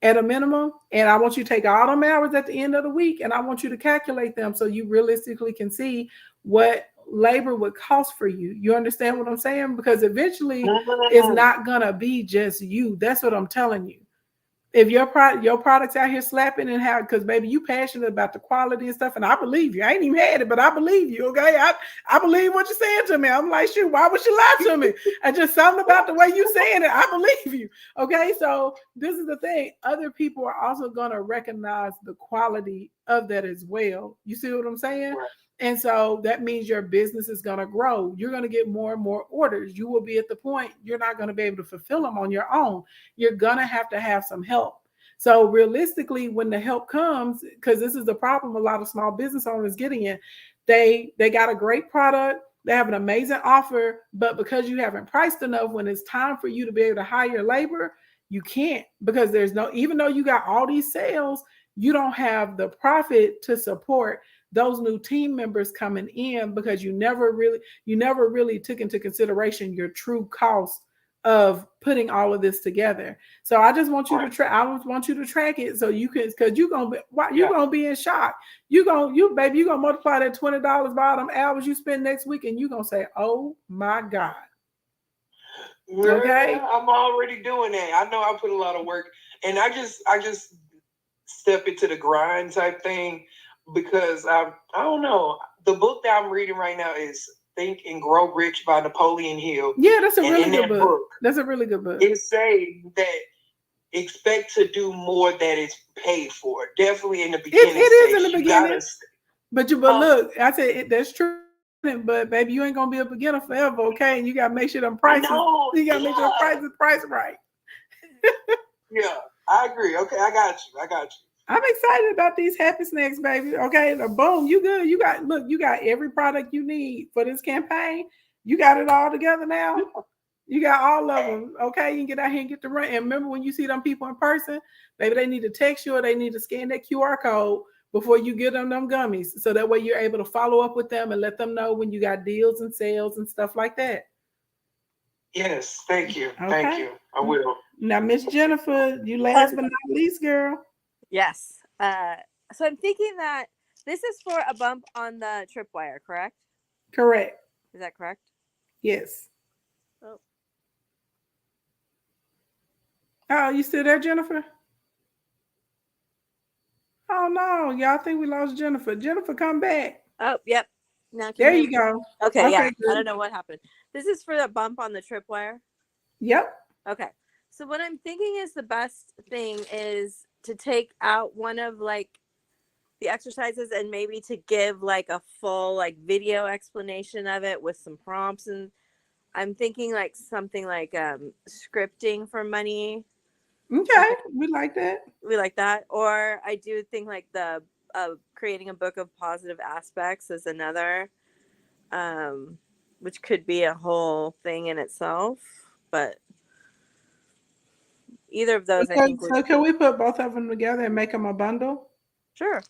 At a minimum, and I want you to take all them hours at the end of the week, and I want you to calculate them so you realistically can see what labor would cost for you. You understand what I'm saying? Because eventually it's not gonna be just you. That's what I'm telling you. If your product's out here slapping and how, because baby, you passionate about the quality and stuff, and I believe you. I ain't even had it, but I believe you. Okay, I believe what you're saying to me. I'm like, shoot, why would you lie to me? I just something about the way you saying it. I believe you. Okay, so this is the thing. Other people are also gonna recognize the quality of that as well. You see what I'm saying? Right. And so that means your business is going to grow. You're going to get more and more orders. You will be at the point you're not going to be able to fulfill them on your own. You're going to have some help. So realistically, when the help comes, because this is the problem a lot of small business owners getting in, they got a great product. They have an amazing offer, but because you haven't priced enough, when it's time for you to be able to hire labor, you can't, because even though you got all these sales, you don't have the profit to support those new team members coming in, because you never really took into consideration your true cost of putting all of this together. So I just want you to track it so you can, because you're gonna be in shock. You're gonna multiply that $20 by all them hours you spend next week, and you're gonna say, oh my God. Okay. I'm already doing that. I know I put a lot of work, and I just step into the grind type thing, because I don't know. The book that I'm reading right now is Think and Grow Rich by Napoleon Hill. Yeah, that's a really good book. That's a really good book. It says that expect to do more than it's paid for. Definitely in the beginning. It is in the beginning. But look, I said that's true. But baby, you ain't gonna be a beginner forever, okay? And you gotta make sure them prices. You gotta make sure the prices price right. Yeah, I agree. Okay, I got you. I'm excited about these happy snacks, baby. Okay, boom, you good. You got every product you need for this campaign. You got it all together now. You got all of them. Okay, you can get out here and get the run. And remember, when you see them people in person, maybe they need to text you or they need to scan that QR code before you get them gummies. So that way you're able to follow up with them and let them know when you got deals and sales and stuff like that. Yes, thank you. Okay. Thank you. I will. Now, Miss Jennifer, you last but not least, girl. Yes. So I'm thinking that this is for a bump on the tripwire, correct? Correct. Is that correct? Yes. Oh, you still there, Jennifer? Oh no, y'all think we lost Jennifer. Jennifer, come back. Oh, yep. Now there you go. Okay, yeah. Good. I don't know what happened. This is for the bump on the tripwire? Yep. Okay. So what I'm thinking is the best thing is to take out one of like the exercises and maybe to give like a full like video explanation of it with some prompts. And I'm thinking like something like scripting for money. Okay, we like that. We like that. Or I do think like the creating a book of positive aspects is another, which could be a whole thing in itself. But either of those, I think would So can we put both of them together and make them a bundle? sure.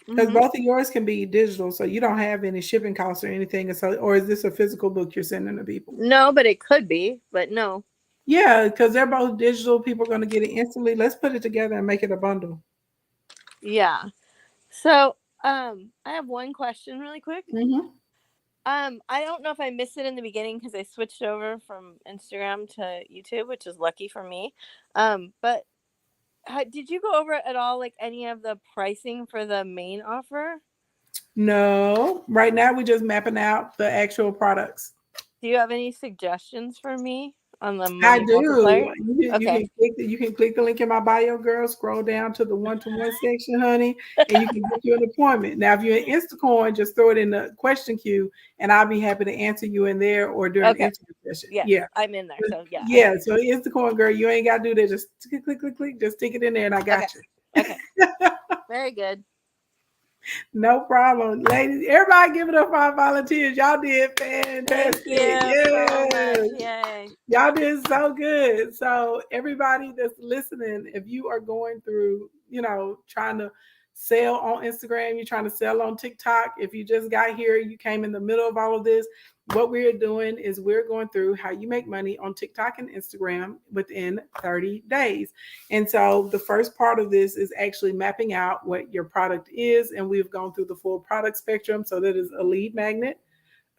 Because both of yours can be digital, so you don't have any shipping costs or anything. So, or is this a physical book you're sending to people? No, but it could be. But no. Yeah, because they're both digital. People are going to get it instantly. Let's put it together and make it a bundle. Yeah. So I have one question really quick. Mm-hmm. I don't know if I missed it in the beginning because I switched over from Instagram to YouTube, which is lucky for me. But did you go over at all like any of the pricing for the main offer? No, right now we're just mapping out the actual products. Do you have any suggestions for me on the I money do. multiplier? You Okay. you can click the link in my bio, girl. Scroll down to the 1-to-1 section, honey, and you can get you an appointment. Now, if you're in Instacoin, just throw it in the question queue, and I'll be happy to answer you in there or during the interview session. Yes, Yeah, I'm in there. So yeah. yeah. So Instacoin, girl, you ain't got to do that. Just click. Just stick it in there, and I got you. Okay. Very good. No problem, ladies. Everybody give it up for our volunteers. Y'all did fantastic. Thank you so Yes. much. Yay. Y'all did so good. So everybody that's listening, if you are going through, trying to sell on Instagram, you're trying to sell on TikTok, if you just got here, you came in the middle of all of this, what we're doing is we're going through how you make money on TikTok and Instagram within 30 days. And so the first part of this is actually mapping out what your product is. And we've gone through the full product spectrum. So that is a lead magnet,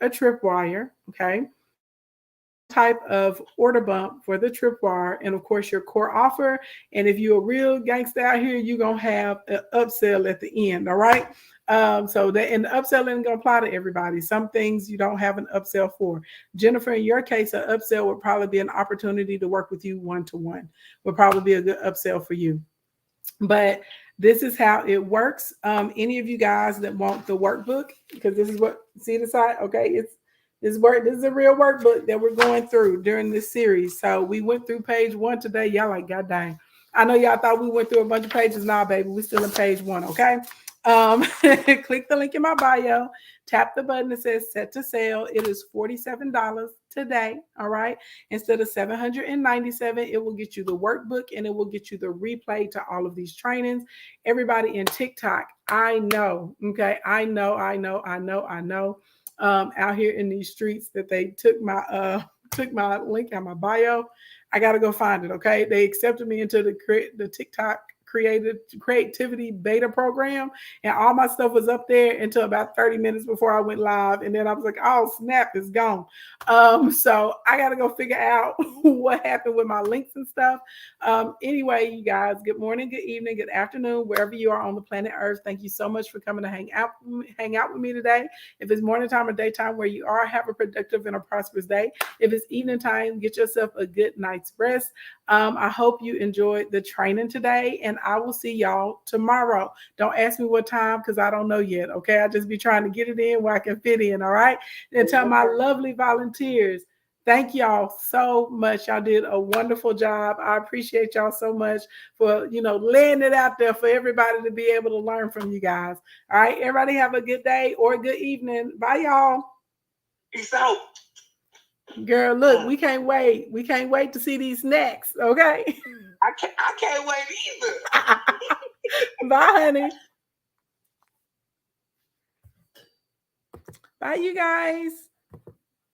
a tripwire, okay, type of order bump for the tripwire, and of course your core offer. And if you're a real gangster out here, you're gonna have an upsell at the end. All right. So that, and the upsell ain't gonna apply to everybody. Some things you don't have an upsell for. Jennifer, in your case, an upsell would probably be an opportunity to work with you one-to-one. Would probably be a good upsell for you. But this is how it works. Any of you guys that want the workbook, because this is what, see the side, okay, this is a real workbook that we're going through during this series. So we went through page 1 today. Y'all like, God dang. I know y'all thought we went through a bunch of pages. Nah, baby, we're still in page 1, okay? Click the link in my bio. Tap the button that says set to sale. It is $47 today, all right? Instead of $797, it will get you the workbook and it will get you the replay to all of these trainings. Everybody in TikTok, I know, okay? I know. Out here in these streets that they took my link on my bio. I gotta go find it. Okay, they accepted me into the TikTok creativity beta program, and all my stuff was up there until about 30 minutes before I went live, and then I was like, oh snap, it's gone. So I gotta go figure out what happened with my links and stuff. Anyway, you guys, good morning, good evening, good afternoon, wherever you are on the planet Earth. Thank you so much for coming to hang out with me today. If it's morning time or daytime where you are, have a productive and a prosperous day. If it's evening time, get yourself a good night's rest. I hope you enjoyed the training today, and I will see y'all tomorrow. Don't ask me what time because I don't know yet, okay? I just be trying to get it in where I can fit in, all right? And tell my lovely volunteers, thank y'all so much. Y'all did a wonderful job. I appreciate y'all so much for, laying it out there for everybody to be able to learn from you guys. All right, everybody have a good day or a good evening. Bye, y'all. Peace out. Girl, look, we can't wait. We can't wait to see these snacks, okay? I can't wait either. Bye, honey. Bye, you guys.